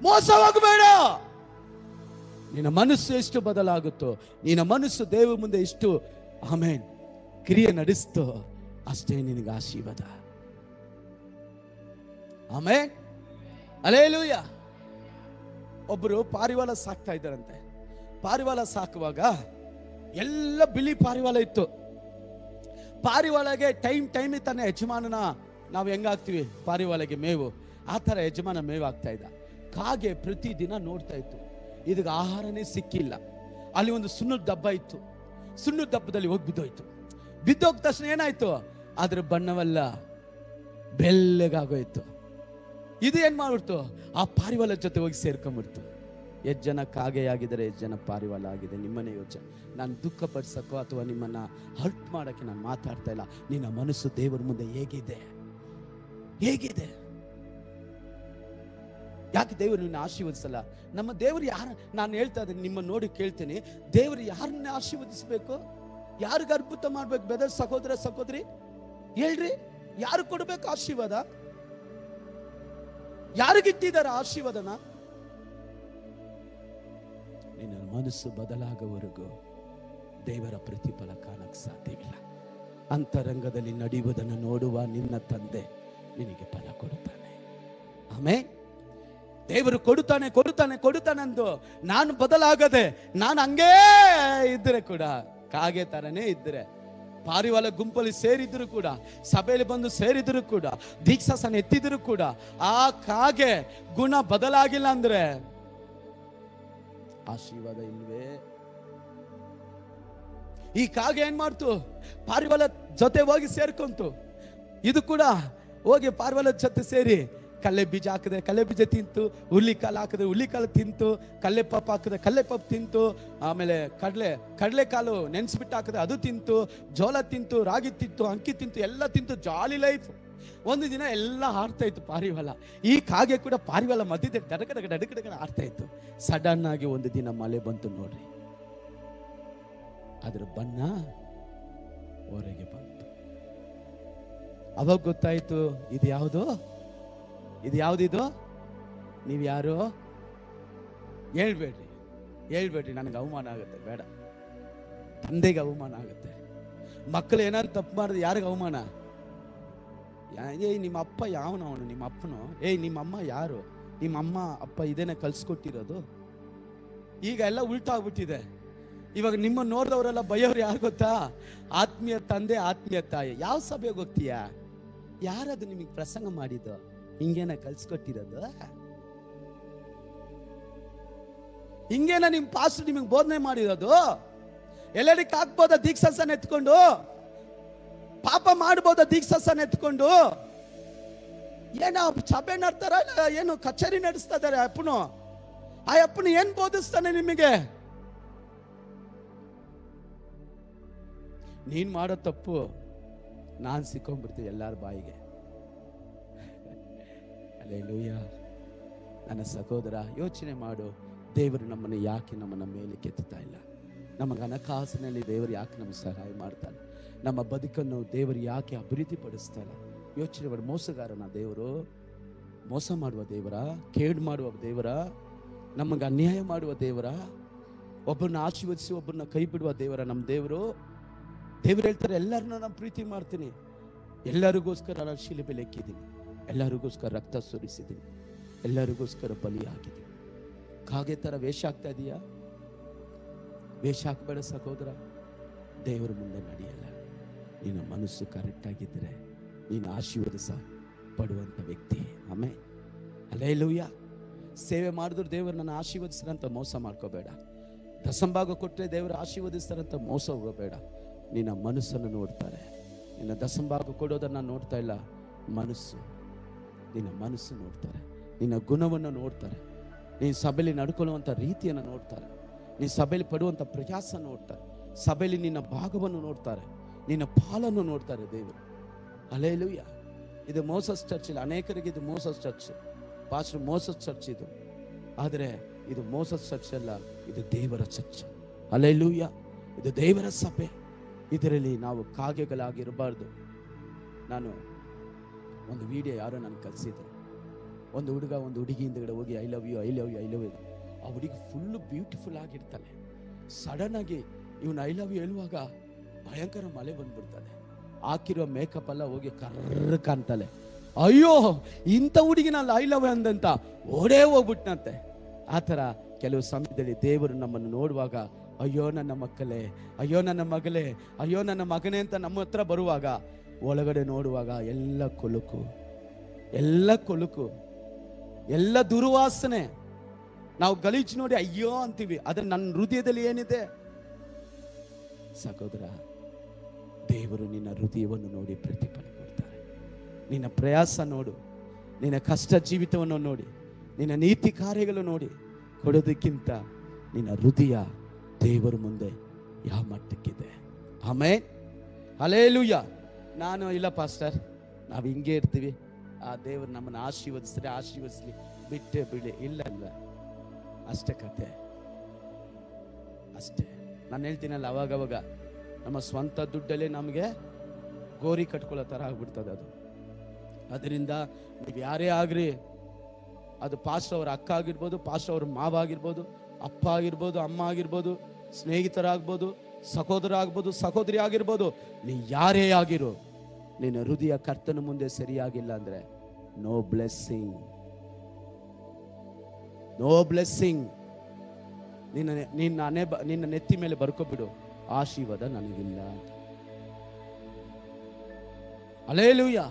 ಮೋಸ ಹೋಗಬೇಡ. ನಿನ್ನ ಮನಸ್ಸು ಎಷ್ಟು ಬದಲಾಗುತ್ತೋ, ನಿನ್ನ ಮನಸ್ಸು ದೇವ ಮುಂದೆ ಎಷ್ಟು ಆಮೇನ್ ಕ್ರಿಯೆ ನಡೆಸ್ತೋ ಅಷ್ಟೇ ನಿನಗೆ ಆಶೀರ್ವಾದ. ಆಮೇನ್. ಹಲ್ಲೆಲೂಯಾ. ಒಬ್ಬರು ಪಾರಿವಾಳ ಸಾಕ್ತಾ ಇದ್ದಾರಂತೆ. ಪಾರಿವಾಳ ಸಾಕುವಾಗ ಎಲ್ಲ ಬಿಳಿ ಪಾರಿವಾಳ ಇತ್ತು. ಪಾರಿವಾಳಗೆ ಟೈಮ್ ತನ್ನ ಯಜಮಾನನ ನಾವು ಹೆಂಗಾಗ್ತೀವಿ ಪಾರಿವಾಳಗೆ ಮೇವು, ಆ ತರ ಯಜಮಾನ ಮೇವು ಆಗ್ತಾ ಇದ್ದ. ಕಾಗೆ ಪ್ರತಿದಿನ ನೋಡ್ತಾ ಇತ್ತು, ಇದಕ್ಕೆ ಆಹಾರನೇ ಸಿಕ್ಕಿಲ್ಲ. ಅಲ್ಲಿ ಒಂದು ಸುಣ್ಣದ ಡಬ್ಬ ಇತ್ತು, ಸುಣ್ಣದ ಡಬ್ಬದಲ್ಲಿ ಹೋಗಿ ಬಿದ್ದೋಯ್ತು. ಬಿದ್ದೋಗ ತಕ್ಷಣ ಏನಾಯ್ತು, ಅದ್ರ ಬಣ್ಣವೆಲ್ಲ ಬೆಳ್ಳಗಾಗೋಯ್ತು. ಇದು ಏನ್ ಮಾಡ್ಬಿಡ್ತು, ಆ ಪಾರಿವಾಳ ಜೊತೆ ಹೋಗಿ ಸೇರ್ಕೊಂಡ್ಬಿಡ್ತು. ಎಷ್ಟು ಜನ ಕಾಗೆ ಆಗಿದ್ದಾರೆ, ಎಷ್ಟು ಜನ ಪಾರಿವಾಳ ಆಗಿದೆ. ನಿಮ್ಮನ್ನೇ ಯೋಚನೆ. ನಾನು ದುಃಖ ಪಡಿಸಕ್ಕೋ ಅಥವಾ ನಿಮ್ಮನ್ನ ಹರ್ಟ್ ಮಾಡಕ್ಕೆ ನಾನು ಮಾತಾಡ್ತಾ ಇಲ್ಲ. ನಿನ್ನ ಮನಸ್ಸು ದೇವರ ಮುಂದೆ ಹೇಗಿದೆ, ಹೇಗಿದೆ? ಯಾಕೆ ದೇವರು ನಿನ್ನ ಆಶೀರ್ವದಿಸಲ್ಲ? ನಮ್ಮ ದೇವರು ಯಾರು? ನಾನು ಹೇಳ್ತಾ ಇದ್ದೀನಿ, ನಿಮ್ಮ ನೋಡಿ ಕೇಳ್ತೀನಿ, ದೇವರು ಯಾರನ್ನ ಆಶೀರ್ವದಿಸಬೇಕು? ಯಾರಿಗೆ ಅದ್ಭುತ ಮಾಡ್ಬೇಕು? ಬೆದರ್ ಸಹೋದರ ಸಹೋದರಿ ಹೇಳ್ರಿ, ಯಾರು ಕೊಡ್ಬೇಕು ಆಶೀರ್ವಾದ? ಯಾರಿಗಿಟ್ಟಿದ್ದಾರೆ ಆಶೀರ್ವಾದನ? ನಿನ್ನ ಮನಸ್ಸು ಬದಲಾಗುವವರೆಗೂ ದೇವರ ಪ್ರತಿಫಲ ಕಾಣಕ್ಕೆ ಸಾಧ್ಯವಿಲ್ಲ. ಅಂತರಂಗದಲ್ಲಿ ನಡೆಯುವುದನ್ನು ನೋಡುವ ನಿನ್ನ ತಂದೆ ನಿನಗೆ ಫಲ ಕೊಡುತ್ತಾನೆ. ಆಮೇಲೆ ದೇವರು ಕೊಡುತ್ತಾನೆ ಕೊಡುತ್ತಾನೆ ಕೊಡುತ್ತಾನೆ ಅಂದು ನಾನು ಬದಲಾಗದೆ ನಾನು ಹಂಗೇ ಇದ್ರೆ ಕೂಡ, ಕಾಗೆ ತರನೇ ಇದ್ರೆ, ಪಾರಿವಾಳ ಗುಂಪಲ್ಲಿ ಸೇರಿದ್ರು ಕೂಡ, ಸಭೆಯಲ್ಲಿ ಬಂದು ಸೇರಿದ್ರು ಕೂಡ, ದೀಕ್ಷಾಸನ ಎತ್ತಿದ್ರು ಕೂಡ, ಆ ಕಾಗೆ ಗುಣ ಬದಲಾಗಿಲ್ಲ ಅಂದ್ರೆ ಆಶೀರ್ವಾದ ಇಲ್ವೇ? ಈ ಕಾಗೆ ಏನ್ ಮಾಡ್ತು, ಪಾರಿವಾಳ ಜೊತೆ ಹೋಗಿ ಸೇರ್ಕೊಂತು. ಇದು ಕೂಡ ಹೋಗಿ ಪಾರಿವಾಳ ಜೊತೆ ಸೇರಿ ಕಲ್ಲೆ ಬೀಜ ಹಾಕಿದೆ, ಕಲ್ಲೆ ಬೀಜ ತಿಂತು. ಹುಲ್ಲಿಕಾಳು ಹಾಕಿದ್ರೆ ಹುಲ್ಲಿಕಾಳು ತಿಂತು. ಕಲ್ಲೆ ಪಪ್ಪು ಹಾಕಿದ್ರೆ ಕಲ್ಲೆ ಪಪ್ಪು ತಿಂತು. ಆಮೇಲೆ ಕಡಲೆಕಾಳು ನೆನ್ಸ್ಬಿಟ್ಟು ಹಾಕಿದ್ರೆ ಅದು ತಿಂತು. ಜೋಳ ತಿಂತು, ರಾಗಿ ತಿಂತು, ಅಕ್ಕಿ ತಿಂತು, ಎಲ್ಲ ತಿಂತು. ಜಾಲಿ ಲೈಫ್. ಒಂದು ದಿನ ಎಲ್ಲ ಆಡ್ತಾ ಇತ್ತು ಪಾರಿವಾಳ. ಈ ಕಾಗೆ ಕೂಡ ಪಾರಿವಾಳ ಮಧ್ಯದಲ್ಲಿ ಡಡಗಡ ಆಡ್ತಾ ಇತ್ತು. ಸಡನ್ ಆಗಿ ಒಂದು ದಿನ ಮಳೆ ಬಂತು ನೋಡ್ರಿ. ಅದ್ರ ಬಣ್ಣ ಹೊರಗೆ ಬಂತು. ಅವಾಗ ಗೊತ್ತಾಯ್ತು, ಇದು ಯಾವುದು, ಇದು ಯಾವ್ದಿದು? ನೀವು ಯಾರು? ಹೇಳ್ಬೇಡ್ರಿ, ನನಗೆ ಅವಮಾನ ಆಗುತ್ತೆ. ಬೇಡ, ತಂದೆಗೆ ಅವಮಾನ ಆಗುತ್ತೆ. ಮಕ್ಕಳು ಏನಾದ್ರು ತಪ್ಪು ಮಾಡಿದ್ರೆ ಯಾರಿಗೆ ಅವಮಾನ? ಏಯ್ ನಿಮ್ಮ ಅಪ್ಪ ಯಾವನು? ಅವನು ನಿಮ್ಮ ಅಪ್ಪನು? ಏಯ್ ನಿಮ್ಮ ಅಮ್ಮ ಯಾರು? ನಿಮ್ಮ ಅಮ್ಮ ಅಪ್ಪ ಇದೇನೆ ಕಲ್ಸ್ಕೊಟ್ಟಿರೋದು? ಈಗ ಎಲ್ಲ ಉಲ್ಟಾ ಆಗ್ಬಿಟ್ಟಿದೆ. ಇವಾಗ ನಿಮ್ಮ ನೋಡಿದವರೆಲ್ಲ ಬೈಯೋರು ಯಾರು ಗೊತ್ತಾ? ಆತ್ಮೀಯ ತಂದೆ, ಆತ್ಮೀಯ ತಾಯಿ. ಯಾವ ಸಭೆಗೆ ಹೋಗ್ತೀಯಾ? ಯಾರದು ನಿಮಗೆ ಪ್ರಸಂಗ ಮಾಡಿದ್ದು? ಹಿಂಗೇನ ಕಲ್ಸ್ಕೊಟ್ಟಿರೋದು? ಹಿಂಗೇನ ನಿಮ್ ಪಾಸ್ಟರ್ ನಿಮಗೆ ಬೋಧನೆ ಮಾಡಿರೋದು? ಎಲ್ಲರಿಗೂ ಹಾಕ್ಬೋದ ದೀಕ್ಷಾಸನ ಎತ್ಕೊಂಡು? ಪಾಪ ಮಾಡ್ಬೋದ ದೀಕ್ಷಾಸನ ಎತ್ಕೊಂಡು? ಏನ ಸಭೆ ನಡ್ತಾರ, ಏನು ಕಚೇರಿ ನಡೆಸ್ತಾ ಇದಾರೆ ಅಪ್ಪನು? ಆ ಅಪ್ಪನು ಏನ್ ಬೋಧಿಸ್ತಾನೆ ನಿಮಗೆ? ನೀನ್ ಮಾಡೋ ತಪ್ಪು ನಾನ್ ಸಿಕ್ಕೊಂಡ್ಬಿಡ್ತೀನಿ ಎಲ್ಲಾರ ಬಾಯಿಗೆ. ಹಲ್ಲೆಲೂಯಾ. ನನ್ನ ಸಹೋದರ, ಯೋಚನೆ ಮಾಡು. ದೇವರು ನಮ್ಮನ್ನು ಯಾಕೆ ನಮ್ಮನ್ನ ಮೇಲೆ ಕೆತ್ತುತ್ತಾ ಇಲ್ಲ? ನಮಗೆ ಹಣಕಾಸಿನಲ್ಲಿ ದೇವರು ಯಾಕೆ ನಮಗೆ ಸಹಾಯ ಮಾಡ್ತಾನೆ? ನಮ್ಮ ಬದುಕನ್ನು ದೇವರು ಯಾಕೆ ಅಭಿವೃದ್ಧಿ ಪಡಿಸ್ತಾನೆ? ಯೋಚನೆ ಮಾಡಿ. ಮೋಸಗಾರನ ದೇವರು? ಮೋಸ ಮಾಡುವ ದೇವರ? ಕೇಡು ಮಾಡುವ ದೇವರ? ನಮಗೆ ಅನ್ಯಾಯ ಮಾಡುವ ದೇವರ? ಒಬ್ಬರನ್ನ ಆಶೀರ್ವದಿಸಿ ಒಬ್ಬರನ್ನ ಕೈ ಬಿಡುವ ದೇವರ ನಮ್ಮ ದೇವರು? ದೇವರು ಹೇಳ್ತಾರೆ, ಎಲ್ಲರನ್ನ ನಾನು ಪ್ರೀತಿ ಮಾಡ್ತೀನಿ, ಎಲ್ಲರಿಗೋಸ್ಕರ ನಾನು ಶಿಲುಬೆಲೆ ಎಕ್ಕಿದ್ದೀನಿ, ಎಲ್ಲರಿಗೋಸ್ಕರ ರಕ್ತ ಸುರಿಸಿದ್ದೀನಿ, ಎಲ್ಲರಿಗೋಸ್ಕರ ಬಲಿಯಾಗಿದ್ದೀನಿ. ಕಾಗೆ ತರ ವೇಷ ಆಗ್ತಾ ಇದೀಯಾ? ವೇಷ ಹಾಕಬೇಡ ಸಹೋದರ. ದೇವರ ಮುಂದೆ ನಡೆಯಲ್ಲ. ನಿನ್ನ ಮನಸ್ಸು ಕರೆಕ್ಟ್ ಆಗಿದ್ರೆ ನೀನು ಆಶೀರ್ವಾದ ಪಡುವಂತ ವ್ಯಕ್ತಿ. ಆಮೇಲೆ ಹಲ್ಲೆಲೂಯಾ. ಸೇವೆ ಮಾಡಿದ್ರು ದೇವರು ನನ್ನ ಆಶೀರ್ವದಿಸ್ರಂತ ಮೋಸ ಮಾಡ್ಕೋಬೇಡ. ದಸಂಭಾಗ ಕೊಟ್ಟರೆ ದೇವರು ಆಶೀರ್ವದಿಸ್ತಾರಂತ ಮೋಸ ಹೋಗಬೇಡ. ನಿನ್ನ ಮನಸ್ಸನ್ನು ನೋಡ್ತಾರೆ. ನಿನ್ನ ದಸಂಭಾಗ ಕೊಡೋದನ್ನ ನೋಡ್ತಾ ಇಲ್ಲ, ಮನಸ್ಸು, ನಿನ್ನ ಮನಸ್ಸು ನೋಡ್ತಾರೆ. ನಿನ್ನ ಗುಣವನ್ನು ನೋಡ್ತಾರೆ. ನೀನು ಸಭೆಯಲ್ಲಿ ನಡ್ಕೊಳ್ಳುವಂಥ ರೀತಿಯನ್ನು ನೋಡ್ತಾರೆ. ನೀನು ಸಭೆಯಲ್ಲಿ ಪಡುವಂಥ ಪ್ರಯಾಸ ನೋಡ್ತಾರೆ. ಸಭೆಯಲ್ಲಿ ನಿನ್ನ ಭಾಗವನ್ನು ನೋಡ್ತಾರೆ. ನಿನ್ನ ಪಾಲನ್ನು ನೋಡ್ತಾರೆ ದೇವರು. ಹಲ್ಲೆಲೂಯಾ. ಇದು ಮೋಸಸ್ ಚರ್ಚ್ ಇಲ್ಲ. ಅನೇಕರಿಗೆ ಇದು Moses church, pastor Moses church ಇದು. ಆದರೆ ಇದು ಮೋಸಸ್ ಚರ್ಚ್ ಅಲ್ಲ, ಇದು ದೇವರ ಚರ್ಚ್. ಹಲ್ಲೆಲೂಯಾ. ಇದು ದೇವರ ಸಭೆ. ಇದರಲ್ಲಿ ನಾವು ಕಾಗೆಗಳಾಗಿರಬಾರ್ದು. ನಾನು ಒಂದು ವಿಡಿಯೋ ಯಾರೋ ನನಗೆ ಕಲಿಸಿದ್ರು. ಒಂದು ಹುಡುಗ ಒಂದು ಹುಡುಗಿ ಹಿಂದ್ಗಡೆ ಹೋಗಿ I love you I love you I love you. ಆ ಹುಡುಗಿ ಫುಲ್ಲು ಬ್ಯೂಟಿಫುಲ್ ಆಗಿರ್ತಾಳೆ. ಸಡನ್ ಆಗಿ ಇವನು ಐ ಲವ್ ಯು ಹೇಳುವಾಗ ಭಯಂಕರ ಮಳೆ ಬಂದ್ಬಿಡ್ತಾನೆ. ಹಾಕಿರೋ ಮೇಕಪ್ ಎಲ್ಲ ಹೋಗಿ ಕರ್ರ ಕಾಣ್ತಾಳೆ. ಅಯ್ಯೋ, ಇಂಥ ಹುಡುಗಿನಲ್ಲ ಐ ಲವ್ ಯು ಅಂದಂತ ಓಡೇ ಹೋಗ್ಬಿಟ್ನಂತೆ. ಆ ಥರ ಕೆಲವು ಸಮಯದಲ್ಲಿ ದೇವರು ನಮ್ಮನ್ನು ನೋಡುವಾಗ, ಅಯ್ಯೋ ನನ್ನ ಮಕ್ಕಳೇ, ಅಯ್ಯೋ ನನ್ನ ಮಗಳೇ, ಅಯ್ಯೋ ನನ್ನ ಮಗನೇ ಅಂತ ನಮ್ಮ ಹತ್ರ ಬರುವಾಗ, ಒಳಗಡೆ ನೋಡುವಾಗ ಎಲ್ಲ ಕೊಳುಕು, ಎಲ್ಲ ಕೊಳುಕು, ಎಲ್ಲ ದುರ್ವಾಸನೆ. ನಾವು ಗಲೀಜು ನೋಡಿ ಅಯ್ಯೋ ಅಂತೀವಿ, ಆದ್ರೆ ನನ್ನ ಹೃದಯದಲ್ಲಿ ಏನಿದೆ? ಸಹೋದರ, ದೇವರು ನಿನ್ನ ಹೃದಯವನ್ನು ನೋಡಿ ಪ್ರತಿಫಲ ಕೊಡ್ತಾರೆ. ನಿನ್ನ ಪ್ರಯಾಸ ನೋಡು, ನಿನ್ನ ಕಷ್ಟ ಜೀವಿತವನ್ನು ನೋಡಿ, ನಿನ್ನ ನೀತಿ ಕಾರ್ಯಗಳು ನೋಡಿ ಕೊಡೋದಕ್ಕಿಂತ ನಿನ್ನ ಹೃದಯ ದೇವರ ಮುಂದೆ ಯಾವ ಮಟ್ಟಕ್ಕಿದೆ. ಆಮೆನ್. ಹಲ್ಲೆಲೂಯಾ. ನಾನು ಇಲ್ಲ ಪಾಸ್ಟರ್, ನಾವು ಹಿಂಗೆ ಇರ್ತೀವಿ, ಆ ದೇವರು ನಮ್ಮನ್ನು ಆಶೀರ್ವದಿಸಲಿ ಬಿಟ್ಟೆ ಬಿಡಿ. ಇಲ್ಲ ಇಲ್ಲ, ಅಷ್ಟೇ ಕತೆ, ಅಷ್ಟೇ. ನಾನು ಹೇಳ್ತೀನಲ್ಲ, ಅವಾಗವಾಗ ನಮ್ಮ ಸ್ವಂತ ದುಡ್ಡಲ್ಲೇ ನಮಗೆ ಗೋರಿ ಕಟ್ಕೊಳ್ಳೋ ಥರ ಆಗ್ಬಿಡ್ತದೆ ಅದು. ಅದರಿಂದ ನೀವು ಯಾರೇ ಆಗ್ರಿ, ಅದು ಪಾಸ್ಟರ್ ಅವ್ರ ಅಕ್ಕ ಆಗಿರ್ಬೋದು, ಪಾಸ್ಟರ್ ಅವ್ರ ಮಾವ ಆಗಿರ್ಬೋದು, ಅಪ್ಪ ಆಗಿರ್ಬೋದು, ಅಮ್ಮ ಆಗಿರ್ಬೋದು, ಸ್ನೇಹಿತರಾಗ್ಬೋದು, ಸಹೋದರ ಆಗ್ಬೋದು, ಸಹೋದರಿ ಆಗಿರ್ಬೋದು, ನೀ ಯಾರೇ ಆಗಿರೋ, ನಿನ್ನ ಹೃದಯ ಕರ್ತನ ಮುಂದೆ ಸರಿಯಾಗಿಲ್ಲ ಅಂದ್ರೆ ನೋ ಬ್ಲೆಸ್ಸಿಂಗ್, ನೋ ಬ್ಲೆಸ್ಸಿಂಗ್. ನಿನ್ನ ನೆತ್ತಿ ಮೇಲೆ ಬರ್ಕೊಬಿಡು, ಆಶೀರ್ವಾದ ನನಗಿಲ್ಲ. Hallelujah.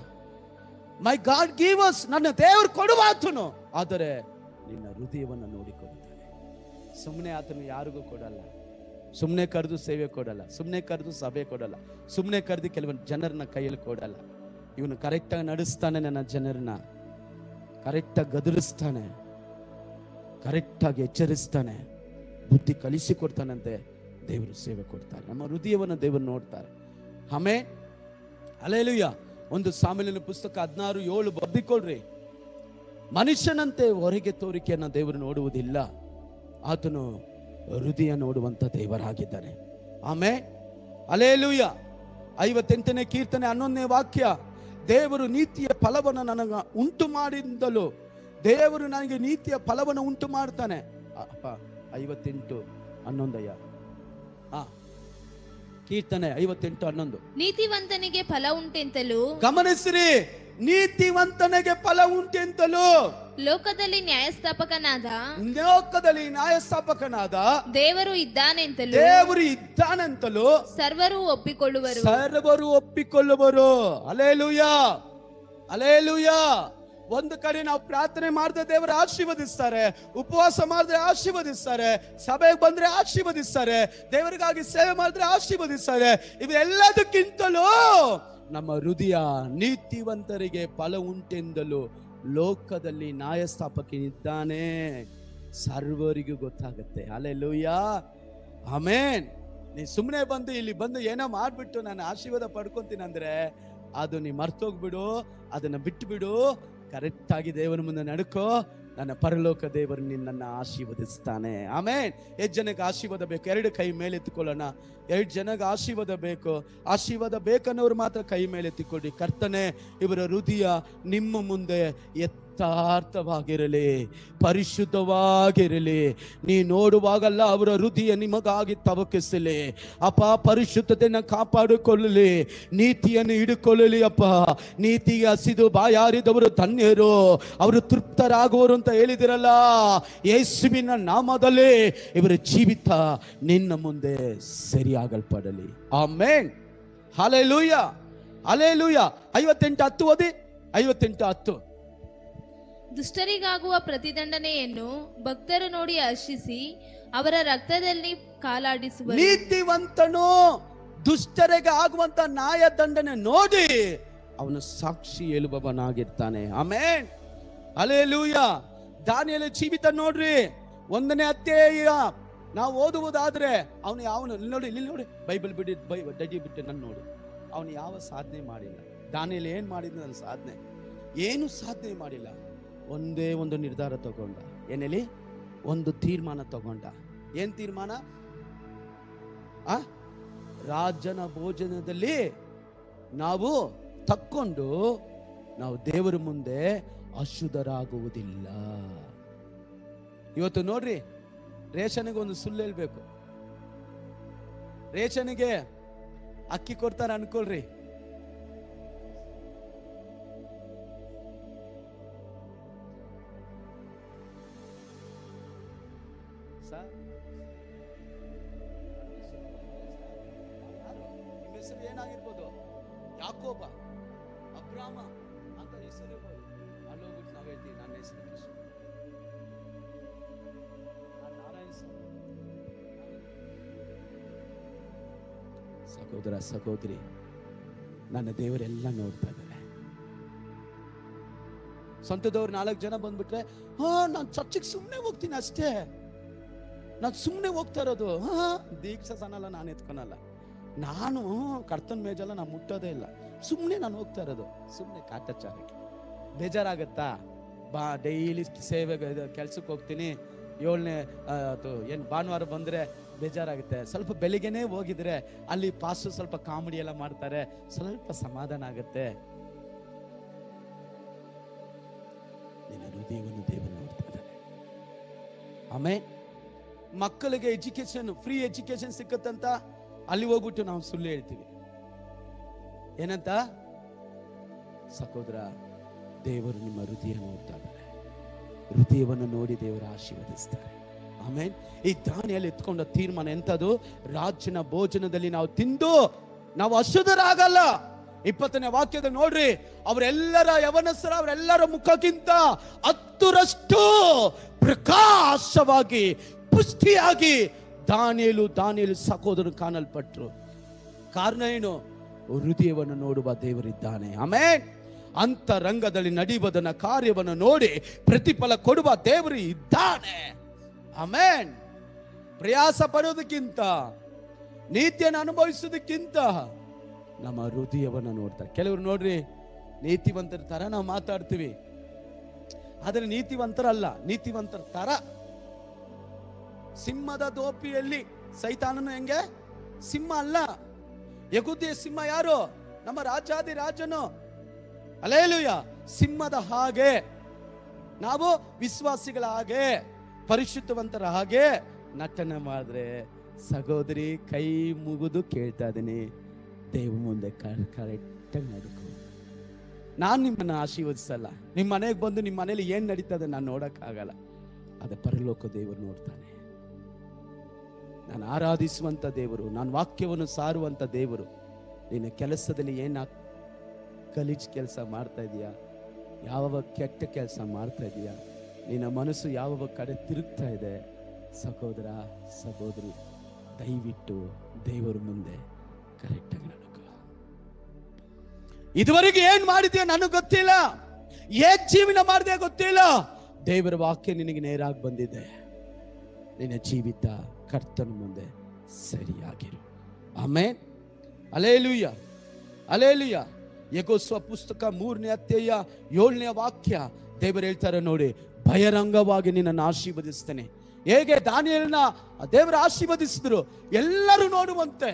My god give us, ನನ್ನ ದೇವರು ಕೊಡುವಾತನು, ಆದರೆ ನಿನ್ನ ಹೃದಯವನ್ನು ನೋಡಿಕೊಡುತ್ತಾನೆ. ಸುಮ್ಮನೆ ಆತನು ಯಾರಿಗೂ ಕೊಡಲ್ಲ. ಸುಮ್ಮನೆ ಕರೆದು ಸೇವೆ ಕೊಡಲ್ಲ, ಸುಮ್ಮನೆ ಕರೆದು ಸಭೆ ಕೊಡಲ್ಲ, ಸುಮ್ಮನೆ ಕರೆದು ಕೆಲವೊಂದು ಜನರನ್ನ ಕೈಯಲ್ಲಿ ಕೊಡಲ್ಲ. ಇವನು ಕರೆಕ್ಟಾಗಿ ನಡೆಸ್ತಾನೆ, ನನ್ನ ಜನರನ್ನ ಕರೆಕ್ಟಾಗಿ ಗದರಿಸ್ತಾನೆ, ಕರೆಕ್ಟಾಗಿ ಎಚ್ಚರಿಸ್ತಾನೆ, ಬುದ್ಧಿ ಕಲಿಸಿಕೊಡ್ತಾನಂತೆ. ದೇವರು ಸೇವೆ ಕೊಡ್ತಾರೆ. ನಮ್ಮ ಹೃದಯವನ್ನು ದೇವರು ನೋಡ್ತಾರೆ. ಆಮೆನ್. ಹಲ್ಲೆಲೂಯಾ. ಒಂದು ಸಾಮೆಲಿನ ಪುಸ್ತಕ 16:7 ಬರ್ದಿಕೊಳ್ರಿ. ಮನುಷ್ಯನಂತೆ ಹೊರಗೆ ತೋರಿಕೆಯನ್ನು ದೇವರು ನೋಡುವುದಿಲ್ಲ, ಆತನು ಹೃದಯ ನೋಡುವಂತ ದೇವರಾಗಿದ್ದಾನೆ. ಆಮೆನ್. ಹಲ್ಲೆಲೂಯಾ. 58ನೇ ಕೀರ್ತನೆ 11ನೇ ವಾಕ್ಯ, ದೇವರು ನೀತಿಯ ಫಲವನ್ನು ನನಗೆ ಉಂಟು ಮಾಡಿಂದಲೂ, ದೇವರು ನನಗೆ ನೀತಿಯ ಫಲವನ್ನು ಉಂಟು ಮಾಡ್ತಾನೆ. 58:11. ಕೀರ್ತನೆ 58:11. ನೀತಿವಂತನಿಗೆ ಫಲ ಉಂಟೆಂತಲೂ, ಗಮನಿಸಿರಿ, ನೀತಿವಂತನಿಗೆ ಫಲ ಉಂಟೆಂತಲೂ, ಲೋಕದಲ್ಲಿ ನ್ಯಾಯಸ್ಥಾಪಕನಾದ ದೇವರು ಇದ್ದಾನೆಂತಲೂ ಸರ್ವರು ಒಪ್ಪಿಕೊಳ್ಳುವರು. ಹಲ್ಲೆಲೂಯಾ. ಹಲ್ಲೆಲೂಯಾ. ಒಂದು ಕಡೆ ನಾವು ಪ್ರಾರ್ಥನೆ ಮಾಡಿದ್ರೆ ದೇವರು ಆಶೀರ್ವದಿಸ್ತಾರೆ, ಉಪವಾಸ ಮಾಡಿದ್ರೆ ಆಶೀರ್ವದಿಸ್ತಾರೆ, ಸಭೆಗೆ ಬಂದ್ರೆ ಆಶೀರ್ವದಿಸ್ತಾರೆ, ದೇವರಿಗಾಗಿ ಸೇವೆ ಮಾಡಿದ್ರೆ ಆಶೀರ್ವದಿಸ್ತಾರೆ. ಇವೆಲ್ಲದಕ್ಕಿಂತಲೂ ನಮ್ಮ ಹೃದಯ ನೀತಿವಂತರಿಗೆ ಫಲ ಉಂಟೆಂದಲೂ ಲೋಕದಲ್ಲಿ ನ್ಯಾಯಸ್ಥಾಪಕನಿದ್ದಾನೆ, ಸರ್ವರಿಗೂ ಗೊತ್ತಾಗುತ್ತೆ. ಹಲ್ಲೆಲೂಯಾ. ಆಮೆನ್. ನೀ ಸುಮ್ಮನೆ ಬಂದು ಇಲ್ಲಿ ಬಂದು ಏನೋ ಮಾಡ್ಬಿಟ್ಟು ನಾನು ಆಶೀರ್ವಾದ ಪಡ್ಕೊಂತೀನಿ ಅಂದ್ರೆ ಅದು ನೀ ಮರ್ತೋಗ್ಬಿಡು, ಅದನ್ನ ಬಿಟ್ಟು ಬಿಡು. ಕರೆಕ್ಟ್ ಆಗಿ ದೇವರ ಮುಂದೆ ನಡ್ಕೋ, ನನ್ನ ಪರಲೋಕ ದೇವರು ನಿನ್ನನ್ನು ಆಶೀರ್ವದಿಸ್ತಾನೆ. ಆಮೆನ್. 8 ಜನಕ್ಕೆ ಆಶೀರ್ವಾದ ಬೇಕು? 2 ಕೈ ಮೇಲೆ ಎತ್ತಿಕೊಳ್ಳೋಣ. 2 ಜನಕ್ಕೆ ಆಶೀರ್ವಾದ ಬೇಕು. ಆಶೀರ್ವಾದ ಬೇಕನ್ನೋರು ಮಾತ್ರ ಕೈ ಮೇಲೆ ಎತ್ತಿಕೊಳ್ಳಿ. ಕರ್ತನೆ, ಇವರ ಹೃದಯ ನಿಮ್ಮ ಮುಂದೆ ಯಥಾರ್ಥವಾಗಿರಲಿ, ಪರಿಶುದ್ಧವಾಗಿರಲಿ. ನೀ ನೋಡುವಾಗಲ್ಲ ಅವರ ಹೃದಯ ನಿಮಗಾಗಿ ತವಕಿಸಲಿ ಅಪ್ಪ. ಪರಿಶುದ್ಧತೆಯನ್ನು ಕಾಪಾಡಿಕೊಳ್ಳಲಿ, ನೀತಿಯನ್ನು ಹಿಡಿಕೊಳ್ಳಲಿ ಅಪ್ಪ. ನೀತಿಗೆ ಹಸಿದು ಬಾಯಾರಿದವರು ಧನ್ಯರು, ಅವರು ತೃಪ್ತರಾಗುವರು ಅಂತ ಹೇಳಿದಿರಲ್ಲ. ಯೇಸುವಿನ ನಾಮದಲ್ಲಿ ಇವರ ಜೀವಿತ ನಿನ್ನ ಮುಂದೆ ಸರಿಯಾಗಲ್ಪಡಲಿ. ಆಮೆನ್. ಹಲ್ಲೆಲೂಯಾ. ಹಲ್ಲೆಲೂಯಾ. 58:10 ಓದಿ. 58:10. ದುಷ್ಟರಿಗಾಗುವ ಪ್ರತಿದಂಡನೆಯನ್ನು ಭಕ್ತರು ನೋಡಿ ಹರ್ಷಿಸಿ ಅವರ ರಕ್ತದಲ್ಲಿ ಕಾಲಾಡಿಸುವರು. ನೀತಿವಂತನು ದುಷ್ಟರಿಗೆ ಆಗುವಂತ ನ್ಯಾಯ ದಂಡನೆ ನೋಡಿ ಅವನು ಸಾಕ್ಷಿ ಹೇಳುವವನಾಗಿರ್ತಾನೆ. Amen, hallelujah. ದಾನಿಯೇಲನ ಜೀವಿತ ನೋಡ್ರಿ, 1ನೇ ಅಧ್ಯಾಯ ನಾವು ಓದುವುದಾದ್ರೆ ಅವನು ನೋಡಿ, ಇಲ್ಲಿ ನೋಡಿ, ಬೈಬಲ್ ಡಡಿ ಬಿಟ್ಟು ನನ್ನ ನೋಡು, ಅವನು ಯಾವ ಸಾಧನೆ ಮಾಡಿಲ್ಲ. ದಾನಿಯೇಲ ಏನ್ ಮಾಡಿದ? ನನ್ನ ಸಾಧನೆ ಏನು ಸಾಧನೆ ಮಾಡಿಲ್ಲ. ಒಂದೇ ಒಂದು ನಿರ್ಧಾರ ತಗೊಂಡ, ಏನೇಳಿ ಒಂದು ತೀರ್ಮಾನ ತಗೊಂಡ. ಏನ್ ತೀರ್ಮಾನ? ರಾಜನ ಭೋಜನದಲ್ಲಿ ನಾವು ತಕ್ಕೊಂಡು ನಾವು ದೇವರ ಮುಂದೆ ಅಶುದ್ಧರಾಗುವುದಿಲ್ಲ. ಇವತ್ತು ನೋಡ್ರಿ, ರೇಷನ್ಗೆ ಒಂದು ಸುಳ್ಳು ಹೇಳ್ಬೇಕು. ರೇಷನ್ಗೆ ಅಕ್ಕಿ ಕೊಡ್ತಾರೆ ಅನ್ಕೊಳ್ರಿ, ಹೆಸರು ಏನಾಗಿರ್ಬೋದು, ಯಾಕೋಬ, ಅಬ್ರಾಮ ಅಂತ ಹೆಸರು ಇರ್ಬೋದು. ಅಲ್ಲಿ ಹೋಗ್ಬಿಟ್ಟು ನಾವು ಹೇಳ್ತೀವಿ, ನನ್ನ ಹೆಸರು ಕೃಷ್ಣ, ನಾರಾಯಣ ಸ್ವಾಮಿ. ಸಹೋದರ ಸಹೋದರಿ, ನನ್ನ ದೇವರೆಲ್ಲ ನೋಡ್ತಾ ಇದ್ದಾರೆ. ಸ್ವಂತದವ್ರು 4 ಜನ ಬಂದ್ಬಿಟ್ರೆ, ನಾನು ಚರ್ಚಿಗೆ ಸುಮ್ಮನೆ ಹೋಗ್ತೀನಿ ಅಷ್ಟೇ, ನಾನು ಸುಮ್ಮನೆ ಹೋಗ್ತಾ ಇರೋದು, ದೀಕ್ಷಾ ಸನಲ್ಲ, ನಾನು ಎತ್ಕೊನಲ್ಲ, ನಾನು ಕರ್ತನ ಮೇಜಲ್ಲ ನಾನು ಮುಟ್ಟೋದೇ ಇಲ್ಲ, ಸುಮ್ಮನೆ ನಾನು ಹೋಗ್ತಾ ಇರೋದು, ಸುಮ್ಮನೆ ಕಾಟಾಚಾರಕ್ಕೆ. ಬೇಜಾರಾಗತ್ತಾ? ಬಾ, ಡೈಲಿ ಸೇವೆಗೆ ಕೆಲ್ಸಕ್ಕೆ ಹೋಗ್ತೀನಿ, 7ನೇ ಏನು ಭಾನುವಾರ ಬಂದರೆ ಬೇಜಾರಾಗುತ್ತೆ. ಸ್ವಲ್ಪ ಬೆಳಿಗ್ಗೆನೇ ಹೋಗಿದ್ರೆ ಅಲ್ಲಿ ಪಾಸ್ಟರ್ ಸ್ವಲ್ಪ ಕಾಮಿಡಿ ಎಲ್ಲ ಮಾಡ್ತಾರೆ, ಸ್ವಲ್ಪ ಸಮಾಧಾನ ಆಗುತ್ತೆ. ನಿನ್ನ ಹೃದಯವನ್ನು ದೇವರು ನೋಡ್ತಾ ಇದ್ದಾನೆ. ಆಮೇಲೆ ಮಕ್ಕಳಿಗೆ ಎಜುಕೇಶನ್, ಫ್ರೀ ಎಜುಕೇಶನ್ ಸಿಕ್ಕತ್ತಂತ ಅಲ್ಲಿ ಹೋಗ್ಬಿಟ್ಟು ನಾವು ಸುಳ್ಳು ಹೇಳ್ತೀವಿ. ಏನಂತ? ಸಹೋದರ, ದೇವರು ನಿಮ್ಮ ಹೃದಯ ನೋಡ್ತಾ ಇದ್ದಾರೆ. ಹೃದಯವನ್ನು ನೋಡಿ ದೇವರು ಆಶೀರ್ವದಿಸ್ತಾರೆ. ಆಮೇಲೆ ಈ ದಾನಿಯೇಲ ಎತ್ಕೊಂಡ ತೀರ್ಮಾನ ಎಂತದು? ರಾಜನ ಭೋಜನದಲ್ಲಿ ನಾವು ತಿಂದು ನಾವು ಅಶುದ್ಧರಾಗಲ್ಲ. 20ನೇ ವಾಕ್ಯದ ನೋಡ್ರಿ, ಅವರೆಲ್ಲರ ಯವನಸ್ಥರ ಅವರೆಲ್ಲರ ಮುಖಕ್ಕಿಂತ 10ರಷ್ಟು ಪ್ರಕಾಶವಾಗಿ ಪುಷ್ಟಿಯಾಗಿ ದಾನಿಯೇಲು ಸಹೋದರನು ಕಾಣಲ್ಪಟ್ರು. ಕಾರಣ ಏನು? ಹೃದಯವನ್ನು ನೋಡುವ ದೇವರಿದ್ದಾನೆ. ಆಮೆನ್. ಅಂತರಂಗದಲ್ಲಿ ನಡೆಯುವುದನ್ನ ಕಾರ್ಯವನ್ನು ನೋಡಿ ಪ್ರತಿಫಲ ಕೊಡುವ ದೇವರು ಇದ್ದಾನೆ. ಆಮೆನ್. ಪ್ರಯಾಸ ಪಡೋದಕ್ಕಿಂತ, ನೀತಿಯನ್ನು ಅನುಭವಿಸೋದಕ್ಕಿಂತ ನಮ್ಮ ಹೃದಯವನ್ನು ನೋಡ್ತಾರೆ. ಕೆಲವರು ನೋಡ್ರಿ, ನೀತಿವಂತರ ತರ ನಾವು ಮಾತಾಡ್ತೀವಿ, ಆದ್ರೆ ನೀತಿವಂತರಲ್ಲ, ನೀತಿವಂತರ ತರ. ಸಿಂಹದ ದೋಪಿಯಲ್ಲಿ ಸೈತಾನನು ಹೆಂಗೆ? ಸಿಂಹ ಅಲ್ಲ. ಯೆಹೂದ್ಯ ಸಿಂಹ ಯಾರು? ನಮ್ಮ ರಾಜಾದಿ ರಾಜನು. ಹಲ್ಲೆಲೂಯಾ. ಸಿಂಹದ ಹಾಗೆ ನಾವು ವಿಶ್ವಾಸಿಗಳ ಹಾಗೆ, ಪರಿಶುದ್ಧವಂತರ ಹಾಗೆ ನಟನೆ ಮಾಡಿದ್ರೆ, ಸಹೋದರಿ ಕೈ ಮುಗಿದು ಕೇಳ್ತಾ ಇದ್ದೀನಿ, ದೇವ ಮುಂದೆ ಕರೆಕ್ಟಾಗಿ ನಡ್ಕೊ. ನಾನು ನಿಮ್ಮನ್ನ ಆಶೀರ್ವದಿಸಲ್ಲ, ನಿಮ್ಮ ಮನೆಗೆ ಬಂದು ನಿಮ್ಮ ಮನೇಲಿ ಏನ್ ನಡೀತದೆ ನಾನು ನೋಡಕ್ಕಾಗಲ್ಲ, ಅದೇ ಪರಲೋಕ ದೇವರು ನೋಡ್ತಾನೆ. ನಾನು ಆರಾಧಿಸುವಂತ ದೇವರು, ನಾನು ವಾಕ್ಯವನ್ನು ಸಾರುವಂತ ದೇವರು. ನಿನ್ನ ಕೆಲಸದಲ್ಲಿ ಏನ ಗಲೀಜ್ ಕೆಲಸ ಮಾಡ್ತಾ ಇದೀಯಾ? ಯಾವ ಕೆಟ್ಟ ಕೆಲಸ ಮಾಡ್ತಾ ಇದೀಯಾ? ನಿನ್ನ ಮನಸ್ಸು ಯಾವ ಕಡೆ ತಿರುಗ್ತಾ ಇದೆ? ಸಹೋದರ ಸಹೋದರಿ, ದಯವಿಟ್ಟು ದೇವರ ಮುಂದೆ ಕರೆಕ್ಟಾಗಿ ನಡ್ಕೊ. ಇದುವರೆಗೆ ಏನ್ ಮಾಡಿದ್ಯಾ ನನಗೆ ಗೊತ್ತಿಲ್ಲ, ಏನ್ ಜೀವನ ಮಾಡಿದೆ ಗೊತ್ತಿಲ್ಲ. ದೇವರ ವಾಕ್ಯ ನಿನಗೆ ನೇರಾಗಿ ಬಂದಿದೆ. ನಿನ್ನ ಜೀವಿತ ಕರ್ತನ ಮುಂದೆ ಸರಿಯಾಗಿರು. ಆಮೆನ್. Hallelujah, hallelujah. ಯೆಹೋಶುವ ಪುಸ್ತಕ 3ನೇ ಅಧ್ಯಾಯ 7ನೇ ವಾಕ್ಯ ದೇವರು ಹೇಳ್ತಾರೆ ನೋಡಿ, ಬಹಿರಂಗವಾಗಿ ನಿನ್ನನ್ನು ಆಶೀರ್ವದಿಸ್ತೇನೆ. ಹೇಗೆ ದಾನಿಯೇಲನ ದೇವರು ಆಶೀರ್ವದಿಸಿದ್ರು? ಎಲ್ಲರೂ ನೋಡುವಂತೆ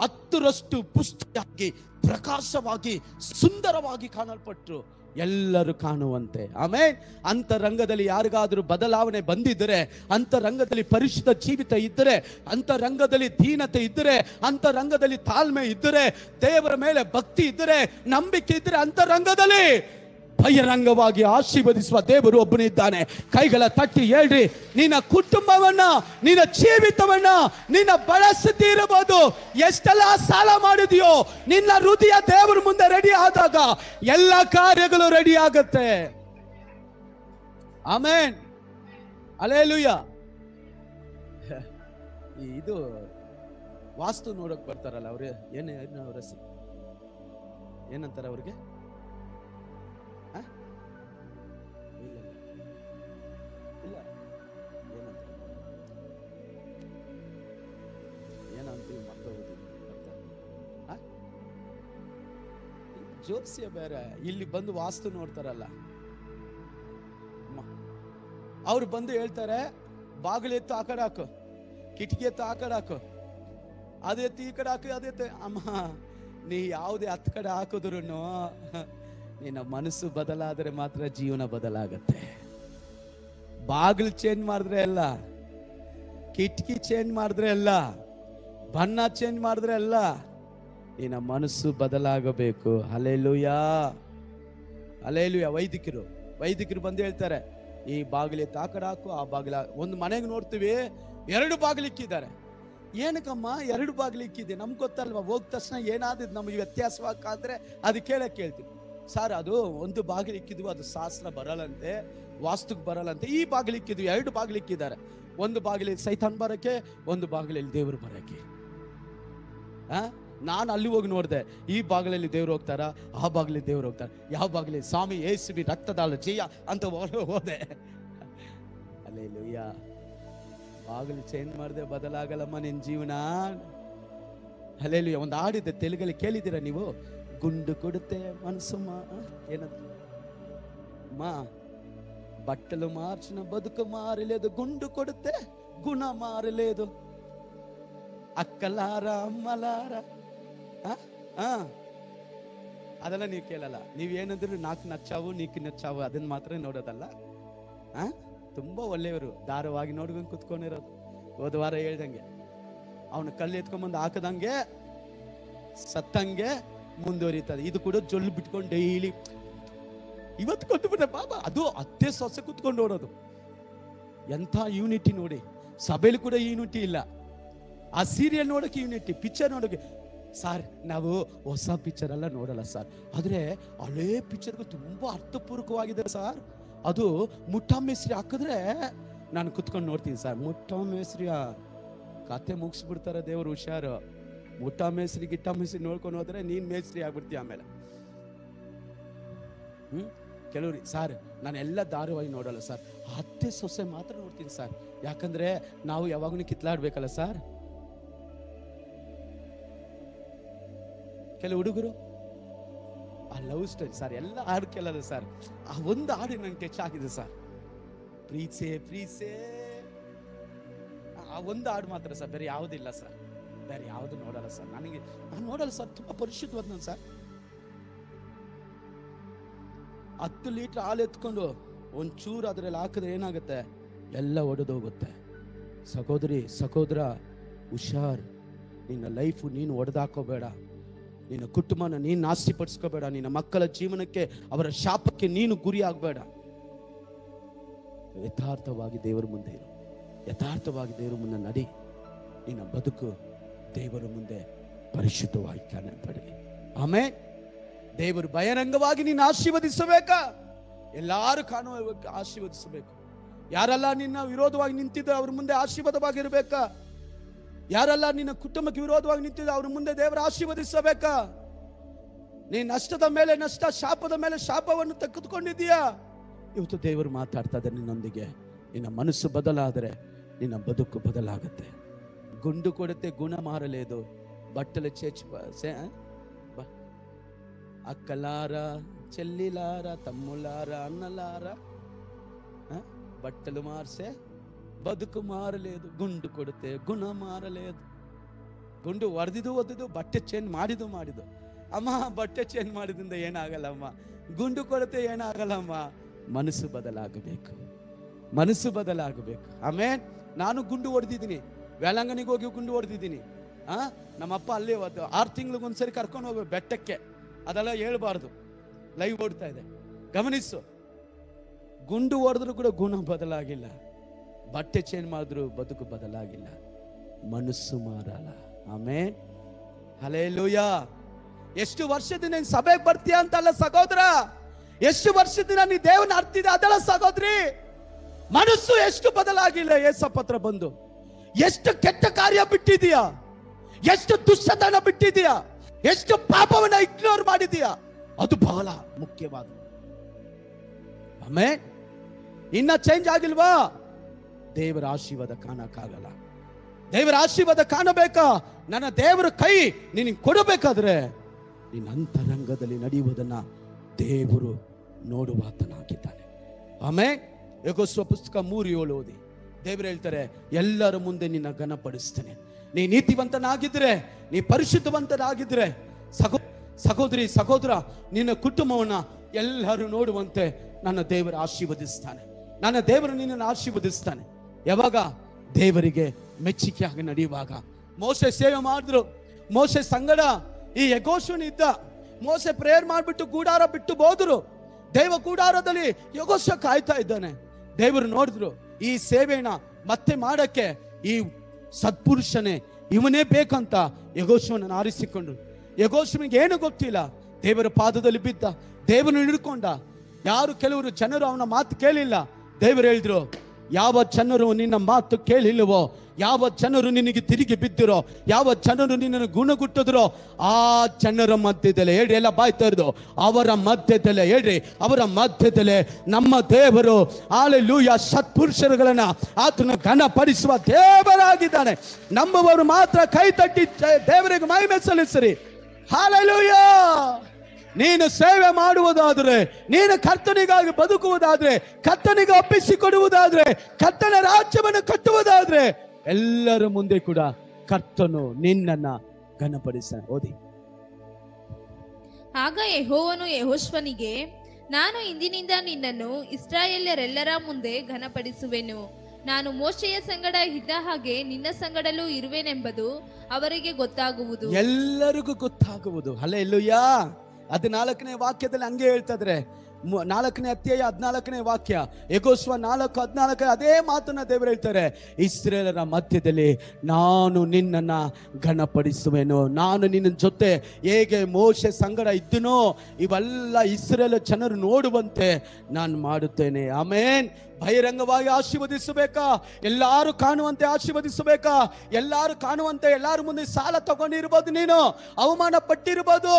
10ರಷ್ಟು ಪುಷ್ಟಿಯಾಗಿ ಪ್ರಕಾಶವಾಗಿ ಸುಂದರವಾಗಿ ಕಾಣಲ್ಪಟ್ರು, ಎಲ್ಲರೂ ಕಾಣುವಂತೆ. ಆಮೇಲೆ ಅಂತರಂಗದಲ್ಲಿ ಯಾರಿಗಾದ್ರೂ ಬದಲಾವಣೆ ಬಂದಿದ್ದರೆ, ಅಂತರಂಗದಲ್ಲಿ ಪರಿಶುದ್ಧ ಜೀವಿತ ಇದ್ದರೆ, ಅಂತರಂಗದಲ್ಲಿ ದೀನತೆ ಇದ್ದರೆ, ಅಂತರಂಗದಲ್ಲಿ ತಾಳ್ಮೆ ಇದ್ದರೆ, ದೇವರ ಮೇಲೆ ಭಕ್ತಿ ಇದ್ದರೆ, ನಂಬಿಕೆ ಇದ್ದರೆ, ಅಂತರಂಗದಲ್ಲಿ ಬಹಿರಂಗವಾಗಿ ಆಶೀರ್ವದಿಸುವ ದೇವರು ಒಬ್ಬನಿದ್ದಾನೆ. ಕೈಗಳ ತಟ್ಟಿ ಹೇಳ್ರಿ, ನಿನ್ನ ಕುಟುಂಬವನ್ನ, ನಿನ್ನ ಜೀವಿತವನ್ನ, ನಿನ್ನ ಬಳಸ್ತಿ ಇರಬಹುದು. ಎಷ್ಟೆಲ್ಲ ಸಾಲ ಮಾಡಿದೆಯೋ, ನಿನ್ನ ಹೃದಯ ದೇವರ ಮುಂದೆ ರೆಡಿ ಆದಾಗ ಎಲ್ಲ ಕಾರ್ಯಗಳು ರೆಡಿ ಆಗುತ್ತೆ. ಆಮೆನ್. ಹಲ್ಲೆಲೂಯಾ. ಇದು ವಾಸ್ತು ನೋಡಕ್ ಬರ್ತಾರಲ್ಲ ಅವ್ರೆ, ಏನು ಅವ್ರ ಹೆಸರು ಏನಂತಾರೆ ಅವ್ರಿಗೆ? ಇಲ್ಲ ಇಲ್ಲ ಏನಂತೀವಿ ಮರ್ತೋಗ್ತೀನಿ. ಜ್ಯೋತಿಷ್ಯ ಬೇರೆ, ಇಲ್ಲಿ ಬಂದು ವಾಸ್ತು ನೋಡ್ತಾರಲ್ಲ ಅವ್ರು ಬಂದು ಹೇಳ್ತಾರೆ, ಬಾಗಿಲು ಎತ್ತು ಆ ಕಡೆ ಹಾಕು, ಕಿಟಕಿ ಎತ್ತು ಆ ಕಡೆ ಹಾಕು, ಅದೆತ್ತು ಈ ಕಡೆ ಹಾಕು, ಅದೆತ್ತು. ಅಮ್ಮ, ನೀ ಯಾವುದೇ 10 ಕಡೆ ಹಾಕಿದ್ರು ನಿನ್ನ ಮನಸ್ಸು ಬದಲಾದರೆ ಮಾತ್ರ ಜೀವನ ಬದಲಾಗತ್ತೆ. ಬಾಗಿಲು ಚೇಂಜ್ ಮಾಡಿದ್ರೆ ಅಲ್ಲ, ಕಿಟಕಿ ಚೇಂಜ್ ಮಾಡಿದ್ರೆ ಅಲ್ಲ, ಬಣ್ಣ ಚೇಂಜ್ ಮಾಡಿದ್ರೆ ಅಲ್ಲ, ನಿನ್ನ ಮನಸ್ಸು ಬದಲಾಗಬೇಕು. Hallelujah, hallelujah. ವೈದಿಕರು ಬಂದು ಹೇಳ್ತಾರೆ, ಈ ಬಾಗಿಲು ತಾಕಡ ಹಾಕು, ಆ ಬಾಗಿಲ. ಒಂದು ಮನೆಗೆ ನೋಡ್ತೀವಿ 2 ಬಾಗಿಲು ಇಕ್ಕಿದ್ದಾರೆ. ಏನಕ್ಕಮ್ಮ 2 ಬಾಗಿಲು ಇಕ್ಕಿದೆ? ನಮ್ಗೆ ಗೊತ್ತಲ್ವಾ? ಹೋದ ತಕ್ಷಣ ಏನಾದ್ರು ನಮಗೆ ವ್ಯತ್ಯಾಸವಾದ್ರೆ ಅದು ಕೇಳ್ತೀವಿ. ಸರ್, ಅದು ಒಂದು ಬಾಗಿಲು ಇಕ್ಕಿದ್ವು, ಅದು ಶಾಸ್ತ್ರ ಬರಲ್ಲಂತೆ, ವಾಸ್ತುಕ್ ಬರಲ್ಲಂತೆ. ಈ ಬಾಗಿಲು ಇಕ್ಕಿದ್ವಿ, 2 ಬಾಗಿಲು ಇಕ್ಕಿದ್ದಾರೆ. ಒಂದು ಬಾಗಿಲಲ್ಲಿ ಸೈತಾನ್ ಬರಕ್ಕೆ, ಒಂದು ಬಾಗಿಲಲ್ಲಿ ದೇವರು ಬರಕ್ಕೆ. ನಾನು ಅಲ್ಲಿ ಹೋಗಿ ನೋಡಿದೆ, ಈ ಬಾಗಿಲಲ್ಲಿ ದೇವ್ರು ಹೋಗ್ತಾರ, ಆ ಬಾಗಿಲಲ್ಲಿ ದೇವ್ರು ಹೋಗ್ತಾರೆ. ಯಾವ ಬಾಗಿಲಲ್ಲಿ? ಸ್ವಾಮಿ ಯೇಸುವಿ ರಕ್ತದಾಳ ಜಯ ಅಂತ ಹೋದೆ. ಹಲ್ಲೆಲೂಯಾ. ಬಾಗಿಲು ಚೇಂಜ್ ಮಾಡಿದೆ ಬದಲಾಗಲ್ಲಮ್ಮ ನಿನ್ ಜೀವನ. ಹಲ್ಲೆಲೂಯಾ. ಒಂದು ಹಾಡಿದೆ ತೆಲುಗಲ್ಲಿ, ಕೇಳಿದ್ದೀರಾ ನೀವು? ಗುಂಡು ಕೊಡುತ್ತೆ ಮನಸ್ಸಮ್ಮ, ಏನದು ಮಾ, బట్టలు మార్చిన బతుకు మారలేదు, గుండు కొడితే గుణ మారలేదు. అక్కలారా అమ్మలారా ಅದೆಲ್ಲ ನೀವು ಕೇಳಲ್ಲ. ನೀವೇನಂದ್ರು ನಾಲ್ಕು ನಚ್ಚಾವು ನೀಕು ನಚ್ಚಾವು ಅದನ್ನ ಮಾತ್ರ ನೋಡೋದಲ್ಲ. ತುಂಬಾ ಒಳ್ಳೆಯವರು, ದಾರವಾಗಿ ನೋಡ್ಕೊಂಡು ಕುತ್ಕೊಂಡಿರೋದು. ಹೋದ ವಾರ ಹೇಳ್ದಂಗೆ ಅವನು ಕಲ್ಲು ಎತ್ಕೊಂಡ್ಬಂದು ಹಾಕದಂಗೆ ಸತ್ತಂಗೆ ಮುಂದುವರಿತದೆ. ಇದು ಕೂಡ ಜೊಲ್ಲು ಬಿಟ್ಕೊಂಡು ಡೈಲಿ ಇವತ್ತು ಕೊಟ್ಟುಬಿಟ್ರೆ ಬಾಬಾ, ಅದು ಅತ್ತೆ ಸೊಸೆ ಕುತ್ಕೊಂಡು ಓಡೋದು. ಎಂಥ ಯೂನಿಟಿ ನೋಡಿ. ಸಭೆಯಲ್ಲಿ ಕೂಡ ಯೂನಿಟಿ ಇಲ್ಲ. ಆ ಸೀರಿಯಲ್ ನೋಡೋಕೆ ಯೂನಿಟಿ, ಪಿಕ್ಚರ್ ನೋಡೋಕೆ. ಸರ್, ನಾವು ಹೊಸ ಪಿಕ್ಚರ್ ಎಲ್ಲ ನೋಡಲ್ಲ ಸರ್, ಆದ್ರೆ ಹಳೇ ಪಿಕ್ಚರ್ಗೂ ತುಂಬಾ ಅರ್ಥಪೂರ್ವಕವಾಗಿದೆ ಸರ್. ಅದು ಮುಠಾ ಮೇಸ್ತ್ರಿ ಹಾಕಿದ್ರೆ ನಾನು ಕುತ್ಕೊಂಡು ನೋಡ್ತೀನಿ ಸರ್. ಮುಠಾ ಮೇಸ್ತ್ರಿಯ ಕತೆ ಮುಗಿಸ್ಬಿಡ್ತಾರೆ ದೇವ್ರು, ಹುಷಾರು. ಮುಠಾ ಮೇಸ್ತ್ರಿ ಗಿಟ್ಟಾ ಮೇಸ್ತ್ರಿ ನೋಡ್ಕೊಂಡು ಹೋದ್ರೆ ನೀನ್ ಮೇಸ್ತ್ರಿ ಆಗ್ಬಿಡ್ತೀಯ ಆಮೇಲೆ. ಕೆಲವ್ರಿ ಸರ್, ನಾನೆಲ್ಲ ಧಾರಾವಾಹಿ ನೋಡಲ್ಲ ಸರ್, ಅತ್ತೆ ಸೊಸೆ ಮಾತ್ರ ನೋಡ್ತೀನಿ ಸರ್. ಯಾಕಂದ್ರೆ ನಾವು ಯಾವಾಗಲೂ ಕಿತ್ಲಾಡ್ಬೇಕಲ್ಲ ಸರ್. ಕೆಲವು ಹುಡುಗರು ಆ ಲವ್ ಸ್ಟೋರಿ ಸರ್, ಎಲ್ಲ ಹಾಡು ಕೇಳಲ್ಲ ಸರ್. ಆ ಒಂದು ಹಾಡು ನಂಗೆ ಟಚ್ ಆಗಿದೆ ಸರ್, ಪ್ರೀಸೆ ಪ್ರೀಸೆ. ಆ ಒಂದು ಹಾಡು ಮಾತ್ರ ಸರ್, ಬೇರೆ ಯಾವುದಿಲ್ಲ ಸರ್, ಬೇರೆ ಯಾವುದು ನೋಡಲ್ಲ ಸರ್. ನಾನು ನೋಡಲ್ಲ ಸರ್, ತುಂಬಾ ಪರಿಶುದ್ಧವಾದ ನಾನು ಸರ್. 10 ಲೀಟರ್ ಹಾಲು ಎತ್ಕೊಂಡು ಒಂಚೂರು ಅದ್ರಲ್ಲಿ ಹಾಕಿದ್ರೆ ಏನಾಗುತ್ತೆ? ಎಲ್ಲ ಒಡೆದೋಗುತ್ತೆ. ಸಹೋದರಿ ಸಹೋದರ, ಹುಷಾರ್. ನಿನ್ನ ಲೈಫು ನೀನು ಒಡೆದಾಕೋಬೇಡ, ನಿನ್ನ ಕುಟುಂಬನ ನೀನು ನಾಸ್ತಿಪಡಿಸ್ಕೋಬೇಡ, ನಿನ್ನ ಮಕ್ಕಳ ಜೀವನಕ್ಕೆ ಅವರ ಶಾಪಕ್ಕೆ ನೀನು ಗುರಿ ಆಗಬೇಡ. ಯಥಾರ್ಥವಾಗಿ ದೇವರ ಮುಂದೆ ಇರು, ಯಥಾರ್ಥವಾಗಿ ದೇವರ ಮುಂದೆ ನಡಿ. ನಿನ್ನ ಬದುಕು ದೇವರ ಮುಂದೆ ಪರಿಶುದ್ಧವಾಗಿ ಕಾಣಲ್ಪಡಲಿ. ಆಮೇಲೆ ದೇವರು ಬಹಿರಂಗವಾಗಿ ನೀನು ಆಶೀರ್ವದಿಸಬೇಕಾ? ಎಲ್ಲಾರು ಕಾಣುವ ಆಶೀರ್ವದಿಸಬೇಕು. ಯಾರೆಲ್ಲ ನಿನ್ನ ವಿರೋಧವಾಗಿ ನಿಂತಿದ್ದ ಅವ್ರ ಮುಂದೆ ಆಶೀರ್ವಾದವಾಗಿರ್ಬೇಕಾ? ಯಾರೆಲ್ಲ ನಿನ್ನ ಕುಟುಂಬಕ್ಕೆ ವಿರೋಧವಾಗಿ ನಿಂತಿದ್ದ ಅವ್ರ ಮುಂದೆ ದೇವರ ಆಶೀರ್ವದಿಸಬೇಕಾ? ನೀನ್ ನಷ್ಟದ ಮೇಲೆ ನಷ್ಟ, ಶಾಪದ ಮೇಲೆ ಶಾಪವನ್ನು ತೆಗೆದುಕೊಂಡಿದ್ದೀಯಾ? ಇವತ್ತು ದೇವರು ಮಾತಾಡ್ತಾ ಇದ್ದಾರೆ ನಿನ್ನೊಂದಿಗೆ. ನಿನ್ನ ಮನಸ್ಸು ಬದಲಾದರೆ ನಿನ್ನ ಬದುಕು ಬದಲಾಗುತ್ತೆ. ಗುಂಡು ಕೊಡುತ್ತೆ ಗುಣ ಮಾರಲೇದು, బట్టలు అక్కలారా చెల్లిలారా తమ్ములారా అన్నలారా బట్టలు మార్సే ಬದುಕು ಮಾರలేదు, ಗುಂಡು ಕೊಡುತ್ತೆ ಗುಣ ಮಾರలేదు. ಗುಂಡು ಒಡೆದಿದ್ದು ಬಟ್ಟೆ ಚೇಂಜ್ ಮಾಡಿದ್ದು ಅಮ್ಮ. ಬಟ್ಟೆ ಚೇಂಜ್ ಮಾಡಿದ್ರಿಂದ ಏನಾಗಲ್ಲಮ್ಮ, ಗುಂಡು ಕೊಡುತ್ತೆ ಏನಾಗಲ್ಲಮ್ಮ. ಮನಸ್ಸು ಬದಲಾಗಬೇಕು, ಮನಸ್ಸು ಬದಲಾಗಬೇಕು. ಆಮೇಲೆ ನಾನು ಗುಂಡು ಹೊಡೆದಿದ್ದೀನಿ, ವೇಳಂಗನಿಗೆ ಹೋಗಿ ಗುಂಡು ಹೊಡೆದಿದ್ದೀನಿ. ನಮ್ಮಪ್ಪ ಅಲ್ಲಿ 6 ತಿಂಗಳಿಗೊಂದ್ಸರಿ ಕರ್ಕೊಂಡು ಹೋಗ್ಬೇಕು ಬೆಟ್ಟಕ್ಕೆ. ಅದೆಲ್ಲ ಹೇಳ್ಬಾರ್ದು, ಲೈವ್ ಓಡ್ತಾ ಇದೆ, ಗಮನಿಸು. ಗುಂಡು ಹೊಡೆದ್ರು ಕೂಡ ಗುಣ ಬದಲಾಗಿಲ್ಲ, ಬಟ್ಟೆ ಚೇಂಜ್ ಮಾಡಿದ್ರು ಬದುಕು ಬದಲಾಗಿಲ್ಲ, ಮನಸ್ಸು ಮಾರಲ್ಲ. ಆಮೇಲೆ ಹಲ್ಲೆಲೂಯಾ. ಎಷ್ಟು ವರ್ಷದಿಂದ ನೀನು ಸಭೆಗೆ ಬರ್ತೀಯ ಅಂತಲ್ಲ ಸಹೋದರ, ಎಷ್ಟು ವರ್ಷದಿಂದ ನೀ ದೇವನ ಅರ್ತಿದೆ ಅದಲ್ಲ ಸಹೋದರಿ. ಮನಸ್ಸು ಎಷ್ಟು ಬದಲಾಗಿಲ್ಲ. ಏಸಪ್ಪ ಹತ್ರ ಬಂದು ಎಷ್ಟು ಕೆಟ್ಟ ಕಾರ್ಯ ಬಿಟ್ಟಿದೀಯಾ, ಎಷ್ಟು ದುಷ್ಟತನ ಬಿಟ್ಟಿದೀಯಾ, ಎಷ್ಟು ಪಾಪವನ್ನ ಇಗ್ನೋರ್ ಮಾಡಿದೀಯಾ, ಅದು ಬಹಳ ಮುಖ್ಯವಾದ. ಆಮೇಲೆ ಇನ್ನ ಚೇಂಜ್ ಆಗಿಲ್ವಾ, ದೇವರ ಆಶೀರ್ವಾದ ಕಾಣಕ್ಕಾಗಲ್ಲ. ದೇವರ ಆಶೀರ್ವಾದ ಕಾಣಬೇಕಾ, ನನ್ನ ದೇವರ ಕೈ ನಿನಗೆ ಕೊಡಬೇಕಾದ್ರೆ ನಿನ್ನ ಅಂತರಂಗದಲ್ಲಿ ನಡೆಯುವುದನ್ನ ದೇವರು ನೋಡುವಾತನಾಗಿದ್ದಾನೆ. ಆಮೇಲೆ ಯೆಹೋಶುವ ಪುಸ್ತಕ 3:7 ಓದಿ. ದೇವರು ಹೇಳ್ತಾರೆ, ಎಲ್ಲರ ಮುಂದೆ ನಿನ್ನ ಘನಪಡಿಸ್ತೇನೆ. ನೀ ನೀತಿವಂತನಾಗಿದ್ರೆ, ನೀ ಪರಿಶುದ್ಧವಂತನಾಗಿದ್ರೆ, ಸಹೋದರಿ ಸಹೋದರ, ನಿನ್ನ ಕುಟುಂಬವನ್ನ ಎಲ್ಲರೂ ನೋಡುವಂತೆ ನನ್ನ ದೇವರು ಆಶೀರ್ವದಿಸ್ತಾನೆ. ನನ್ನ ದೇವರು ನಿನ್ನನ್ನು ಆಶೀರ್ವದಿಸ್ತಾನೆ. ಯಾವಾಗ? ದೇವರಿಗೆ ಮೆಚ್ಚುಗೆಯಾಗಿ ನಡೆಯುವಾಗ. ಮೋಸೆ ಸೇವೆ ಮಾಡಿದ್ರು, ಮೋಸೆ ಸಂಗಡ ಈ ಯೆಹೋಶುವ ಇದ್ದ. ಮೋಸೆ ಪ್ರೇಯರ್ ಮಾಡಿಬಿಟ್ಟು ಗುಡಾರ ಬಿಟ್ಟು ಹೋದ್ರು. ದೇವ ಗುಡಾರದಲ್ಲಿ ಯೆಹೋಶುವ ಕಾಯ್ತಾ ಇದ್ದಾನೆ. ದೇವರು ನೋಡಿದ್ರು, ಈ ಸೇವೆನ ಮತ್ತೆ ಮಾಡಕ್ಕೆ ಈ ಸತ್ಪುರುಷನೇ, ಇವನೇ ಬೇಕಂತ ಯೆಹೋಶುವನನ್ನು ಆರಿಸಿಕೊಂಡ್ರು. ಯೆಹೋಶುವನಿಗೆ ಏನು ಗೊತ್ತಿಲ್ಲ, ದೇವರ ಪಾದದಲ್ಲಿ ಬಿದ್ದ, ದೇವರನ್ನು ಹಿಡ್ಕೊಂಡ. ಕೆಲವರು ಜನರು ಅವನ ಮಾತು ಕೇಳಿಲ್ಲ. ದೇವರು ಹೇಳಿದ್ರು, ಯಾವ ಜನರು ನಿನ್ನ ಮಾತು ಕೇಳಿಲ್ಲವೋ, ಯಾವ ಜನರು ನಿನಗೆ ತಿರುಗಿ ಬಿದ್ದಿರೋ, ಯಾವ ಜನರು ನಿನ್ನನ್ನು ಗುಣಗುಟ್ಟಿದ್ರೋ, ಆ ಜನರ ಮಧ್ಯದಲ್ಲೇ ಹೇಳ್ರಿ, ಎಲ್ಲ ಬಾಯ್ ತೆರೆದು, ಅವರ ಮಧ್ಯದಲ್ಲೇ ಹೇಳ್ರಿ, ಅವರ ಮಧ್ಯದಲ್ಲೇ ನಮ್ಮ ದೇವರು ಹಲ್ಲೆಲೂಯಾ ಸತ್ಪುರುಷರುಗಳನ್ನ ಆತನ ಘನಪಡಿಸುವ ದೇವರಾಗಿದ್ದಾನೆ. ನಮ್ಮವರು ಮಾತ್ರ ಕೈ ತಟ್ಟಿ ದೇವರಿಗೆ ಮಹಿಮೆ ಸಲ್ಲಿಸಿರಿ. ಹಲ್ಲೆಲೂಯಾ. ನೀನು ಸೇವೆ ಮಾಡುವುದಾದ್ರೆ, ನೀನು ಕರ್ತನಿಗಾಗಿ ಬದುಕುವುದಾದ್ರೆ, ಕರ್ತನಿಗೆ ಒಪ್ಪಿಸಿಕೊಡುವುದಾದ್ರೆ, ಕರ್ತನ ರಾಜ್ಯವನ್ನು ಕಟ್ಟುವುದಾದ್ರೆ, ಎಲ್ಲರ ಮುಂದೆ ಕೂಡ ಕರ್ತನು ನಿನ್ನನ್ನ ಘನಪಡಿಸ. ಓದಿ. ಆಗ ಯೆಹೋವನು ಯೆಹೋಶುವನಿಗೆ, ನಾನು ಇಂದಿನಿಂದ ನಿನ್ನನ್ನು ಇಸ್ರಾಯೇಲ್ಯರೆಲ್ಲರ ಮುಂದೆ ಘನಪಡಿಸುವೆನು. ನಾನು ಮೋಶೆಯ ಸಂಗಡ ಇದ್ದ ಹಾಗೆ ನಿನ್ನ ಸಂಗಡಲೂ ಇರುವೆನೆಂಬುದು ಅವರಿಗೆ ಗೊತ್ತಾಗುವುದು. ಎಲ್ಲರಿಗೂ ಗೊತ್ತಾಗುವುದು. ಹಲ್ಲೆಲೂಯಾ. 14ನೇ ವಾಕ್ಯದಲ್ಲಿ ಹಂಗೆ ಹೇಳ್ತಿದ್ರೆ, 4ನೇ ಅಧ್ಯಾಯ 14ನೇ ವಾಕ್ಯ, ಯೆಹೋಶುವ 4:14 ಅದೇ ಮಾತನ್ನ ದೇವರು ಹೇಳ್ತಾರೆ, ಇಸ್ರಾಯೇಲರ ಮಧ್ಯದಲ್ಲಿ ನಾನು ನಿನ್ನನ್ನ ಘನಪಡಿಸುವೆನು. ನಾನು ನಿನ್ನ ಜೊತೆ ಹೇಗೆ ಮೋಶೆ ಸಂಗಡ ಇದ್ದನೋ, ಇವೆಲ್ಲ ಇಸ್ರಾಯೇಲ್ ಜನರು ನೋಡುವಂತೆ ನಾನು ಮಾಡುತ್ತೇನೆ. ಆಮೇನ್. ಬಹಿರಂಗವಾಗಿ ಆಶೀರ್ವದಿಸಬೇಕಾ, ಎಲ್ಲಾರು ಕಾಣುವಂತೆ ಆಶೀರ್ವದಿಸಬೇಕಾ, ಎಲ್ಲಾರು ಕಾಣುವಂತೆ, ಎಲ್ಲಾರು ಮುಂದೆ ಸಾಲ ತಗೊಂಡಿರ್ಬೋದು, ನೀನು ಅವಮಾನ ಪಟ್ಟಿರ್ಬೋದು,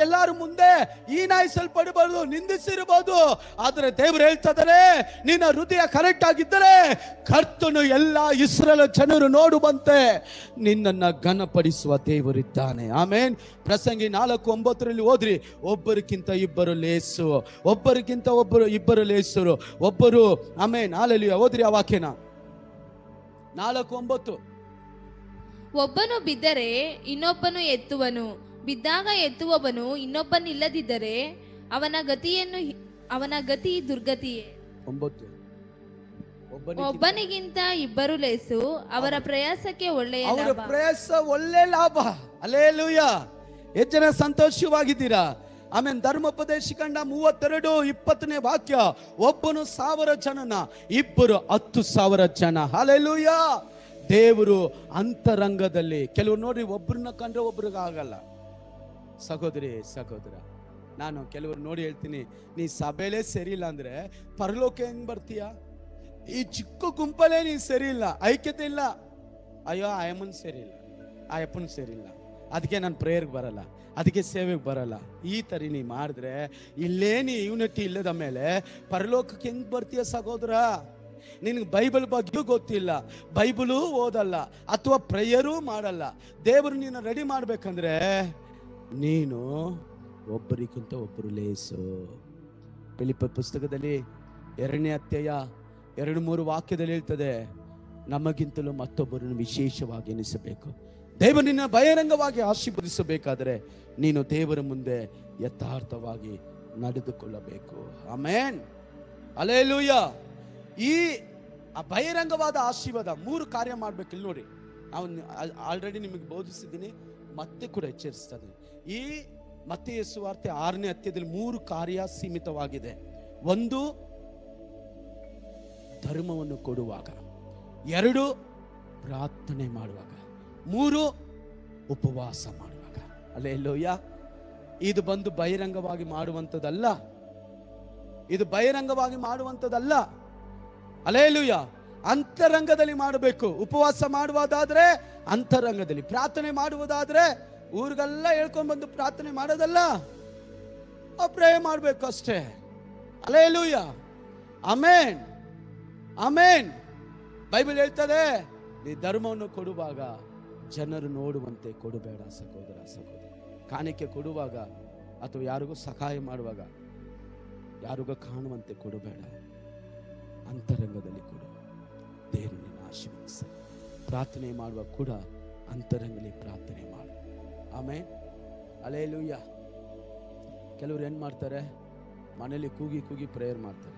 ಎಲ್ಲಾರು ಮುಂದೆ ಹೀನಾಯಿಸಲ್ಪಡಬಹುದು, ನಿಂದಿಸಿರ್ಬೋದು. ಆದ್ರೆ ದೇವರು ಹೇಳ್ತಿದ್ದಾರೆ, ನಿನ್ನ ಹೃದಯ ಕರೆಕ್ಟ್ ಆಗಿದ್ದರೆ ಕರ್ತನು ಎಲ್ಲ ಇಸ್ರಾಯೇಲ್ ಜನರು ನೋಡುವಂತೆ ನಿನ್ನನ್ನ ಘನಪಡಿಸುವ ದೇವರಿದ್ದಾನೆ. ಆಮೇನ್. ಪ್ರಸಂಗಿ 4:9 ಓದ್ರಿ. ಒಬ್ಬರಿಗಿಂತ ಇಬ್ಬರು ಲೇಸು, ಒಬ್ಬರಿಗಿಂತ ಇಬ್ಬರು ಲೇಸರು, ಒಬ್ಬರು. ಆಮೇನ್. ಹಲ್ಲೆಲೂಯಾ. ಓದ್ರಿ ಆ ವಾಕ್ಯನ. 4:9. ಒಬ್ಬನು ಬಿದ್ದರೆ ಇನ್ನೊಬ್ಬನು ಎತ್ತುವನು, ಬಿದ್ದಾಗ ಎತ್ತುವವನು ಇನ್ನೊಬ್ಬನಿಲ್ಲದಿದ್ದರೆ ಅವನ ಗತಿ ದುರ್ಗತಿಯೇ. 9. ಒಬ್ಬನಿಗಿಂತ ಇಬ್ಬರು ಲೇಸು, ಅವರ ಪ್ರಯಾಸಕ್ಕೆ ಒಳ್ಳೆಯ ಲಾಭ. ಪ್ರಯಾಸ ಒಳ್ಳೆ ಲಾಭ. ಹಲ್ಲೆಲೂಯಾ. ಎಷ್ಟು ಜನ ಸಂತೋಷವಾಗಿದ್ದೀರಾ? ಆಮೇಲೆ ಧರ್ಮೋಪದೇಶ ಕಂಡ 32:20ನೇ ವಾಕ್ಯ, ಒಬ್ಬನು 1000 ಜನನ, ಇಬ್ಬರು 10,000 ಜನ. ಹಲ್ಲೆಲೂಯಾ. ದೇವರು ಅಂತರಂಗದಲ್ಲಿ, ಕೆಲವರು ನೋಡಿ ಒಬ್ಬರನ್ನ ಕಂಡ್ರೆ ಒಬ್ರಿಗೆ ಆಗಲ್ಲ. ಸಹೋದರಿ ಸಹೋದರ, ನಾನು ಕೆಲವರು ನೋಡಿ ಹೇಳ್ತೀನಿ, ನೀ ಸಭೆಲೇ ಸರಿ ಇಲ್ಲ ಅಂದ್ರೆ ಪರಲೋಕ ಹೆಂಗ್ ಬರ್ತೀಯ? ಈ ಚಿಕ್ಕ ಗುಂಪಲ್ಲೇ ನೀನ್ ಸರಿ ಇಲ್ಲ, ಐಕ್ಯತೆ ಇಲ್ಲ. ಅಯ್ಯೋ ಆಯಮ್ಮನ್ ಸರಿ ಇಲ್ಲ, ಆಯಪ್ಪನ್ ಸರಿ ಇಲ್ಲ, ಅದಕ್ಕೆ ನಾನು ಪ್ರೇಯರ್ಗೆ ಬರಲ್ಲ, ಅದಕ್ಕೆ ಸೇವೆಗೆ ಬರಲ್ಲ. ಈ ತರ ನೀ ಮಾಡಿದ್ರೆ ಇಲ್ಲೇನಿ ಯೂನಿಟಿ ಇಲ್ಲದ ಮೇಲೆ ಪರಲೋಕಕ್ಕೆ ಹೆಂಗ್ ಬರ್ತೀಯ ಸಹೋದರ? ನಿನಗೆ ಬೈಬಲ್ ಬಗ್ಗೆ ಗೊತ್ತಿಲ್ಲ, ಬೈಬಲು ಓದಲ್ಲ, ಅಥವಾ ಪ್ರೇಯರೂ ಮಾಡಲ್ಲ. ದೇವರು ನೀನು ರೆಡಿ ಮಾಡ್ಬೇಕಂದ್ರೆ ನೀನು ಒಬ್ಬರಿಗಿಂತ ಒಬ್ಬರು ಲೇಸು. ಫಿಲಿಪ್ಪ ಪುಸ್ತಕದಲ್ಲಿ 2ನೇ ಅಧ್ಯಾಯ 2-3 ವಾಕ್ಯದಲ್ಲಿ ಹೇಳ್ತದೆ, ನಮಗಿಂತಲೂ ಮತ್ತೊಬ್ಬರನ್ನು ವಿಶೇಷವಾಗಿ ಎನಿಸಬೇಕು. ದೇವರು ನಿನ್ನ ಬಹಿರಂಗವಾಗಿ ಆಶೀರ್ವದಿಸಬೇಕಾದರೆ ನೀನು ದೇವರ ಮುಂದೆ ಯಥಾರ್ಥವಾಗಿ ನಡೆದುಕೊಳ್ಳಬೇಕು. ಆಮೆನ್. ಹಲ್ಲೆಲೂಯಾ. ಈ ಬಹಿರಂಗವಾದ ಆಶೀರ್ವಾದ 3 ಕಾರ್ಯ ಮಾಡ್ಬೇಕು. ಇಲ್ಲಿ ನೋಡಿ, ನಾವು ಆಲ್ರೆಡಿ ನಿಮಗೆ ಬೋಧಿಸಿದ್ದೀನಿ, ಮತ್ತೆ ಕೂಡ ಎಚ್ಚರಿಸ್ತಾ ಇದ್ದೀನಿ. ಈ ಮತ್ತಾಯ ಸುವಾರ್ತೆ 6ನೇ ಅಧ್ಯಾಯದಲ್ಲಿ 3 ಕಾರ್ಯ ಸೀಮಿತವಾಗಿದೆ. 1, ಧರ್ಮವನ್ನು ಕೊಡುವಾಗ, 2, ಪ್ರಾರ್ಥನೆ ಮಾಡುವಾಗ, 3, ಉಪವಾಸ ಮಾಡುವಾಗ. ಹಲ್ಲೆಲೂಯಾ. ಇದು ಬಂದು ಬಹಿರಂಗವಾಗಿ ಮಾಡುವಂಥದ್ದಲ್ಲ, ಇದು ಬಹಿರಂಗವಾಗಿ ಮಾಡುವಂಥದ್ದಲ್ಲ. ಹಲ್ಲೆಲೂಯಾ. ಅಂತರಂಗದಲ್ಲಿ ಮಾಡಬೇಕು. ಉಪವಾಸ ಮಾಡುವುದಾದ್ರೆ ಅಂತರಂಗದಲ್ಲಿ, ಪ್ರಾರ್ಥನೆ ಮಾಡುವುದಾದ್ರೆ ಊರಿಗೆಲ್ಲ ಹೇಳ್ಕೊಂಡ್ ಬಂದು ಪ್ರಾರ್ಥನೆ ಮಾಡೋದಲ್ಲ, ಪ್ರೇ ಮಾಡಬೇಕು ಅಷ್ಟೇ. Hallelujah, amen, amen. ಬೈಬಲ್ ಹೇಳ್ತದೆ, ನೀ ಧರ್ಮವನ್ನು ಕೊಡುವಾಗ ಜನರು ನೋಡುವಂತೆ ಕೊಡಬೇಡ ಸಹೋದರ ಸಹೋದರಿ. ಕಾಣಿಕೆ ಕೊಡುವಾಗ ಅಥವಾ ಯಾರಿಗೂ ಸಹಾಯ ಮಾಡುವಾಗ ಯಾರಿಗೂ ಕಾಣುವಂತೆ ಕೊಡಬೇಡ, ಅಂತರಂಗದಲ್ಲಿ ಕೊಡು. ದೇವರು ನಿನ್ನ ಆಶೀರ್ವದಿಸ. ಪ್ರಾರ್ಥನೆ ಮಾಡುವಾಗ ಕೂಡ ಅಂತರಂಗದಲ್ಲಿ ಪ್ರಾರ್ಥನೆ ಮಾಡು. Amen, hallelujah. ಕೆಲವರು ಏನ್ ಮಾಡ್ತಾರೆ, ಮನೇಲಿ ಕೂಗಿ ಕೂಗಿ ಪ್ರೇಯರ್ ಮಾಡ್ತಾರೆ.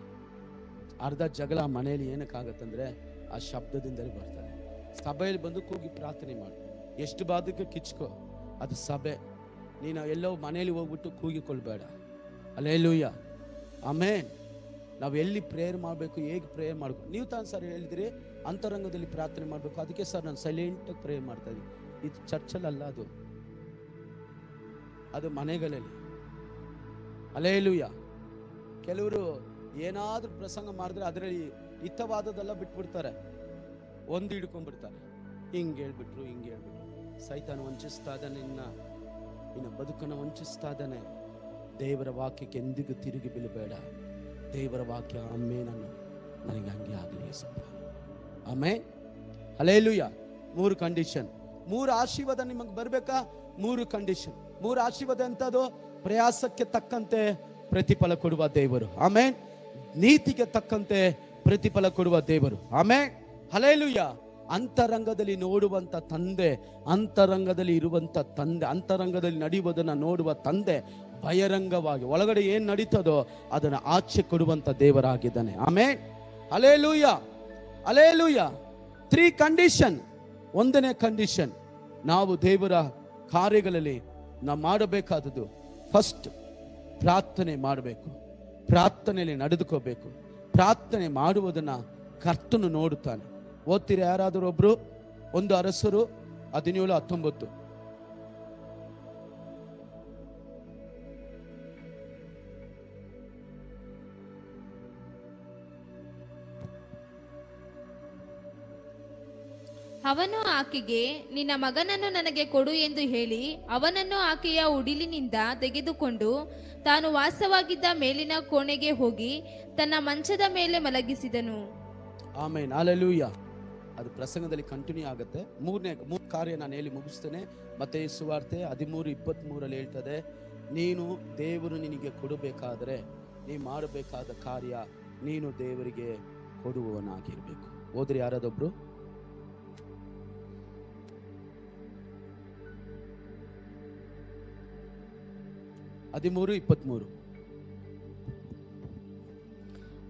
ಅರ್ಧ ಜಗಳ ಮನೆಯಲ್ಲಿ ಏನಕ್ಕಾಗತ್ತಂದ್ರೆ ಆ ಶಬ್ದದಿಂದಲೇ ಬರ್ತಾರೆ. ಸಭೆಯಲ್ಲಿ ಬಂದು ಕೂಗಿ ಪ್ರಾರ್ಥನೆ ಮಾಡು. ಎಷ್ಟು ಬಾದಕ್ಕೆ ಕಿಚ್ಕೋ, ಅದು ಸಭೆ. ನೀನು ಎಲ್ಲೋ ಮನೆಯಲ್ಲಿ ಹೋಗ್ಬಿಟ್ಟು ಕೂಗಿಕೊಳ್ಬೇಡ. Hallelujah, amen. ನಾವು ಎಲ್ಲಿ ಪ್ರೇಯರ್ ಮಾಡಬೇಕು, ಹೇಗೆ ಪ್ರೇಯರ್ ಮಾಡಬೇಕು. ನೀವು ತಾನು ಸರ್ ಹೇಳಿದ್ರಿ ಅಂತರಂಗದಲ್ಲಿ ಪ್ರಾರ್ಥನೆ ಮಾಡಬೇಕು. ಅದಕ್ಕೆ ಸರ್ ನಾನು ಸೈಲೆಂಟಾಗಿ ಪ್ರೇಯರ್ ಮಾಡ್ತಾ ಇದ್ದೀನಿ. ಇದು ಚರ್ಚಲ್ಲಲ್ಲ, ಅದು ಮನೆಗಳಲ್ಲಿ. ಹಲ್ಲೆಲೂಯಾ. ಕೆಲವರು ಏನಾದ್ರೂ ಪ್ರಸಂಗ ಮಾಡಿದ್ರೆ ಅದರಲ್ಲಿ ಹಿತವಾದದೆಲ್ಲ ಬಿಟ್ಬಿಡ್ತಾರೆ, ಒಂದು ಹಿಡ್ಕೊಂಡ್ಬಿಡ್ತಾರೆ. ಹಿಂಗೆ ಹೇಳ್ಬಿಟ್ರು, ಹಿಂಗೆ ಹೇಳ್ಬಿಟ್ರು. ಸೈತಾನ ವಂಚಿಸ್ತಾ ಇದ್ದಾನೆ, ನಿನ್ನ ಬದುಕನ್ನು ವಂಚಿಸ್ತಾ ಇದ್ದಾನೆ. ದೇವರ ವಾಕ್ಯಕ್ಕೆ ಎಂದಿಗೂ ತಿರುಗಿ ಬೀಳಬೇಡ. ದೇವರ ವಾಕ್ಯ ಆಮೇನನ್ನು ನನಗೆ ಹಂಗೆ ಆಗಲಿ ಸಪ್ಪ. ಆಮೇನ್, ಹಲ್ಲೆಲೂಯಾ. 3 ಕಂಡೀಷನ್, 3 ಆಶೀರ್ವಾದ ನಿಮಗೆ ಬರ್ಬೇಕಾ? 3 ಕಂಡೀಷನ್. 3 ಆಶೀರ್ವಾದ ಎಂತದು? ಪ್ರಯಾಸಕ್ಕೆ ತಕ್ಕಂತೆ ಪ್ರತಿಫಲ ಕೊಡುವ ದೇವರು. ಆಮೇನ್. ನೀತಿಗೆ ತಕ್ಕಂತೆ ಪ್ರತಿಫಲ ಕೊಡುವ ದೇವರು. ಆಮೇನ್, ಹಲ್ಲೆಲೂಯಾ. ಅಂತರಂಗದಲ್ಲಿ ನೋಡುವಂತ ತಂದೆ, ಅಂತರಂಗದಲ್ಲಿ ಇರುವಂತ ತಂದೆ, ಅಂತರಂಗದಲ್ಲಿ ನಡೆಯುವುದನ್ನು ನೋಡುವ ತಂದೆ ಬಹಿರಂಗವಾಗಿ ಒಳಗಡೆ ಏನ್ ನಡೀತದೋ ಅದನ್ನ ಆಚೆ ಕೊಡುವಂತ ದೇವರಾಗಿದ್ದಾನೆ. Amen, hallelujah, hallelujah. 3 ಕಂಡೀಷನ್. 1ನೇ ಕಂಡೀಷನ್, ನಾವು ದೇವರ ಕಾರ್ಯಗಳಲ್ಲಿ ನಾವು ಮಾಡಬೇಕಾದದ್ದು ಫಸ್ಟ್ ಪ್ರಾರ್ಥನೆ ಮಾಡಬೇಕು. ಪ್ರಾರ್ಥನೆಯಲ್ಲಿ ನಡೆದುಕೋಬೇಕು. ಪ್ರಾರ್ಥನೆ ಮಾಡುವುದನ್ನ ಕರ್ತನು ನೋಡುತ್ತಾನೆ. ಓದ್ತೀರಾ ಯಾರಾದರೂ ಒಬ್ರು? 1 ಅರಸರು 17:19. ಅವನು ಆಕೆಗೆ, ನಿನ್ನ ಮಗನನ್ನು ನನಗೆ ಕೊಡು ಎಂದು ಹೇಳಿ ಅವನನ್ನು ಆಕೆಯ ಉಡಿಲಿನಿಂದ ತೆಗೆದುಕೊಂಡು ತಾನು ವಾಸವಾಗಿದ್ದ ಮೇಲಿನ ಕೋಣೆಗೆ ಹೋಗಿ ತನ್ನ ಮಂಚದ ಮೇಲೆ ಮಲಗಿಸಿದನು. Amen, hallelujah. ಅದು ಪ್ರಸಂಗದಲ್ಲಿ ಕಂಟಿನ್ಯೂ ಆಗುತ್ತೆ. 3ನೇ ಕಾರ್ಯ ನಾನು ಹೇಳಿ ಮುಗಿಸ್ತೇನೆ. ಮತ್ತೆ ಸುವಾರ್ತೆ 13:23 ಹೇಳ್ತದೆ, ನೀನು ದೇವರು ನಿನಗೆ ಕೊಡಬೇಕಾದರೆ ನೀ ಮಾಡಬೇಕಾದ ಕಾರ್ಯ ನೀನು ದೇವರಿಗೆ ಕೊಡುವವನಾಗಿರ್ಬೇಕು. ಹೋದ್ರಿ ಯಾರಾದೊಬ್ರು?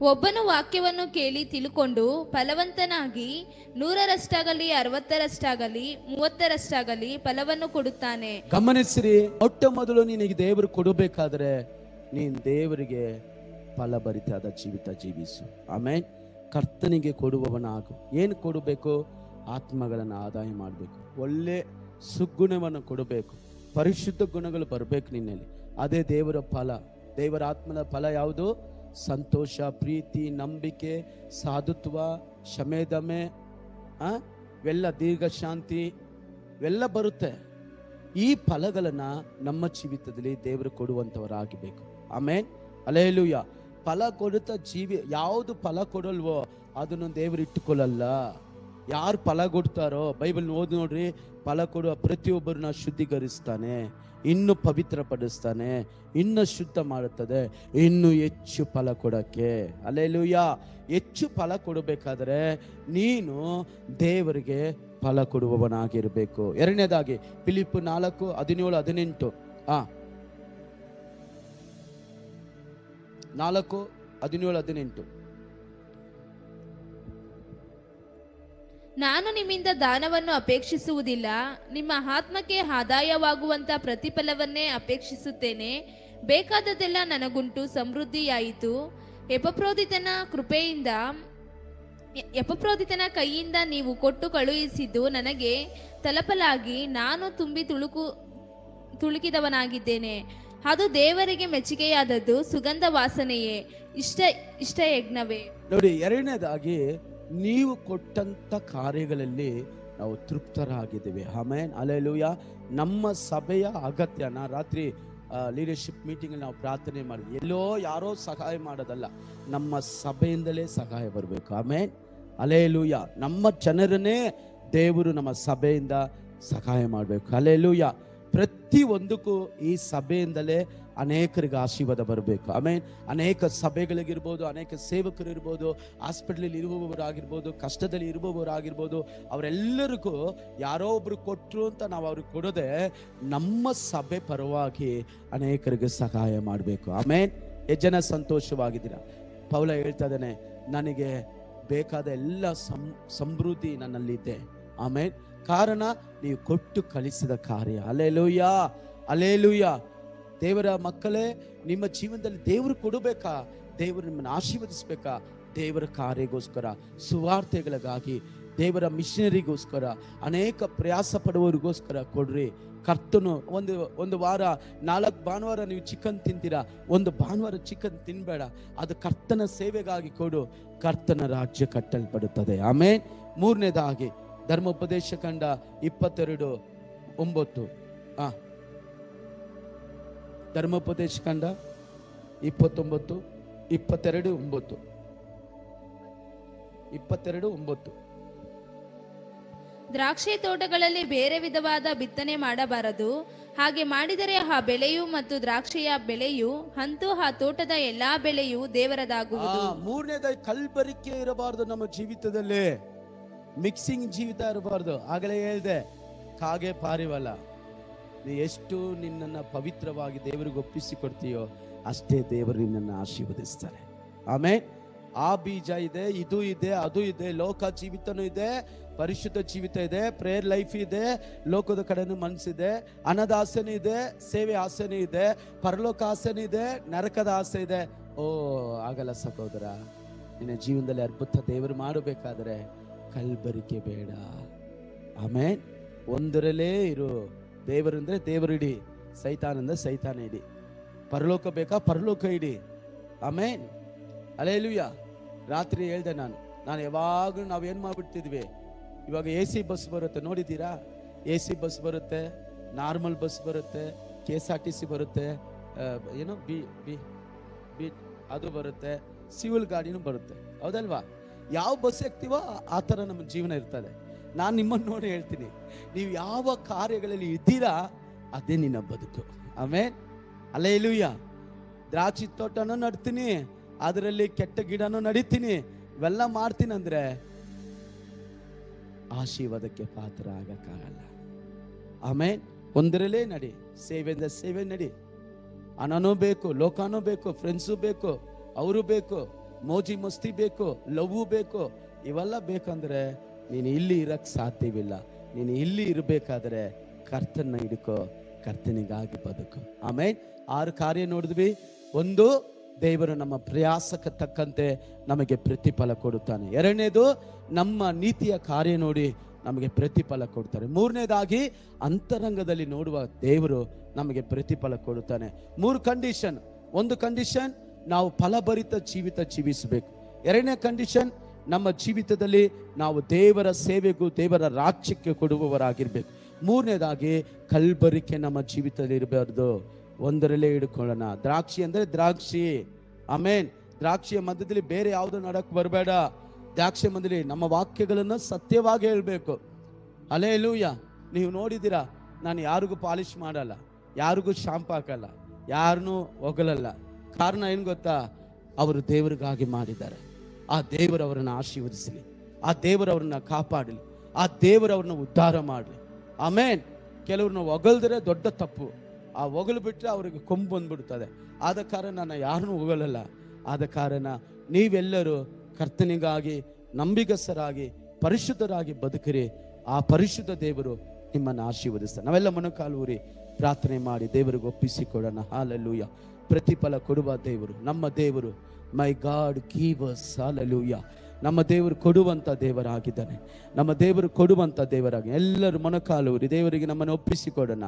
ಒಬ್ಬನು ವಾಕ್ಯವನ್ನು ಕೇಳಿ ತಿಳುಕೊಂಡು ಫಲವಂತನಾಗಿ 100ರಷ್ಟಾಗಲಿ 60ರಷ್ಟಾಗಲಿ 30ರಷ್ಟಾಗಲಿ ಫಲವನ್ನು ಕೊಡುತ್ತಾನೆ. ಗಮನಿಸಿರಿ, ಮೊಟ್ಟ ಮೊದಲು ನಿನಗೆ ದೇವರು ಕೊಡಬೇಕಾದ್ರೆ ನೀನ್ ದೇವರಿಗೆ ಫಲಭರಿತವಾದ ಜೀವಿತ ಜೀವಿಸು. ಆಮೇಲೆ ಕರ್ತನಿಗೆ ಕೊಡುವವನಾಗು. ಏನು ಕೊಡಬೇಕು? ಆತ್ಮಗಳನ್ನು ಆದಾಯ ಮಾಡಬೇಕು. ಒಳ್ಳೆ ಸುಗುಣವನ್ನು ಕೊಡಬೇಕು. ಪರಿಶುದ್ಧ ಗುಣಗಳು ಬರಬೇಕು ನಿನ್ನಲ್ಲಿ. ಅದೇ ದೇವರ ಫಲ. ದೇವರ ಆತ್ಮದ ಫಲ ಯಾವುದು? ಸಂತೋಷ, ಪ್ರೀತಿ, ನಂಬಿಕೆ, ಸಾಧುತ್ವ, ಶಮೆದಮೆ, ಇವೆಲ್ಲ, ದೀರ್ಘ ಶಾಂತಿ, ಇವೆಲ್ಲ ಬರುತ್ತೆ. ಈ ಫಲಗಳನ್ನ ನಮ್ಮ ಜೀವಿತದಲ್ಲಿ ದೇವರು ಕೊಡುವಂತವರಾಗಬೇಕು. ಆಮೇನ್, ಹಲ್ಲೆಲೂಯಾ. ಫಲ ಕೊಡುತ್ತ ಜೀವಿ ಯಾವುದು ಫಲ ಕೊಡಲ್ವೋ ಅದನ್ನು ದೇವರು ಇಟ್ಟುಕೊಳ್ಳಲ್ಲ. ಯಾರು ಫಲ ಕೊಡ್ತಾರೋ ಬೈಬಲ್ ಓದಿ ನೋಡ್ರಿ, ಫಲ ಕೊಡುವ ಪ್ರತಿಯೊಬ್ಬರನ್ನ ಶುದ್ಧೀಕರಿಸ್ತಾನೆ, ಇನ್ನು ಪವಿತ್ರಪಡಿಸ್ತಾನೆ, ಇನ್ನು ಶುದ್ಧ ಮಾಡುತ್ತದೆ, ಇನ್ನು ಹೆಚ್ಚು ಫಲ ಕೊಡಕ್ಕೆ. ಹಲ್ಲೆಲೂಯಾ. ಹೆಚ್ಚು ಫಲ ಕೊಡಬೇಕಾದ್ರೆ ನೀನು ದೇವರಿಗೆ ಫಲ ಕೊಡುವವನಾಗಿರ್ಬೇಕು. 2ನೇದಾಗಿ ಫಿಲಿಪ್ಪು 4:17-18. 4:17-18. ನಾನು ನಿಮ್ಮಿಂದ ದಾನವನ್ನು ಅಪೇಕ್ಷಿಸುವುದಿಲ್ಲ, ನಿಮ್ಮ ಆತ್ಮಕ್ಕೆ ಆದಾಯವಾಗುವಂತ ಪ್ರತಿಫಲವನ್ನೇ ಅಪೇಕ್ಷಿಸುತ್ತೇನೆ. ಬೇಕಾದದೆಲ್ಲ ನನಗುಂಟು, ಸಮೃದ್ಧಿಯಾಯಿತು. ಎಪಫ್ರೋದಿತನ ಕೈಯಿಂದ ನೀವು ಕೊಟ್ಟು ಕಳುಹಿಸಿದ್ದು ನನಗೆ ತಲುಪಲಾಗಿ ನಾನು ತುಂಬಿ ತುಳುಕಿದವನಾಗಿದ್ದೇನೆ. ಅದು ದೇವರಿಗೆ ಮೆಚ್ಚುಗೆಯಾದದ್ದು, ಸುಗಂಧ ವಾಸನೆಯೇ, ಇಷ್ಟ ಯಜ್ಞವೇ. ನೋಡಿ, 2ನೇದಾಗಿ ನೀವು ಕೊಟ್ಟಂತ ಕಾರ್ಯಗಳಲ್ಲಿ ನಾವು ತೃಪ್ತರಾಗಿದ್ದೇವೆ. Amen, hallelujah. ನಮ್ಮ ಸಭೆಯ ಅಗತ್ಯ, ನಾ ರಾತ್ರಿ ಲೀಡರ್ಶಿಪ್ ಮೀಟಿಂಗ್ ನಾವು ಪ್ರಾರ್ಥನೆ ಮಾಡಿದ್ವಿ, ಎಲ್ಲೋ ಯಾರೋ ಸಹಾಯ ಮಾಡೋದಲ್ಲ, ನಮ್ಮ ಸಭೆಯಿಂದಲೇ ಸಹಾಯ ಬರಬೇಕು. Amen, hallelujah. ನಮ್ಮ ಜನರನ್ನೇ ದೇವರು ನಮ್ಮ ಸಭೆಯಿಂದ ಸಹಾಯ ಮಾಡಬೇಕು. ಹಲ್ಲೆಲೂಯಾ. ಪ್ರತಿ ಒಂದಕ್ಕೂ ಈ ಸಭೆಯಿಂದಲೇ ಅನೇಕರಿಗೆ ಆಶೀರ್ವಾದ ಬರಬೇಕು. ಆಮೇಲೆ ಅನೇಕ ಸಭೆಗಳಿಗಿರ್ಬೋದು, ಅನೇಕ ಸೇವಕರು ಇರ್ಬೋದು, ಹಾಸ್ಪಿಟಲಲ್ಲಿ ಇರುವವರಾಗಿರ್ಬೋದು, ಕಷ್ಟದಲ್ಲಿ ಇರುವವರಾಗಿರ್ಬೋದು, ಅವರೆಲ್ಲರಿಗೂ ಯಾರೋ ಒಬ್ರು ಕೊಟ್ಟರು ಅಂತ ನಾವು ಅವ್ರಿಗೆ ಕೊಡೋದೆ ನಮ್ಮ ಸಭೆ ಪರವಾಗಿ ಅನೇಕರಿಗೆ ಸಹಾಯ ಮಾಡಬೇಕು. ಆಮೇಲೆ ಎಷ್ಟು ಜನ ಸಂತೋಷವಾಗಿದ್ದೀರಾ? ಪೌಲ ಹೇಳ್ತಾ ಇದ್ದಾನೆ, ನನಗೆ ಬೇಕಾದ ಎಲ್ಲ ಸಮೃದ್ಧಿ ನನ್ನಲ್ಲಿದೆ. ಆಮೇಲೆ ಕಾರಣ ನೀವು ಕೊಟ್ಟು ಕಳಿಸಿದ ಕಾರ್ಯ. Hallelujah, hallelujah. ದೇವರ ಮಕ್ಕಳೇ, ನಿಮ್ಮ ಜೀವನದಲ್ಲಿ ದೇವರು ಕೊಡಬೇಕಾ? ದೇವರು ನಿಮ್ಮನ್ನು ಆಶೀರ್ವದಿಸ್ಬೇಕಾ? ದೇವರ ಕಾರ್ಯಗೋಸ್ಕರ, ಸುವಾರ್ತೆಗಳಿಗಾಗಿ, ದೇವರ ಮಿಷನರಿಗೋಸ್ಕರ, ಅನೇಕ ಪ್ರಯಾಸ ಪಡುವವರಿಗೋಸ್ಕರ ಕೊಡ್ರಿ. ಕರ್ತನು ಒಂದು ವಾರ 4 ಭಾನುವಾರ ನೀವು ಚಿಕನ್ ತಿಂತೀರಾ, ಒಂದು ಭಾನುವಾರ ಚಿಕನ್ ತಿನ್ಬೇಡ. ಅದು ಕರ್ತನ ಸೇವೆಗಾಗಿ ಕೊಡು, ಕರ್ತನ ರಾಜ್ಯ ಕಟ್ಟಲ್ಪಡುತ್ತದೆ. ಆಮೇಲೆ ಮೂರನೇದಾಗಿ ಧರ್ಮೋಪದೇಶ ಕಂಡ 22:9. ಧರ್ಮೋಪದೇಶ ಕಂಡ 22:9. ದ್ರಾಕ್ಷಿ ತೋಟಗಳಲ್ಲಿ ಬೇರೆ ವಿಧವಾದ ಬಿತ್ತನೆ ಮಾಡಬಾರದು. ಹಾಗೆ ಮಾಡಿದರೆ ಆ ಬೆಳೆಯು ಮತ್ತು ದ್ರಾಕ್ಷಿಯ ಬೆಳೆಯು ಅಂತೂ ಆ ತೋಟದ ಎಲ್ಲಾ ಬೆಳೆಯು ದೇವರದಾಗುವುದು. ಮೂರನೇದಾಗಿ ಕಲ್ಬರಿಕೆ ಇರಬಾರದು ನಮ್ಮ ಜೀವಿತದಲ್ಲಿ, ಮಿಕ್ಸಿಂಗ್ ಜೀವಿತ ಇರಬಾರ್ದು. ಆಗಲೇ ಹೇಳ್ದೆ, ಕಾಗೆ ಪಾರಿವಲ್ಲ. ನೀ ಎಷ್ಟು ನಿನ್ನನ್ನು ಪವಿತ್ರವಾಗಿ ದೇವರಿಗೆ ಒಪ್ಪಿಸಿಕೊಡ್ತೀಯೋ ಅಷ್ಟೇ ದೇವರು ನಿನ್ನನ್ನು ಆಶೀರ್ವದಿಸ್ತಾರೆ. ಆಮೇಲೆ ಆ ಬೀಜ ಇದೆ, ಇದು ಇದೆ, ಅದು ಇದೆ, ಲೋಕ ಜೀವಿತನೂ ಇದೆ, ಪರಿಶುದ್ಧ ಜೀವಿತ ಇದೆ, ಪ್ರೇಯರ್ ಲೈಫ್ ಇದೆ, ಲೋಕದ ಕಡೆನೂ ಮನಸ್ಸಿದೆ, ಹಣದ ಆಸೆನೂ ಇದೆ, ಸೇವೆ ಆಸೆನೂ ಇದೆ, ಪರಲೋಕ ಆಸೆನೂ ಇದೆ, ನರಕದ ಆಸೆ ಇದೆ. ಓ ಆಗಲ್ಲ ಸಹೋದರ, ನಿನ್ನ ಜೀವನದಲ್ಲಿ ಅದ್ಭುತ ದೇವರು ಮಾಡಬೇಕಾದ್ರೆ ಕಲ್ಬರಿಕೆ ಬೇಡ. ಆಮೇಲೆ ಒಂದರಲ್ಲೇ ಇರು. ದೇವರಂದ್ರೆ ದೇವರು ಇಡಿ, ಸೈತಾನಂದ್ರೆ ಸೈತಾನ ಇಡಿ. ಪರಲೋಕ ಬೇಕಾ? ಪರಲೋಕ ಇಡಿ. ಆಮೇಲೆ ಹಲ್ಲೆಲೂಯಾ. ರಾತ್ರಿ ಹೇಳ್ದೆ ನಾನು ಯಾವಾಗಲೂ ನಾವೇನು ಮಾಡ್ಬಿಡ್ತಿದ್ವಿ, ಇವಾಗ AC ಬಸ್ ಬರುತ್ತೆ, ನೋಡಿದ್ದೀರಾ? AC ಬಸ್ ಬರುತ್ತೆ, ನಾರ್ಮಲ್ ಬಸ್ ಬರುತ್ತೆ, KSRTC ಬರುತ್ತೆ, ಏನೋ ಬಿ ಅದು ಬರುತ್ತೆ, ಸಿವಿಲ್ ಗಾಡಿನೂ ಬರುತ್ತೆ, ಹೌದಲ್ವಾ? ಯಾವ ಬಸ್ ಹಾಕ್ತೀವೋ ಆ ಥರ ನಮ್ಮ ಜೀವನ ಇರ್ತದೆ. ನಾನು ನಿಮ್ಮನ್ನು ನೋಡಿ ಹೇಳ್ತೀನಿ, ನೀವು ಯಾವ ಕಾರ್ಯಗಳಲ್ಲಿ ಇದ್ದೀರಾ ಅದೇ ನಿನ್ನ ಬದುಕು. ಆಮೇಲೆ ಹಲ್ಲೆಲೂಯಾ. ದ್ರಾಕ್ಷಿ ತೋಟನೂ ನಡ್ತೀನಿ, ಅದರಲ್ಲಿ ಕೆಟ್ಟ ಗಿಡನೂ ನಡೀತೀನಿ, ಇವೆಲ್ಲ ಮಾಡ್ತೀನಿ ಅಂದ್ರೆ ಆಶೀರ್ವಾದಕ್ಕೆ ಪಾತ್ರ ಆಗಕ್ಕಾಗಲ್ಲ. ಆಮೇಲೆ ಒಂದರಲ್ಲೇ ನಡಿ, ಸೇವೆಯಿಂದ ಸೇವೆ ನಡಿ. ಹಣನೂ ಬೇಕು, ಲೋಕನೂ ಬೇಕು, ಫ್ರೆಂಡ್ಸು ಬೇಕು, ಅವರು ಬೇಕು, ಮೋಜಿ ಮಸ್ತಿ ಬೇಕು, ಲವ್ವು ಬೇಕು. ಇವೆಲ್ಲ ಬೇಕಂದ್ರೆ ನೀನು ಇಲ್ಲಿ ಇರಕ್ ಸಾಧ್ಯವಿಲ್ಲ. ನೀನು ಇಲ್ಲಿ ಇರಬೇಕಾದ್ರೆ ಕರ್ತನ ಹಿಡ್ಕೋ, ಕರ್ತನಿಗಾಗಿ ಬದುಕು. ಆಮೇಲೆ 6 ಕಾರ್ಯ ನೋಡಿದ್ವಿ. ಒಂದು, ದೇವರು ನಮ್ಮ ಪ್ರಯಾಸಕ್ಕೆ ತಕ್ಕಂತೆ ನಮಗೆ ಪ್ರತಿಫಲ ಕೊಡುತ್ತಾನೆ. ಎರಡನೇದು, ನಮ್ಮ ನೀತಿಯ ಕಾರ್ಯ ನೋಡಿ ನಮಗೆ ಪ್ರತಿಫಲ ಕೊಡ್ತಾರೆ. ಮೂರನೇದಾಗಿ, ಅಂತರಂಗದಲ್ಲಿ ನೋಡುವ ದೇವರು ನಮಗೆ ಪ್ರತಿಫಲ ಕೊಡುತ್ತಾನೆ. 3 ಕಂಡೀಷನ್. ಒಂದು ಕಂಡೀಷನ್, ನಾವು ಫಲಭರಿತ ಜೀವಿತ ಜೀವಿಸಬೇಕು. ಎರಡನೇ ಕಂಡೀಷನ್, ನಮ್ಮ ಜೀವಿತದಲ್ಲಿ ನಾವು ದೇವರ ಸೇವೆಗೂ ದೇವರ ರಾಜ್ಯಕ್ಕೆ ಕೊಡುವವರಾಗಿರ್ಬೇಕು. ಮೂರನೇದಾಗಿ, ಕಲ್ಬರಿಕೆ ನಮ್ಮ ಜೀವಿತದಲ್ಲಿ ಇರಬಾರ್ದು, ಒಂದರಲ್ಲೇ ಹಿಡ್ಕೊಳ್ಳೋಣ. ದ್ರಾಕ್ಷಿ ಅಂದ್ರೆ ದ್ರಾಕ್ಷಿ. ಆಮೇನ್. ದ್ರಾಕ್ಷಿಯ ಮಧ್ಯದಲ್ಲಿ ಬೇರೆ ಯಾವುದು ನಡಕ್ ಬರಬೇಡ. ದ್ರಾಕ್ಷಿ ಮಧ್ಯದಲ್ಲಿ ನಮ್ಮ ವಾಕ್ಯಗಳನ್ನು ಸತ್ಯವಾಗಿ ಹೇಳ್ಬೇಕು. ಹಲ್ಲೆಲೂಯಾ. ನೀವು ನೋಡಿದ್ದೀರಾ, ನಾನು ಯಾರಿಗೂ ಪಾಲಿಶ್ ಮಾಡಲ್ಲ, ಯಾರಿಗೂ ಶಾಂಪು ಹಾಕಲ್ಲ, ಯಾರನ್ನೂ ಹೊಗಳಲ್ಲ. ಕಾರಣ ಏನು ಗೊತ್ತಾ? ಅವರು ದೇವರಿಗಾಗಿ ಮಾಡಿದ್ದಾರೆ. ಆ ದೇವರು ಅವರನ್ನು ಆಶೀರ್ವದಿಸಲಿ, ಆ ದೇವರು ಅವ್ರನ್ನ ಕಾಪಾಡಲಿ, ಆ ದೇವರು ಅವ್ರನ್ನ ಉದ್ಧಾರ ಮಾಡಲಿ. ಆಮೇನ್. ಕೆಲವ್ರನ್ನ ಹೊಗಲ್ದ್ರೆ ದೊಡ್ಡ ತಪ್ಪು. ಆ ಹೊಗಲು ಬಿಟ್ಟರೆ ಅವ್ರಿಗೆ ಕೊಂಬು ಬಂದ್ಬಿಡ್ತದೆ. ಆದ ಕಾರಣ ನಾನು ಯಾರನ್ನೂ ಹೊಗಳಲ್ಲ. ಆದ ಕಾರಣ ನೀವೆಲ್ಲರೂ ಕರ್ತನಿಗಾಗಿ ನಂಬಿಗಸ್ತರಾಗಿ ಪರಿಶುದ್ಧರಾಗಿ ಬದುಕಿರಿ. ಆ ಪರಿಶುದ್ಧ ದೇವರು ನಿಮ್ಮನ್ನು ಆಶೀರ್ವದಿಸ್ತಾರೆ. ನಾವೆಲ್ಲ ಮೊಣಕಾಲು ಊರಿ ಪ್ರಾರ್ಥನೆ ಮಾಡಿ ದೇವರಿಗೆ ಒಪ್ಪಿಸಿಕೊಡೋಣ. ಹಲ್ಲೆಲೂಯಾ. ಪ್ರತಿಫಲ ಕೊಡುವ ದೇವರು ನಮ್ಮ ದೇವರು. ಮೈ ಗಾಡ್ ಗಿವ್ ಅಸ್. ಹಲ್ಲೆಲೂಯಾ. ನಮ್ಮ ದೇವರು ಕೊಡುವಂತ ದೇವರಾಗಿದ್ದಾನೆ. ನಮ್ಮ ದೇವರು ಕೊಡುವಂತ ದೇವರಾಗಿ ಎಲ್ಲರೂ ಮೊಣಕಾಲು ಊರಿ ದೇವರಿಗೆ ನಮ್ಮನ್ನು ಒಪ್ಪಿಸಿಕೊಡೋಣ.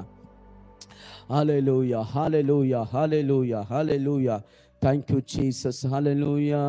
Hallelujah, hallelujah, hallelujah, hallelujah. Thank you, Jesus. Hallelujah.